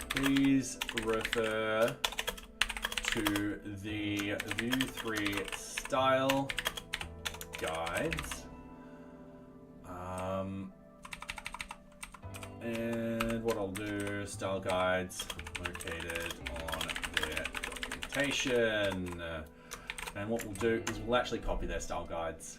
please refer to the view 3 style guides. And what I'll do, style guides located on their documentation. And what we'll do is we'll actually copy their style guides.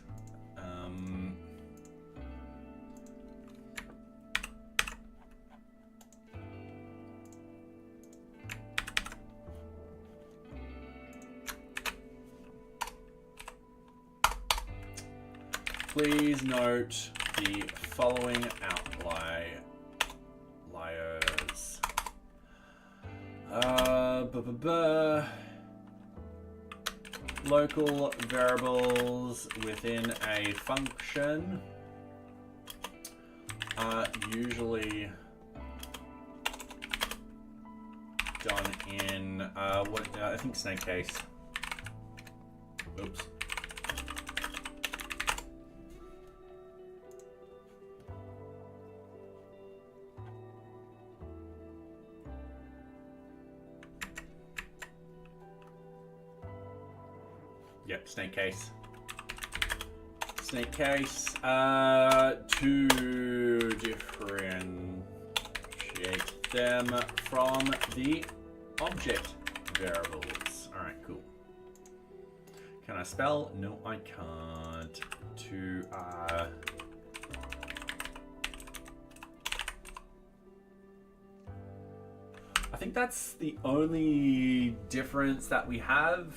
Please note the following outliers. Local variables within a function are usually done in I think snake case. Oops. Yep, snake case. Snake case to differentiate them from the object variables. All right, cool. Can I spell? No, I can't. I think that's the only difference that we have.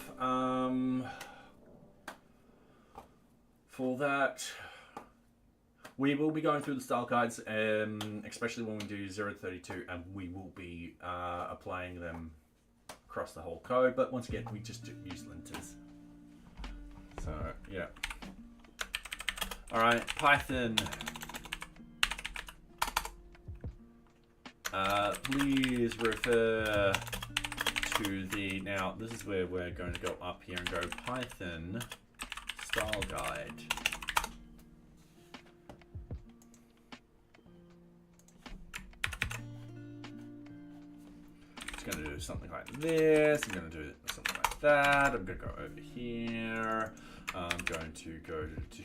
For that, we will be going through the style guides, especially when we do 0 to 32, and we will be applying them across the whole code. But once again, we just use linters. So, yeah. All right, Python. Please refer to the, now this is where we're going to go up here and go Python style guide. It's going to do something like this. I'm going to do something like that. I'm going to go over here. I'm going to go to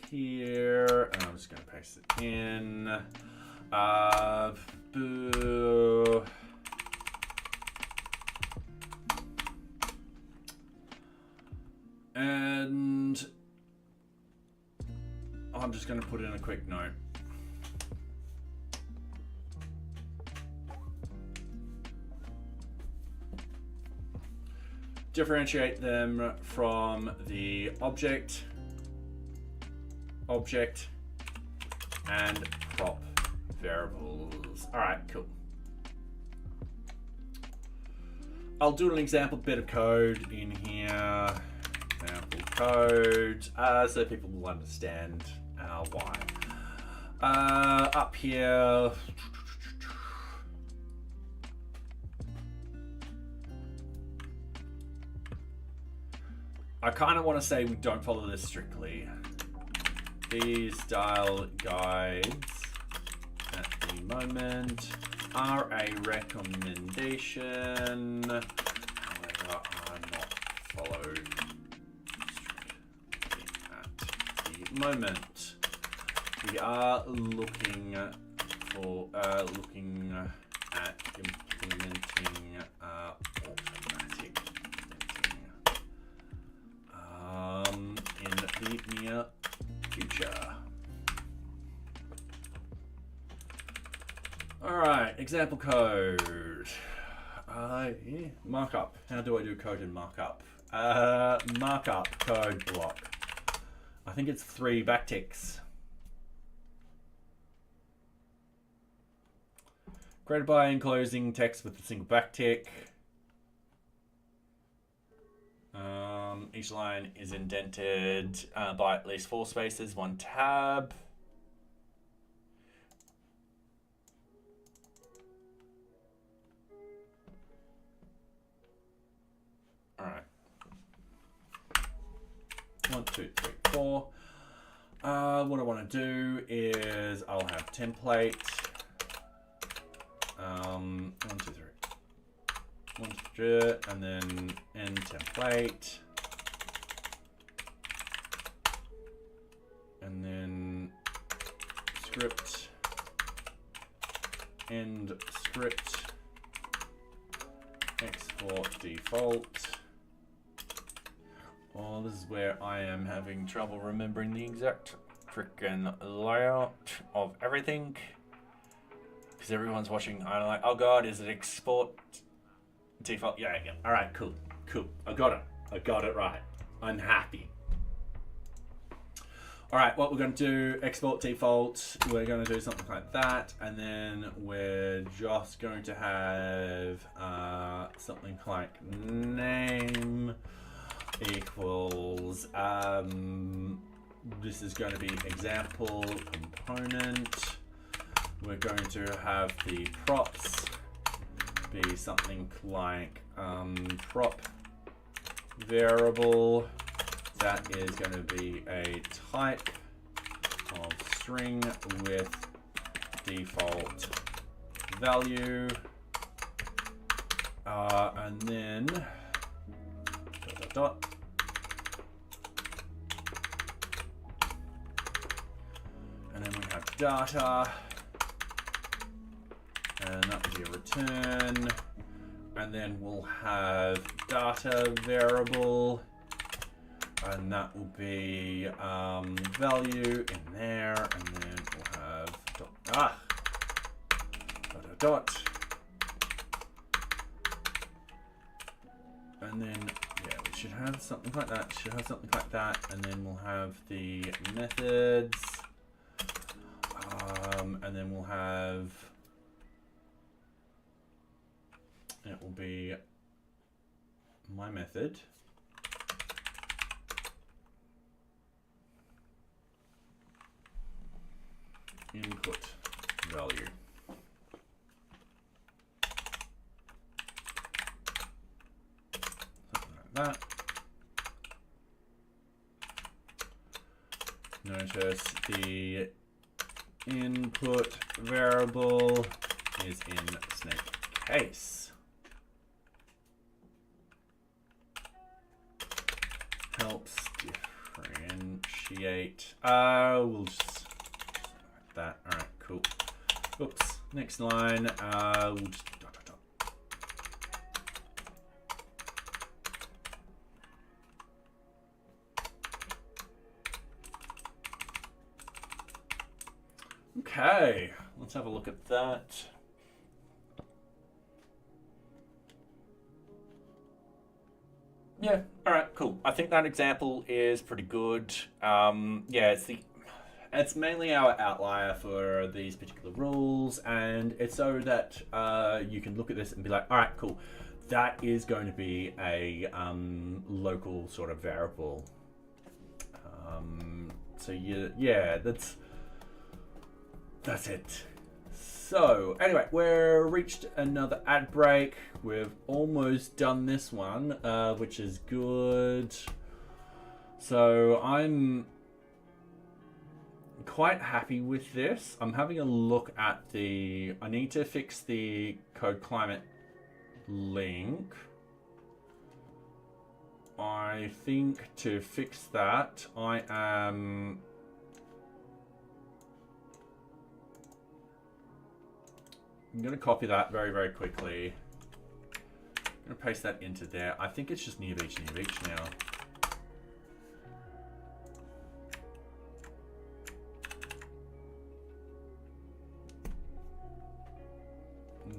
here. And I'm just going to paste it in. Boo. And I'm just going to put in a quick note. differentiate them from the object, and prop variables. All right, cool. I'll do an example bit of code in here. Example code, so people will understand why. Up here, I kind of want to say we don't follow this strictly. These style guides at the moment are a recommendation, however, are not followed strictly at the moment. We are looking for at implementing automatic in the near future. All right, example code. Yeah, markup. How do I do code in markup? Markup code block. I think it's 3 backticks. Created by enclosing text with a single backtick. Each line is indented by at least 4 spaces, 1 tab. All right. 1, 2, 3, 4. What I want to do is I'll have template. 1, 2, 3. 1, 2, and then end template. And then script, end script, export default. Oh, this is where I am having trouble remembering the exact frickin' layout of everything. Because everyone's watching, I'm like, oh god, is it export default? Yeah. All right, cool. I got it right. I'm happy. All right, what we're going to do, export default, we're going to do something like that, and then we're just going to have something like name equals, this is going to be example component. We're going to have the props be something like prop variable. That is going to be a type of string with default value, and then dot. And then we have data, and that will be a return, and then we'll have data variable. And that will be value in there, and then we'll have dot. And then, yeah, we should have something like that. And then we'll have the methods. And then we'll have, it will be my method. Input value. Something like that. Notice the input variable is in snake case. Helps differentiate. We'll just that. All right, cool. Oops. Next line. We'll just dot. Okay, let's have a look at that. Yeah, all right, cool. I think that example is pretty good. Yeah, it's mainly our outlier for these particular rules, and it's so that you can look at this and be like, all right, cool. That is going to be a local sort of variable. So yeah, that's it. So anyway, we're reached another ad break. We've almost done this one, which is good. So I'm quite happy with this. I'm having a look at I need to fix the code climate link. I think to fix that, I'm going to copy that very, very quickly. I'm going to paste that into there. I think it's just NearBeach now.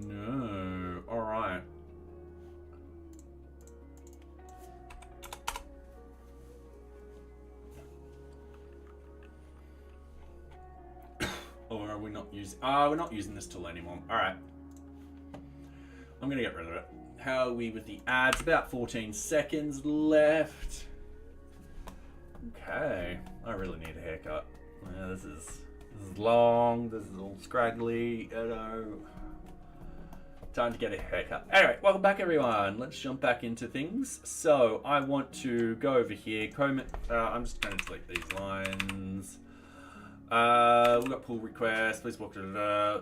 No. All right. Or are we not using? We're not using this tool anymore. All right. I'm gonna get rid of it. How are we with the ads? About 14 seconds left. Okay. I really need a haircut. Yeah, this is long. This is all scraggly. You know. Time to get a haircut. Anyway, welcome back, everyone. Let's jump back into things. So I want to go over here. I'm just going to delete these lines. We've got pull request, please walk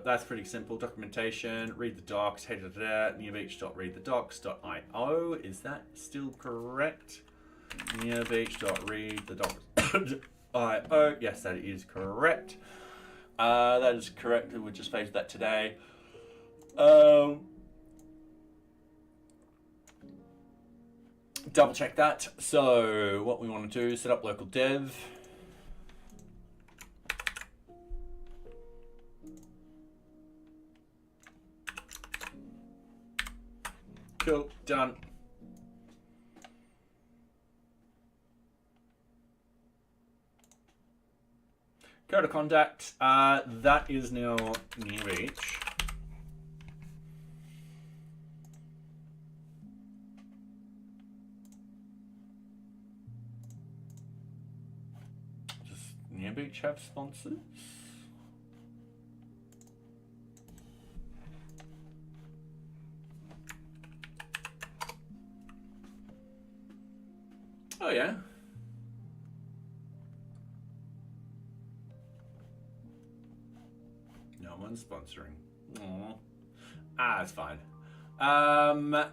that's pretty simple. Documentation, read the docs, nearbeach.readthedocs.io. Is that still correct? Nearbeach.readthedocs.io. Yes, that is correct. That is correct. We just phased that today. Double check that. So what we want to do is set up local dev. Cool, done. Code of contact, that is now NearBeach. Does NearBeach have sponsors? Oh yeah. No one's sponsoring. Aww. It's fine. I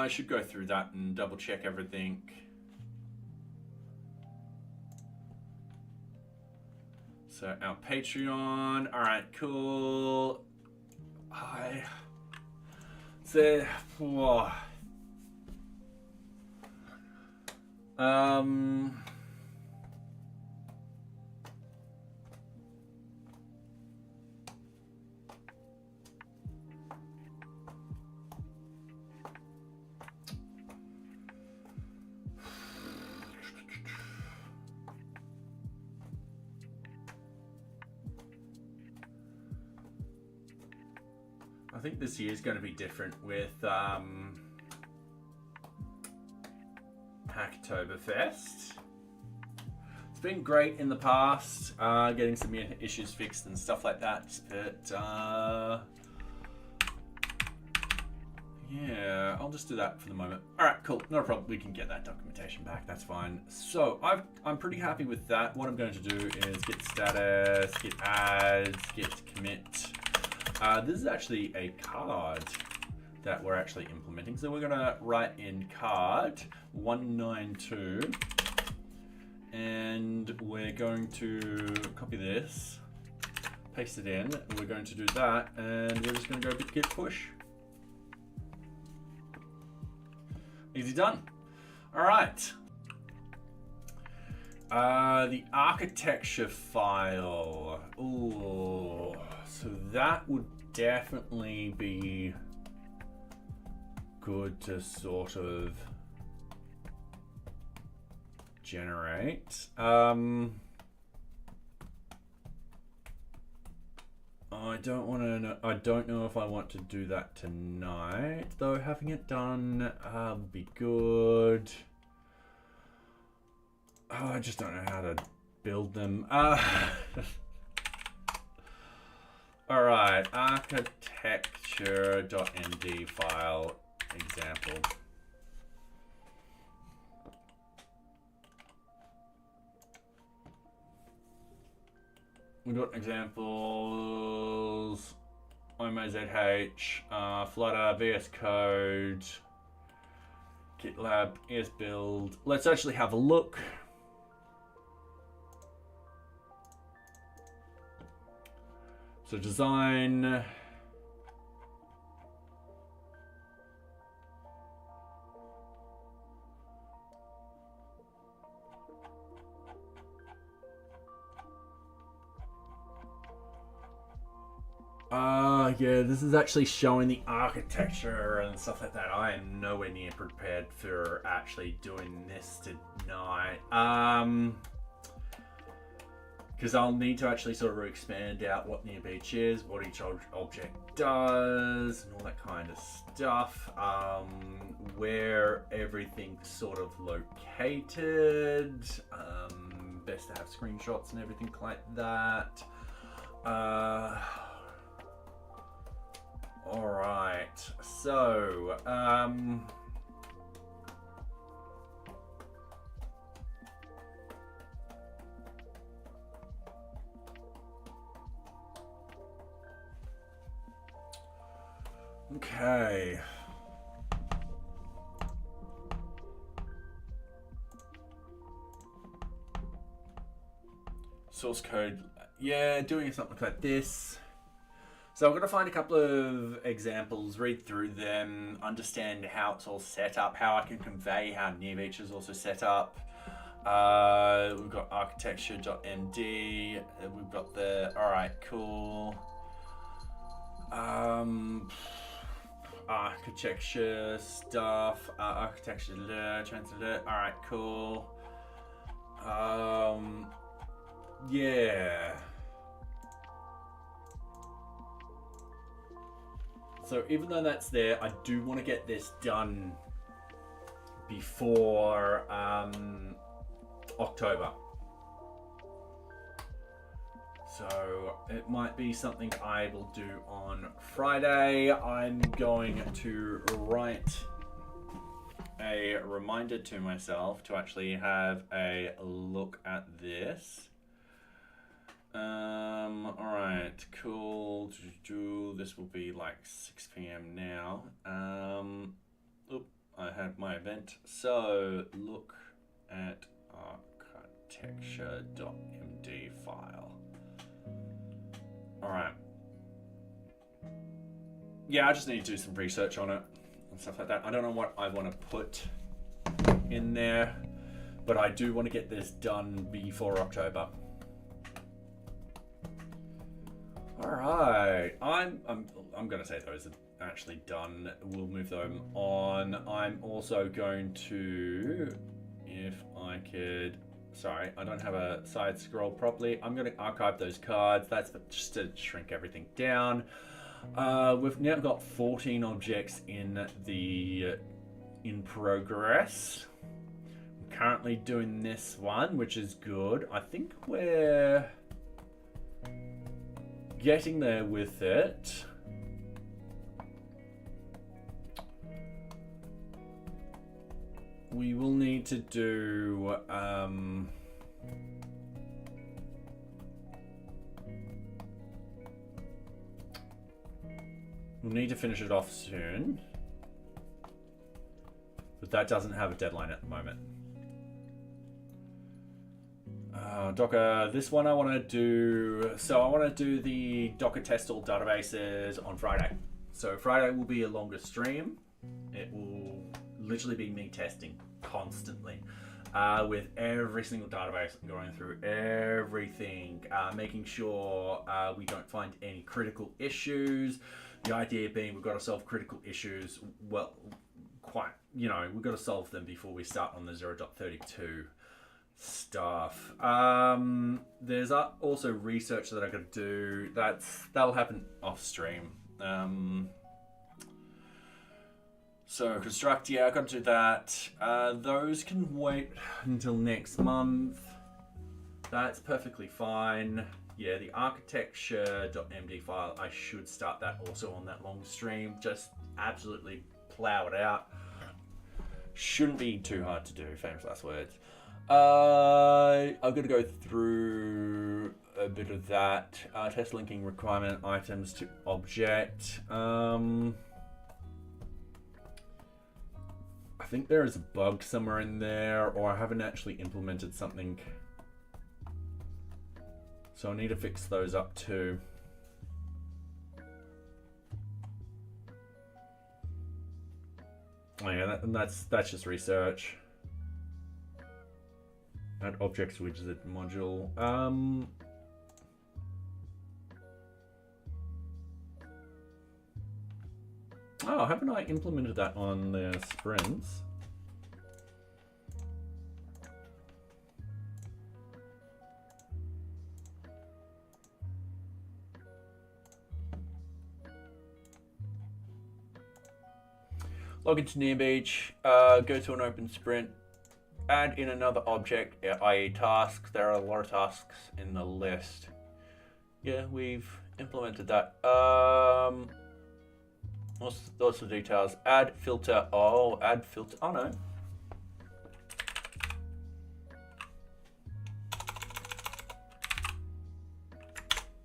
should go through that and double check everything. So our Patreon. All right, cool. Whoa. I think this year is going to be different with Hacktoberfest. It's been great in the past, getting some issues fixed and stuff like that, but yeah, I'll just do that for the moment. All right, cool, no problem. We can get that documentation back. That's fine. So I'm pretty happy with that. What I'm going to do is git status, git ads, git commit. This is actually a card that we're actually implementing. So we're gonna write in card 192, and we're going to copy this, paste it in, and we're going to do that, and we're just gonna go git push. Easy done. All right. The architecture file. Ooh, so that would definitely be good to sort of generate. I don't want to. I don't know if I want to do that tonight, though. Having it done would be good. Oh, I just don't know how to build them. All right, architecture.md file example. We've got examples, OmoZH, Flutter, VS Code, GitLab, ESBuild. Let's actually have a look. So design. Yeah, this is actually showing the architecture and stuff like that. I am nowhere near prepared for actually doing this tonight. Because I'll need to actually sort of expand out what NearBeach is, what each object does, and all that kind of stuff. Where everything's sort of located. Best to have screenshots and everything like that. All right, so okay. Source code, yeah, doing something like this. So I'm going to find a couple of examples, read through them, understand how it's all set up, how I can convey how NearBeach is also set up. We've got architecture.md. We've got the, all right, cool. Architecture stuff, architecture, translator. All right, cool. Yeah. So even though that's there, I do want to get this done before October. So it might be something I will do on Friday. I'm going to write a reminder to myself to actually have a look at this. All right, cool. This will be like 6 p.m. now. I have my event. So look at architecture.md file. All right. Yeah, I just need to do some research on it and stuff like that. I don't know what I want to put in there, but I do want to get this done before October. All right, I'm going to say those are actually done. We'll move them on. I'm also going to, if I could, sorry, I don't have a side scroll properly. I'm going to archive those cards. That's just to shrink everything down. We've now got 14 objects in progress. I'm currently doing this one, which is good. I think we're getting there with it. We will need to do we'll need to finish it off soon, but that doesn't have a deadline at the moment. Docker, this one I want to do, so I want to do the Docker test all databases on Friday. So Friday will be a longer stream. It will literally be me testing constantly with every single database, going through everything, making sure we don't find any critical issues. The idea being we've got to solve critical issues. Well, quite, we've got to solve them before we start on the 0.32 stuff. There's also research that I got to do. That'll happen off stream. So construct, I got to do that. Those can wait until next month. That's perfectly fine. Yeah, the architecture.md file, I should start that also on that long stream. Just absolutely plow it out. Shouldn't be too hard to do, famous last words. I'm going to go through a bit of that. Test linking requirement items to object. I think there is a bug somewhere in there, or I haven't actually implemented something. So I need to fix those up too. Oh yeah, that's just research. Add objects widget module. Oh, haven't I implemented that on the sprints? Log into NearBeach, go to an open sprint, add in another object, i.e. tasks. There are a lot of tasks in the list. Yeah, we've implemented that. What's the details? Add filter. Oh, add filter. Oh no.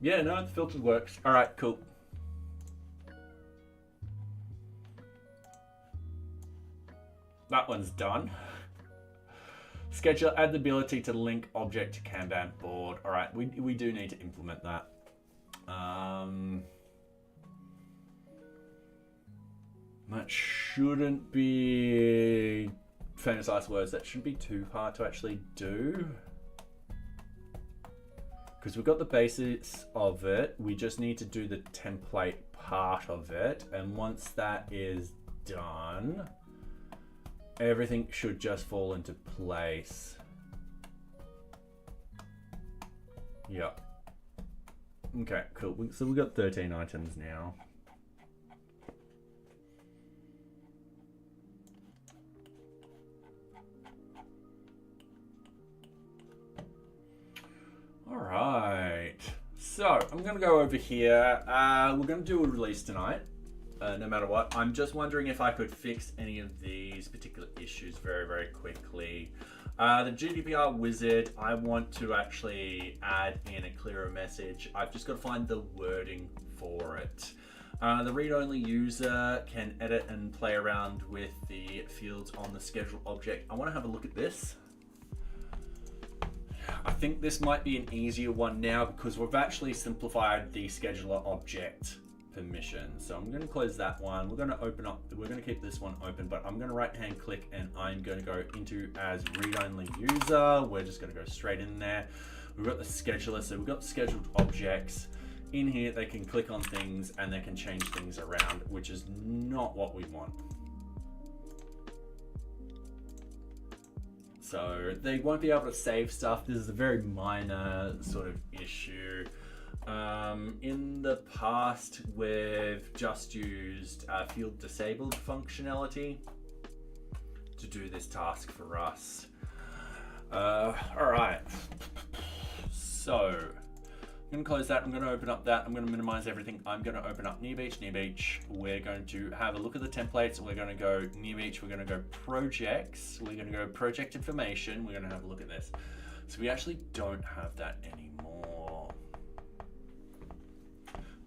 Yeah, no, the filter works. All right, cool. That one's done. Schedule, add the ability to link object to Kanban board. All right, we do need to implement that. That shouldn't be, famous last words, that shouldn't be too hard to actually do. Because we've got the basis of it. We just need to do the template part of it. And once that is done, everything should just fall into place. Yeah. Okay, cool. So we've got 13 items now. All right. So I'm going to go over here. We're going to do a release tonight. No matter what. I'm just wondering if I could fix any of these particular issues very, very quickly. The GDPR wizard, I want to actually add in a clearer message. I've just got to find the wording for it. The read-only user can edit and play around with the fields on the schedule object. I want to have a look at this. I think this might be an easier one now because we've actually simplified the scheduler object permission. So I'm going to close that one. We're going to open up, we're going to keep this one open, but I'm going to right hand click and I'm going to go into as read-only user. We're just going to go straight in there. We've got the scheduler, so we've got scheduled objects. In here they can click on things and they can change things around, which is not what we want. So they won't be able to save stuff. This is a very minor sort of issue. In the past, we've just used field disabled functionality to do this task for us. All right. So I'm going to close that. I'm going to open up that. I'm going to minimize everything. I'm going to open up NearBeach. NearBeach. We're going to have a look at the templates. We're going to go NearBeach. We're going to go projects. We're going to go project information. We're going to have a look at this. So we actually don't have that anymore.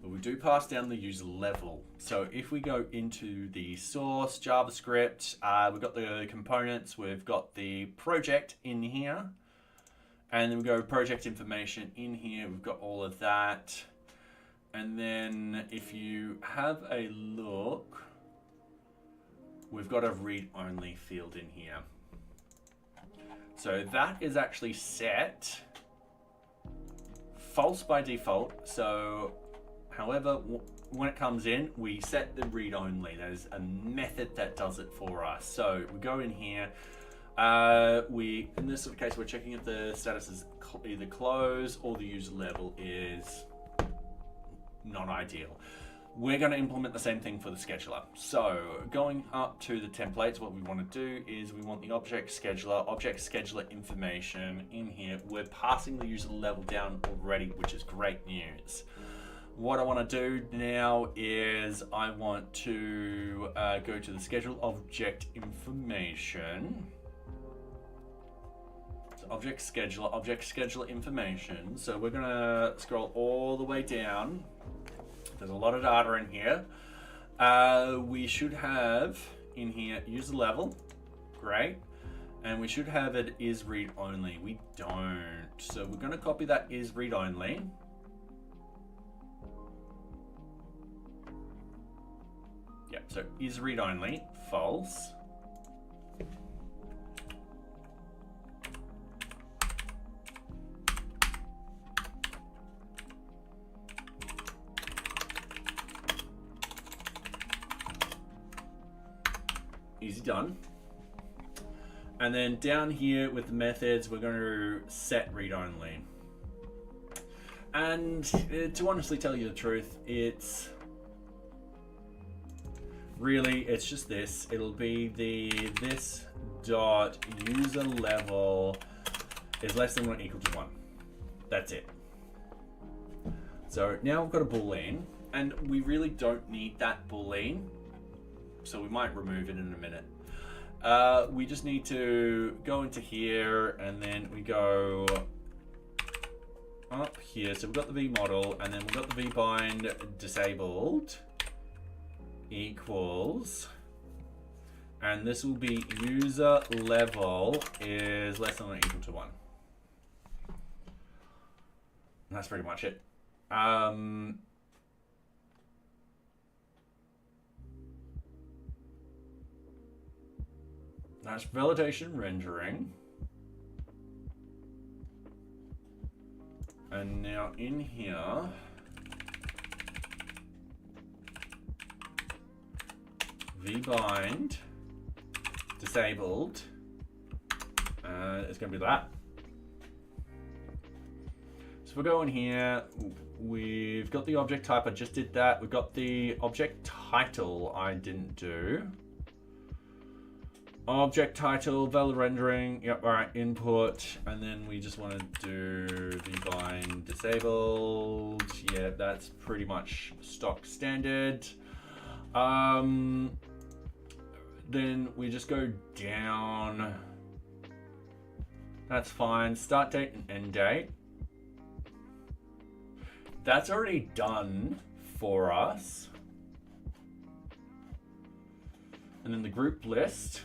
But we do pass down the user level. So if we go into the source JavaScript, we've got the components. We've got the project in here. And then we go project information in here. We've got all of that. And then if you have a look, we've got a read-only field in here. So that is actually set false by default. So however, when it comes in, we set the read only. There's a method that does it for us. So we go in here. In this sort of case, we're checking if the status is either closed or the user level is not ideal. We're going to implement the same thing for the scheduler. So going up to the templates, what we want to do is we want the object scheduler information in here. We're passing the user level down already, which is great news. What I want to do now is I want to go to the schedule object information. So object scheduler information. So we're going to scroll all the way down. There's a lot of data in here. We should have in here user level, great. And we should have it is read only. We don't. So we're going to copy that is read only. Yep, so is read only, false. Easy done. And then down here with the methods, we're going to set read only. And to honestly tell you the truth, it's just this. It'll be this dot user level is less than or equal to 1. That's it. So now we've got a boolean, and we really don't need that boolean. So we might remove it in a minute. We just need to go into here, and then we go up here. So we've got the V model, and then we've got the V bind disabled equals, and this will be user level is less than or equal to 1. And that's pretty much it. That's validation rendering. And now in here, vbind disabled, it's going to be that. So we'll go in here, we've got the object type, I just did that. We've got the object title, I didn't do. Object title, valid rendering, yep, all right, input, and then we just want to do vbind disabled. Yeah, that's pretty much stock standard. Then we just go down. That's fine. Start date and end date. That's already done for us. And then the group list.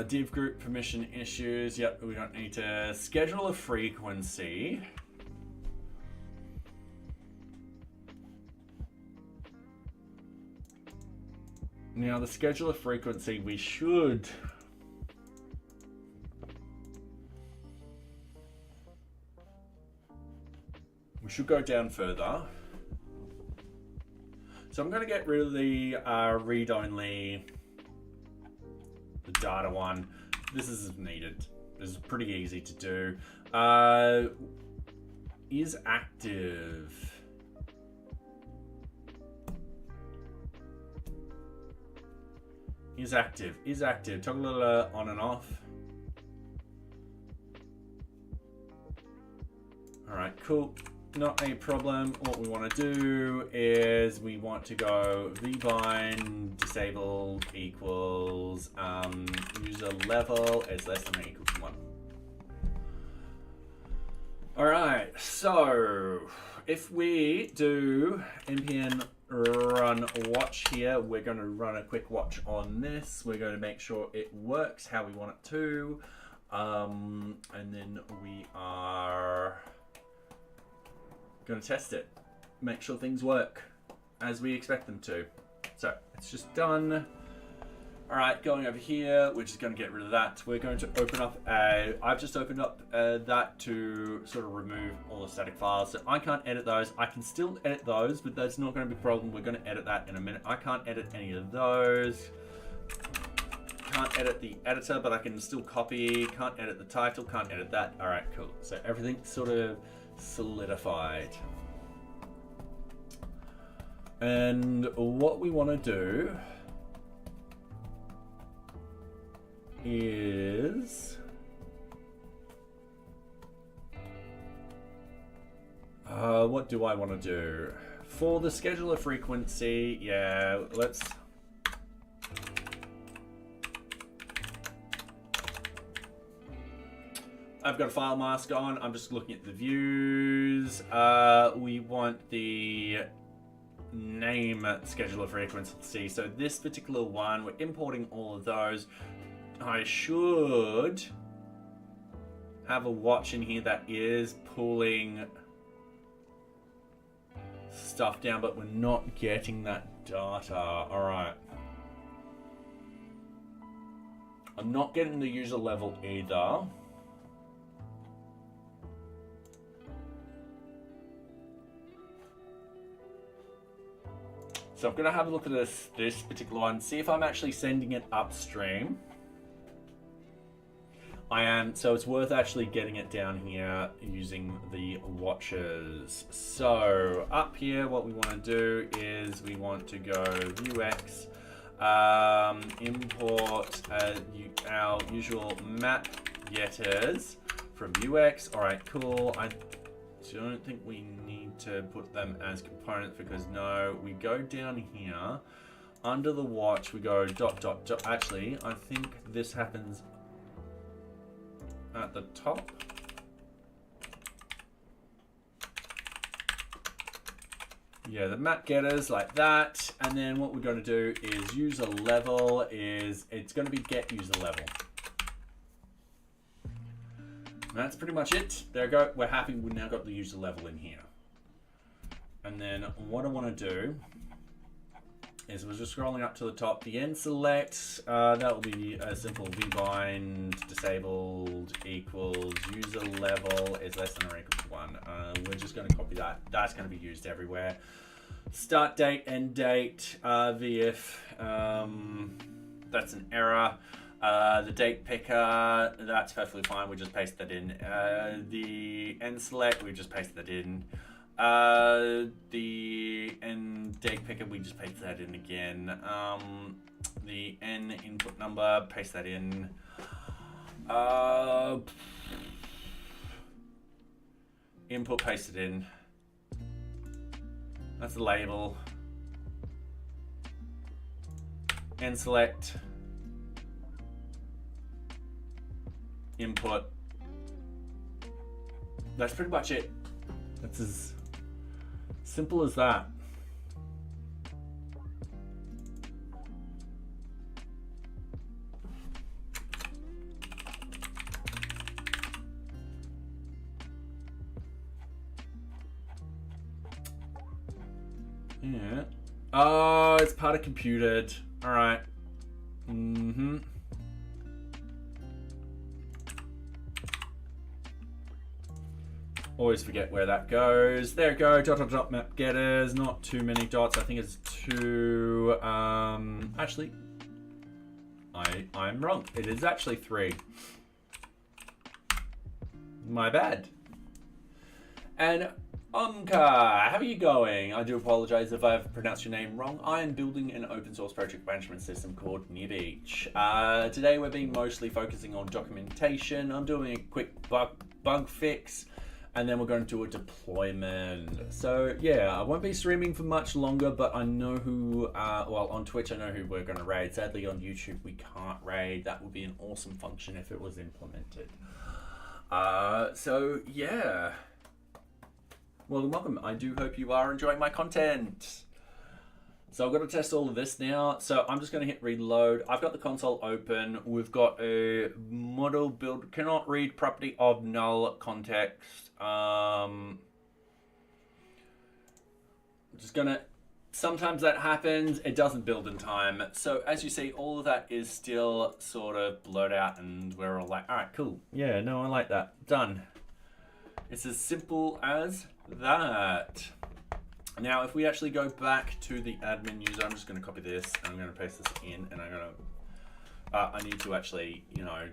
Div group permission issues. Yep, we don't need to schedule a frequency. Now the scheduler frequency, we should go down further. So I'm going to get rid of the read-only, the data one. This is needed. This is pretty easy to do. Is active. Is active. Toggle on and off. All right, cool. Not a problem. What we want to do is we want to go vbind disabled equals user level is less than or equal to 1. All right, so if we do npm run watch here, we're going to run a quick watch on this. We're going to make sure it works how we want it to, and then we are going to test it, make sure things work as we expect them to. So it's just done. All right, going over here, we're just going to get rid of that. We're going to open up I've just opened up that to sort of remove all the static files. So I can't edit those. I can still edit those, but that's not going to be a problem. We're going to edit that in a minute. I can't edit any of those. Can't edit the editor, but I can still copy. Can't edit the title. Can't edit that. All right, cool. So everything's sort of solidified. And what we want to do is what do I want to do for the scheduler frequency? Yeah, let's I've got a file mask on. I'm just looking at the views. We want the name scheduler frequency. So this particular one, we're importing all of those. I should have a watch in here that is pulling stuff down, but we're not getting that data. All right. I'm not getting the user level either. So I'm going to have a look at this particular one, see if I'm actually sending it upstream. I am, so it's worth actually getting it down here using the watches. So up here, what we want to do is we want to go VueJS, import our usual map getters from VueJS. All right, cool. I don't think we need to put them as components because no, we go down here under the watch, we go dot dot dot. Actually, I think this happens at the top. Yeah, the map getters like that. And then what we're going to do is user level is, it's going to be get user level. And that's pretty much it. There we go. We're happy. We've now got the user level in here. And then what I want to do is we're just scrolling up to the top. The end select, that will be a simple vbind disabled equals user level is less than or equal to 1. We're just going to copy that. That's going to be used everywhere. Start date, end date, vif, that's an error. The date picker, that's perfectly fine. We just paste that in. The end select, we just paste that in. The end date picker, we just paste that in again. The n input number, paste that in. Input, paste it in. That's the label. End select. Input. That's pretty much it. That's as simple as that. Yeah. Oh, it's part of computed. All right. Mm-hmm. Always forget where that goes. There we go. Dot dot dot map getters. Not too many dots. I think it's 2. Actually, I'm wrong. It is actually 3. My bad. And Omka, how are you going? I do apologize if I've pronounced your name wrong. I am building an open source project management system called NearBeach. Today we're being mostly focusing on documentation. I'm doing a quick bug fix, and then we're going to do a deployment. So yeah, I won't be streaming for much longer, but I know who, well, on Twitch I know who we're going to raid. Sadly on YouTube we can't raid. That would be an awesome function if it was implemented. So yeah. Well, welcome. I do hope you are enjoying my content. So I've got to test all of this now. So I'm just going to hit reload. I've got the console open. We've got a model build, cannot read property of null context. I'm just going to sometimes that happens. It doesn't build in time. So as you see, all of that is still sort of blurred out, and we're all like, all right, cool. Yeah, no, I like that. Done. It's as simple as that. Now, if we actually go back to the admin user, I'm just going to copy this and I'm going to paste this in, and I'm going to I need to actually,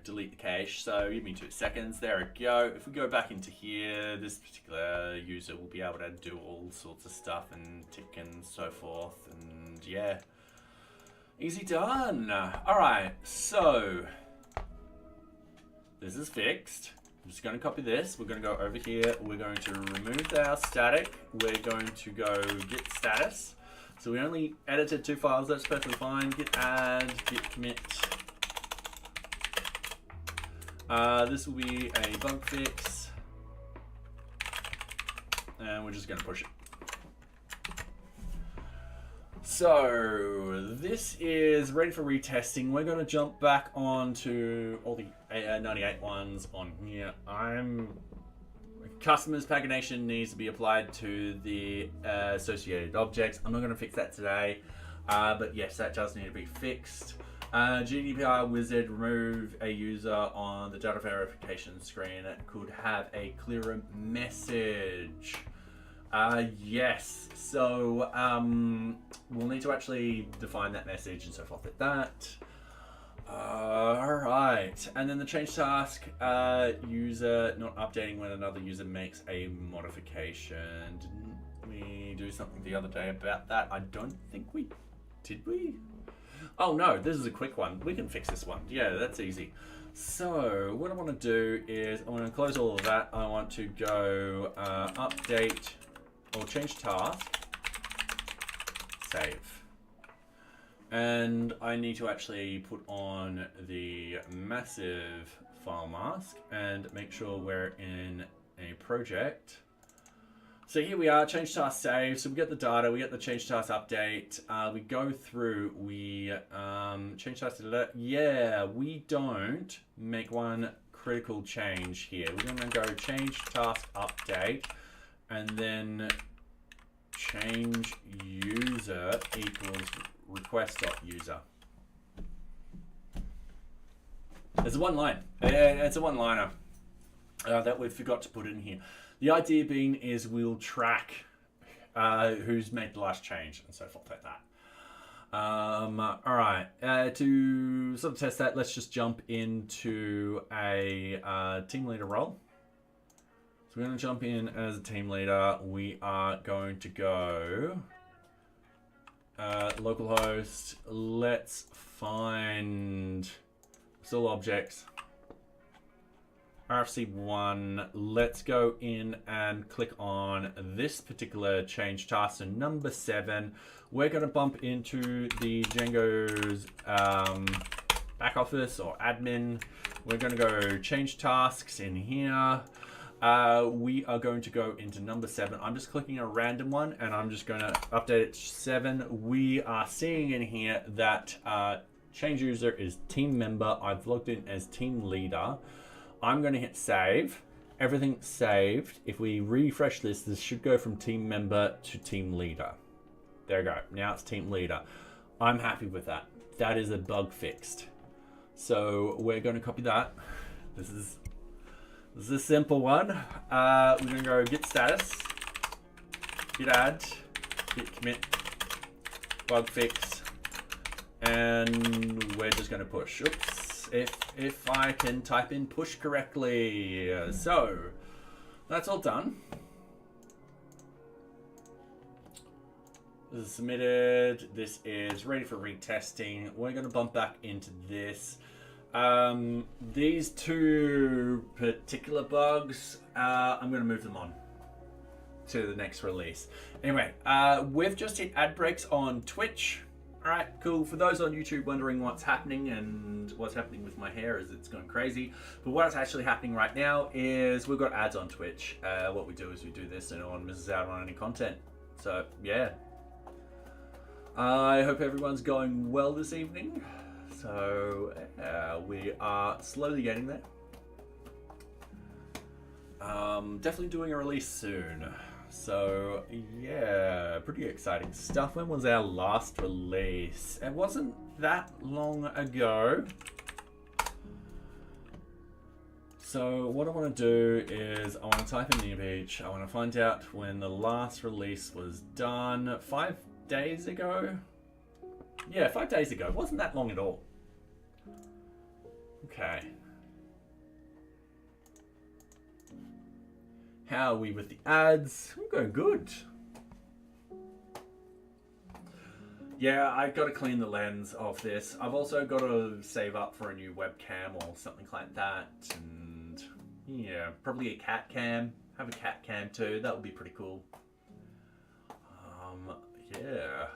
delete the cache. So give me 2 seconds. There we go. If we go back into here, this particular user will be able to do all sorts of stuff and tick and so forth. And yeah, easy done. All right, so this is fixed. I'm just going to copy this. We're going to go over here. We're going to remove our static. We're going to go git status. So we only edited 2 files. That's perfectly fine. Git add, git commit. This will be a bug fix, and we're just going to push it. So this is ready for retesting. We're going to jump back onto all the 98 ones on here. Customers pagination needs to be applied to the associated objects. I'm not going to fix that today, but yes, that does need to be fixed. GDPR wizard, remove a user on the data verification screen. It could have a clearer message. Yes, so we'll need to actually define that message and so forth like that. Alright, and then the change task, user not updating when another user makes a modification. Didn't we do something the other day about that? I don't think we did. We? Oh no, this is a quick one. We can fix this one. Yeah, that's easy. So what I want to do is I want to close all of that. I want to go update or change task, save. And I need to actually put on the massive file mask and make sure we're in a project. So here we are, change task save. So we get the data, we get the change task update. We go through, we change task alert. Yeah, we don't make one critical change here. We're gonna go change task update and then change user equals request.user. It's a one line. It's a one-liner that we forgot to put in here. The idea being is we'll track who's made the last change and so forth like that. All right, to sort of test that, let's just jump into a team leader role. So we're going to jump in as a team leader. We are going to go localhost. Let's find still objects. RFC1, let's go in and click on this particular change task. So number 7, we're going to bump into the Django's back office or admin. We're going to go change tasks in here. We are going to go into number 7. I'm just clicking a random one and I'm just going to update it to 7. We are seeing in here that change user is team member. I've logged in as team leader. I'm going to hit save. Everything's saved. If we refresh this, this should go from team member to team leader. There we go. Now it's team leader. I'm happy with that. That is a bug fixed. So we're going to copy that. This is a simple one. We're going to go git status, git add, git commit, bug fix, and we're just going to push. Oops. If I can type in push correctly. So that's all done. This is submitted. This is ready for retesting. We're going to bump back into this. These 2 particular bugs, I'm going to move them on to the next release. Anyway, we've just hit ad breaks on Twitch. All right, cool. For those on YouTube wondering what's happening and what's happening with my hair is it's going crazy. But what's actually happening right now is we've got ads on Twitch. What we do is we do this so no one misses out on any content. So yeah. I hope everyone's going well this evening. So we are slowly getting there. Definitely doing a release soon. So yeah, pretty exciting stuff. When was our last release? It wasn't that long ago. So what I want to do is I want to type in NearBeach. I want to find out when the last release was done. 5 days ago? Yeah, 5 days ago. It wasn't that long at all. Okay. How are we with the ads? We're going good. Yeah, I've got to clean the lens of this. I've also got to save up for a new webcam or something like that. And yeah, probably a cat cam. Have a cat cam too. That would be pretty cool. Yeah.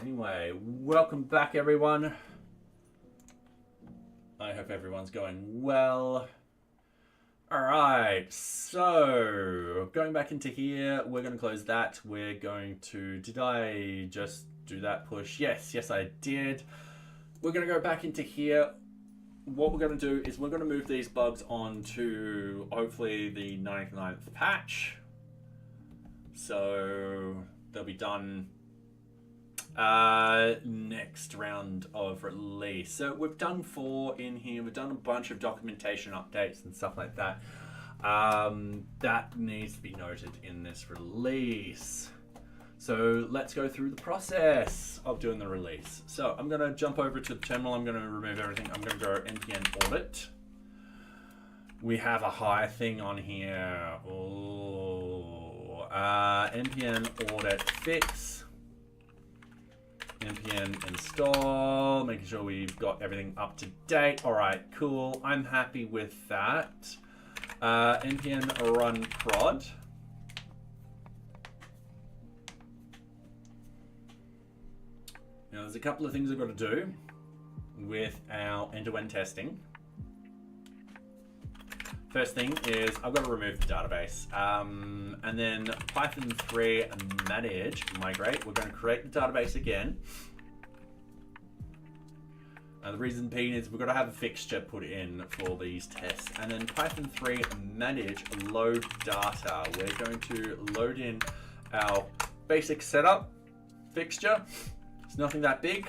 Anyway, welcome back everyone. I hope everyone's going well. Alright, so going back into here, we're going to close that. We're going to, did I just do that push? Yes, I did. We're going to go back into here. What we're going to do is we're going to move these bugs on to hopefully the 99th patch. So they'll be done next round of release. So we've done 4 in here. We've done a bunch of documentation updates and stuff like that. That needs to be noted in this release. So let's go through the process of doing the release. So I'm going to jump over to the terminal. I'm going to remove everything. I'm going to go npm audit. We have a high thing on here. Npm audit fix. Npm install, making sure we've got everything up to date. All right, cool. I'm happy with that. Npm run prod. Now, there's a couple of things I've got to do with our end-to-end testing. First thing is I've got to remove the database. And then Python 3 manage migrate. We're going to create the database again. The reason being is we've got to have a fixture put in for these tests. And then Python 3 manage load data. We're going to load in our basic setup fixture. It's nothing that big.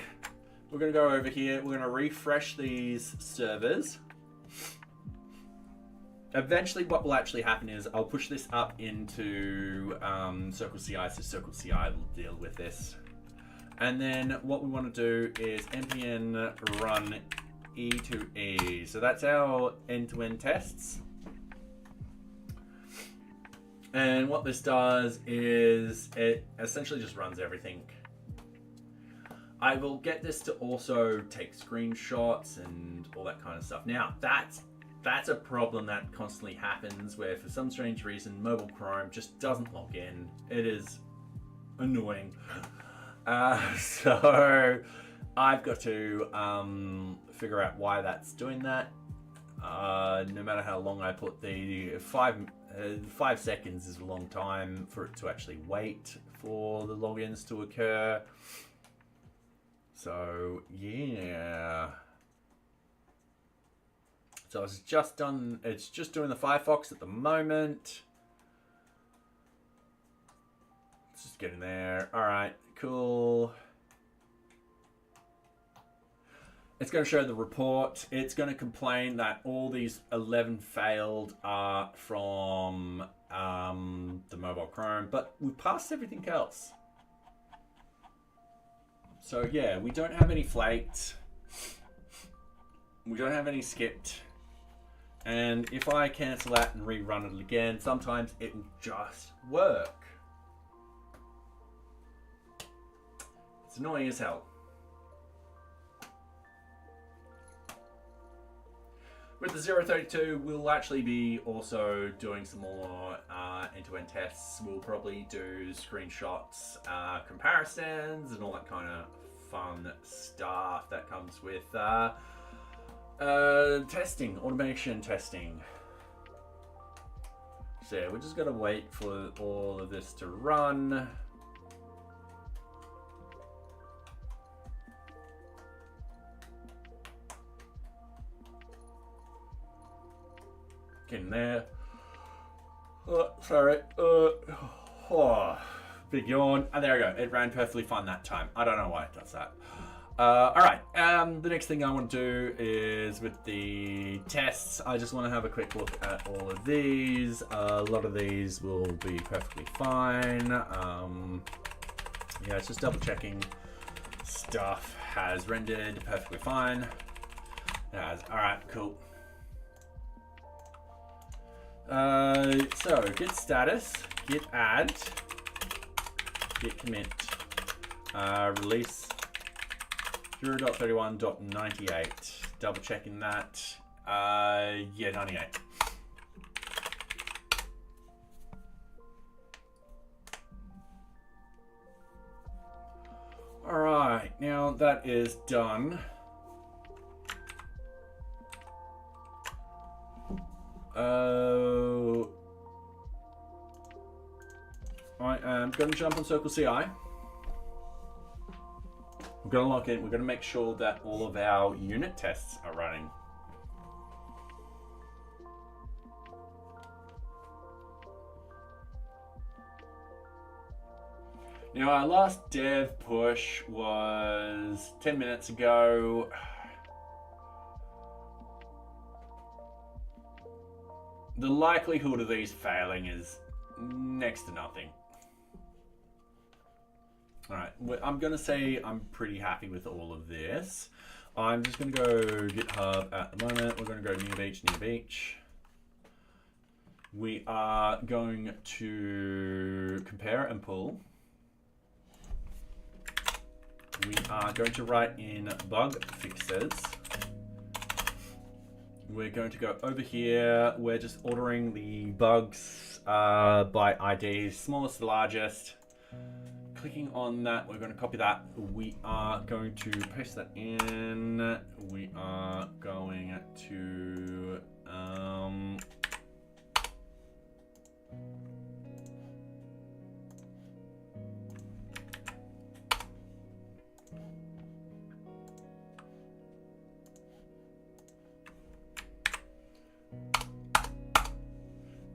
We're going to go over here. We're going to refresh these servers. Eventually what will actually happen is I'll push this up into Circle CI, so Circle CI will deal with this. And then what we want to do is npm run e2e. So that's our end-to-end tests. And what this does is it essentially just runs everything. I will get this to also take screenshots and all that kind of stuff. Now, that's a problem that constantly happens where for some strange reason mobile Chrome just doesn't log in. It is annoying. So I've got to figure out why that's doing that. No matter how long I put the 5 seconds is a long time for it to actually wait for the logins to occur. So yeah. So it's just doing the Firefox at the moment. It's just getting there. All right, cool. It's going to show the report. It's going to complain that all these 11 failed are from the mobile Chrome, but we've passed everything else. So yeah, we don't have any flaked. We don't have any skipped. And if I cancel that and rerun it again, sometimes it will just work. It's annoying as hell. With the 032, we'll actually be also doing some more end-to-end tests. We'll probably do screenshots, comparisons, and all that kind of fun stuff that comes with testing, automation testing. So yeah, we're just gonna wait for all of this to run. Get in there. Sorry. Big yawn. And there we go. It ran perfectly fine that time. I don't know why it does that. All right. The next thing I want to do is with the tests. I just want to have a quick look at all of these. A lot of these will be perfectly fine. Yeah, it's just double checking stuff has rendered perfectly fine. It has. All right. Cool. So git status, git add, git commit, release 0.31.98. Double checking that. Yeah, 98. All right, now that is done. I am going to jump on Circle CI. We're going to log in. We're going to make sure that all of our unit tests are running. Now, our last dev push was 10 minutes ago. The likelihood of these failing is next to nothing. All right, I'm gonna say I'm pretty happy with all of this. I'm just gonna go GitHub at the moment. We're gonna go NearBeach. We are going to compare and pull. We are going to write in bug fixes. We're going to go over here. We're just ordering the bugs by ID, smallest to largest. Clicking on that, we're going to copy that. We are going to paste that in. We are going to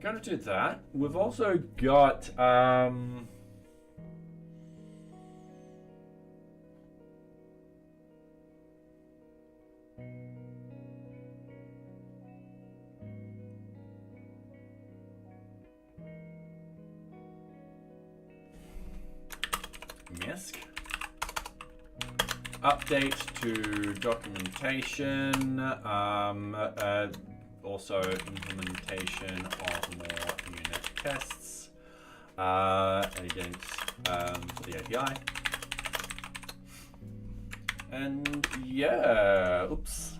going to do that. We've also got MISC update to documentation, also implementation of more unit tests against the API. And yeah, oops.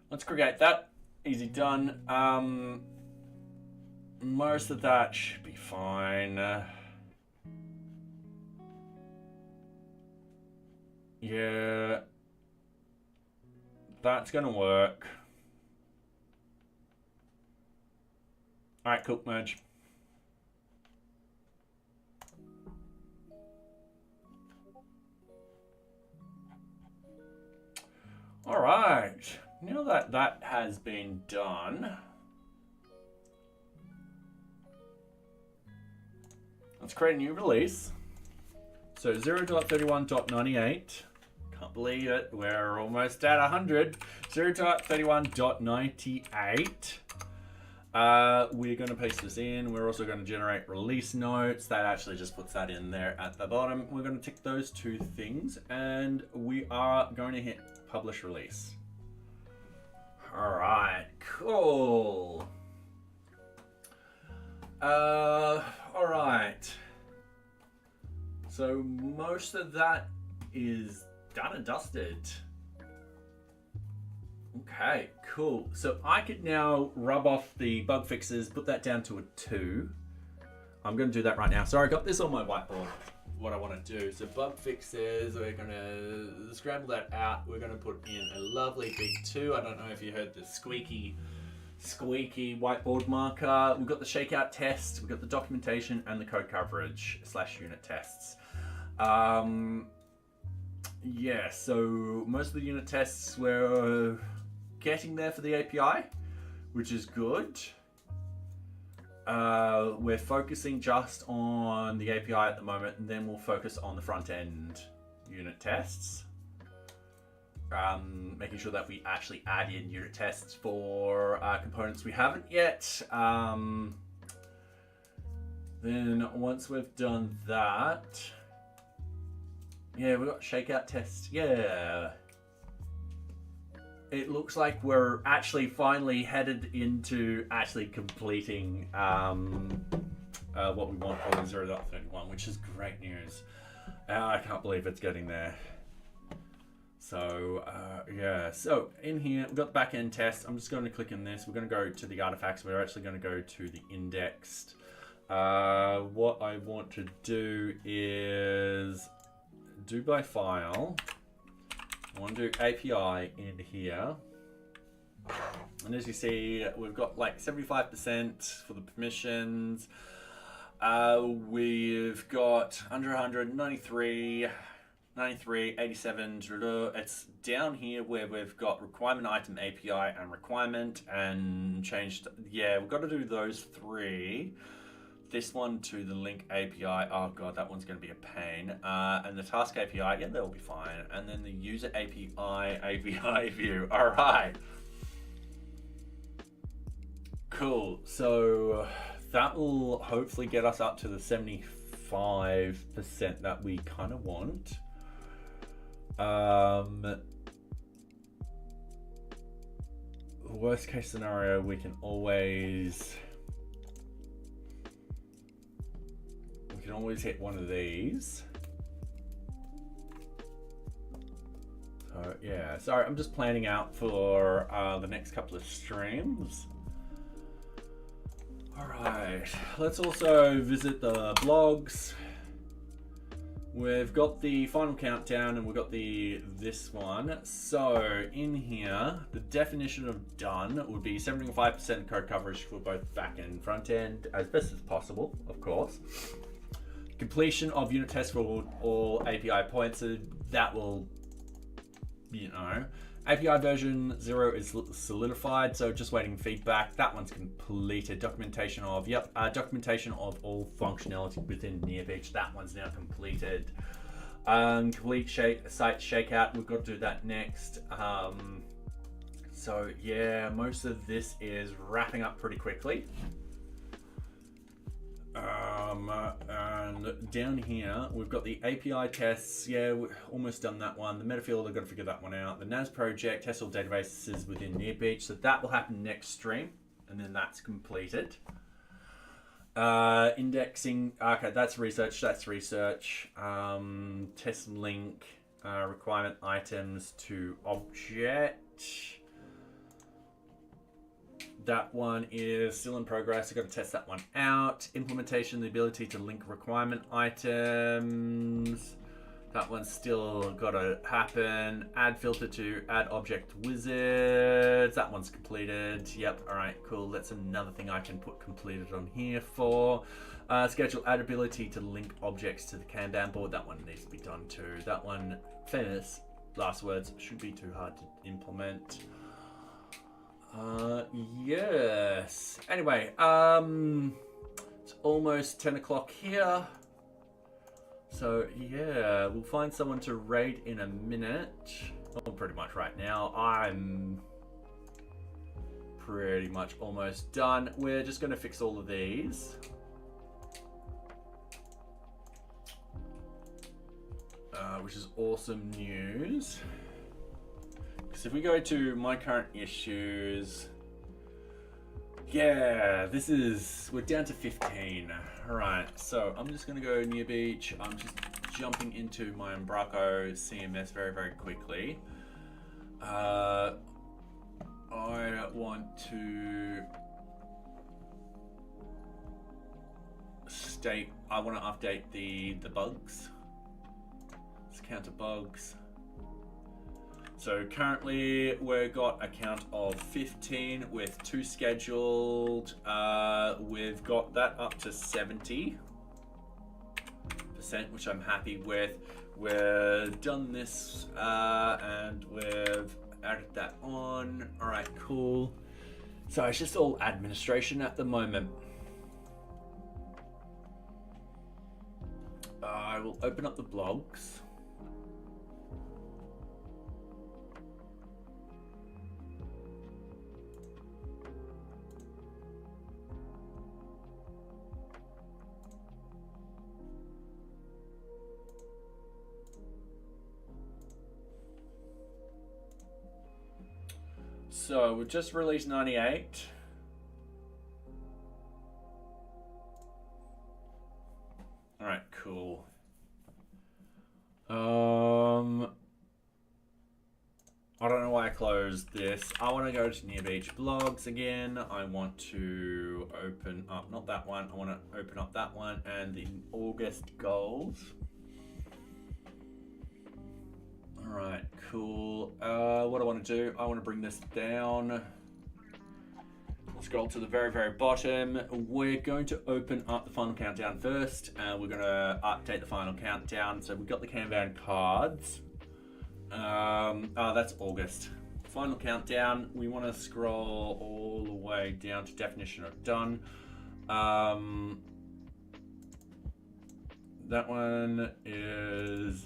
Let's create that. Easy done. Most of that should be fine. Yeah. That's gonna work. All right, cool, merge. All right, now that that has been done, let's create a new release. So 0.31.98. Can't believe it. We're almost at 100. 0.31.98. We're going to paste this in. We're also going to generate release notes. That actually just puts that in there at the bottom. We're going to tick those two things, and we are going to hit publish release. All right, cool. All right. So most of that is done and dusted. Okay, cool. So I could now rub off the bug fixes, put that down to a 2. I'm going to do that right now. Sorry, I got this on my whiteboard, what I want to do. So bug fixes, we're going to scramble that out. We're going to put in a lovely big 2. I don't know if you heard the squeaky whiteboard marker. We've got the shakeout test, we've got the documentation and the code coverage / unit tests. Yeah, so most of the unit tests we're getting there for the API. which is good. We're focusing just on the API at the moment, and then we'll focus on the front end unit tests. Making sure that we actually add in unit tests for components we haven't yet. Then once we've done that, yeah, we've got shakeout tests. Yeah. It looks like we're actually finally headed into actually completing what we want for 0.31, which is great news. I can't believe it's getting there. So yeah, so in here we've got the backend test. I'm just going to click in this. We're going to go to the artifacts. We're actually going to go to the indexed. What I want to do is do by file. I want to do API in here. And as you see, we've got like 75% for the permissions. We've got under 100, 93, 87. It's down here where we've got requirement item API and requirement and changed. Yeah, we've got to do those three. This one to the link API, oh god, that one's going to be a pain. And the task API, yeah, that'll be fine. And then the user API view, all right. Cool, so that will hopefully get us up to the 75% that we kind of want. Worst case scenario, we can always hit one of these. So yeah, sorry, I'm just planning out for the next couple of streams. All right, let's also visit the blogs. We've got the final countdown and we've got this one. So in here, the definition of done would be 75% code coverage for both back and front end as best as possible, of course. Completion of unit tests for all API points, so that will, you know. API version 0 is solidified, so just waiting feedback. That one's completed. Documentation of, documentation of all functionality within NearBeach. That one's now completed. Complete site shakeout, we've got to do that next. So yeah, most of this is wrapping up pretty quickly. And down here we've got the API tests. Yeah, we're almost done that one. The metafield, I've got to figure that one out. The NAS project, test all databases within NearBeach, so that will happen next stream, and then that's completed. Indexing, okay, that's research. Test link, requirement items to object. That one is still in progress. I've got to test that one out. Implementation, the ability to link requirement items. That one's still got to happen. Add filter to add object wizards. That one's completed. Yep, all right, cool. That's another thing I can put completed on here for. Schedule add ability to link objects to the Kanban board. That one needs to be done too. That one, fairness, last words, should be too hard to implement. Yes. Anyway, it's almost 10 o'clock here. So yeah, we'll find someone to raid in a minute. Well, pretty much right now. I'm pretty much almost done. We're just going to fix all of these. Which is awesome news. So if we go to my current issues, yeah, we're down to 15. All right, so I'm just gonna go NearBeach. I'm just jumping into my Umbraco CMS very, very quickly. I want to update the bugs. Let's counter bugs. So currently we've got a count of 15 with 2 scheduled. We've got that up to 70%, which I'm happy with. We've done this and we've added that on. All right, cool. So it's just all administration at the moment. I will open up the blogs. So we've just released 98. All right, cool. I don't know why I closed this. I want to go to NearBeach blogs again. I want to open up, not that one. I want to open up that one and the August goals. All right, cool. What I want to do, I want to bring this down. Scroll to the very, very bottom. We're going to open up the final countdown first. We're going to update the final countdown. So we've got the Kanban cards. That's August. Final countdown. We want to scroll all the way down to definition of done. That one is...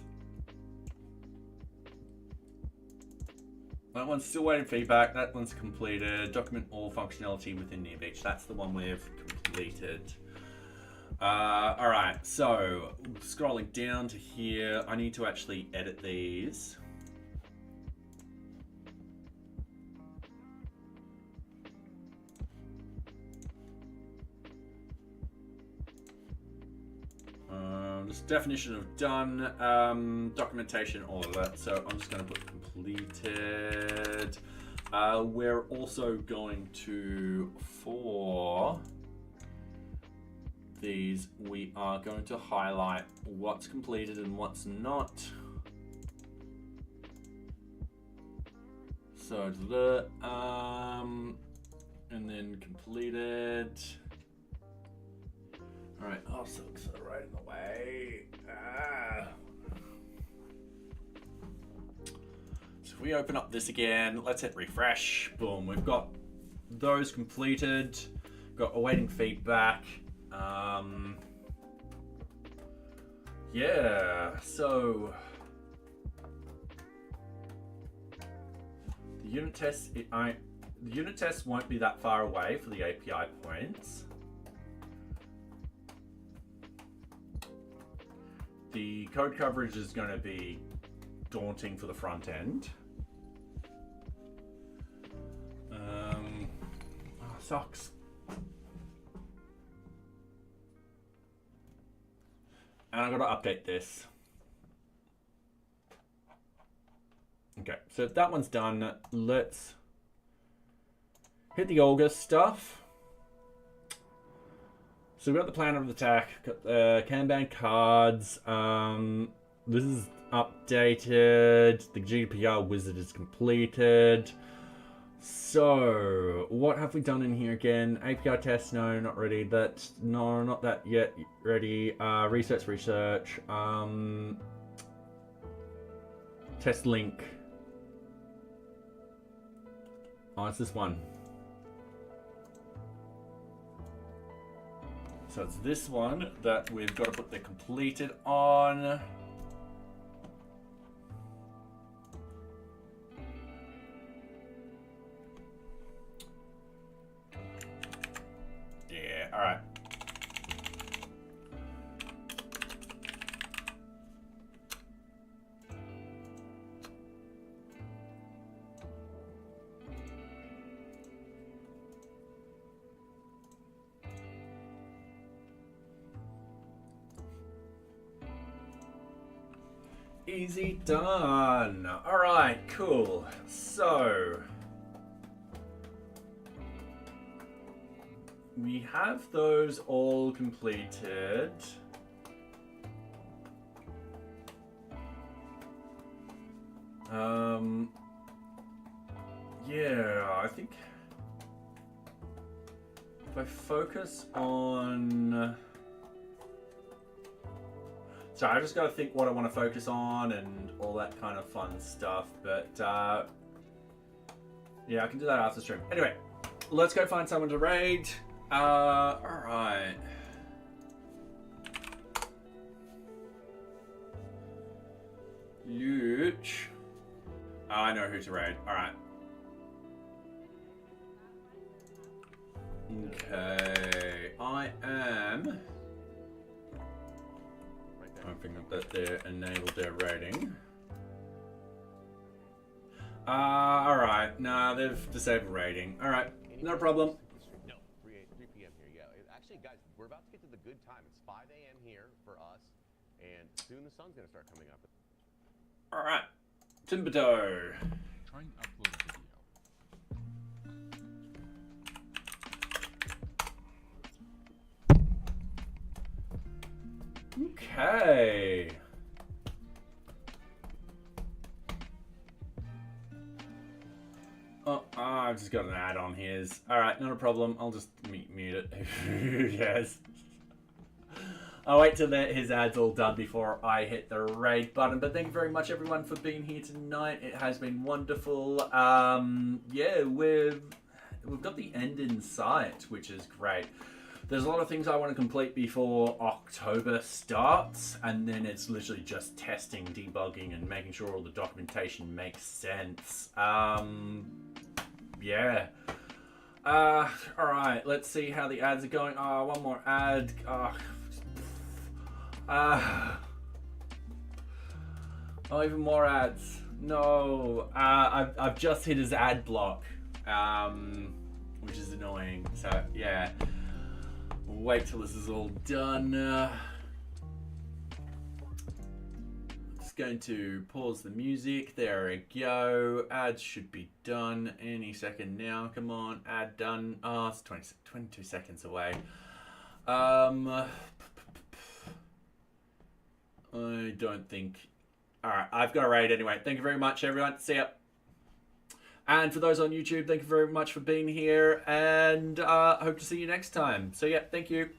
That one's still waiting feedback. That one's completed. Document all functionality within NearBeach. That's the one we've completed. All right, so scrolling down to here, I need to actually edit these. This definition of done, documentation, all of that. So I'm just going to put completed. We're also going to, for these, we are going to highlight what's completed and what's not. So the, and then completed. All right, oh, so right in the way. So if we open up this again, let's hit refresh. Boom, we've got those completed. Got awaiting feedback. Yeah, so the unit test, the unit test won't be that far away for the API points. The code coverage is going to be daunting for the front end. Sucks. And I've got to update this. Okay, so if that one's done, let's hit the August stuff. So we've got the plan of attack, got the Kanban cards. This is updated. The GDPR wizard is completed. So what have we done in here again? API test, no, not ready. That's no, not that yet. Ready. Research. Test link. Oh, it's this one. So it's this one that we've got to put the completed on. Yeah, all right. Easy done. All right, cool. So we have those all completed. Yeah, I think if I focus on... So I just got to think what I want to focus on and all that kind of fun stuff. But yeah, I can do that after stream. Anyway, let's go find someone to raid. All right. Luch. Oh, I know who to raid. All right. Okay, I am hoping that they're enabled their rating. Alright, nah, they've disabled rating. Alright, no problem. No, 3 p.m. here, yeah. Actually, guys, we're about to get to the good time. It's 5 a.m. here for us, and soon the sun's going to start coming up. Alright, Timberdoe. Try and upload a video. Okay. Oh, I've just got an ad on his. Alright, not a problem. I'll just mute it. Yes. I'll wait till his ad's all done before I hit the raid button. But thank you very much, everyone, for being here tonight. It has been wonderful. Yeah, we've got the end in sight, which is great. There's a lot of things I want to complete before October starts, and then it's literally just testing, debugging, and making sure all the documentation makes sense. Yeah. Alright, let's see how the ads are going. Oh, one more ad. Oh, even more ads. No. I've just hit his ad block, which is annoying. So, yeah. Wait till this is all done. Just going to pause the music. There we go. Ads should be done any second now. Come on, ad done. Oh, it's 22 seconds away. I don't think. Alright, I've got a raid anyway. Thank you very much, everyone. See ya. And for those on YouTube, thank you very much for being here, and hope to see you next time. So yeah, thank you.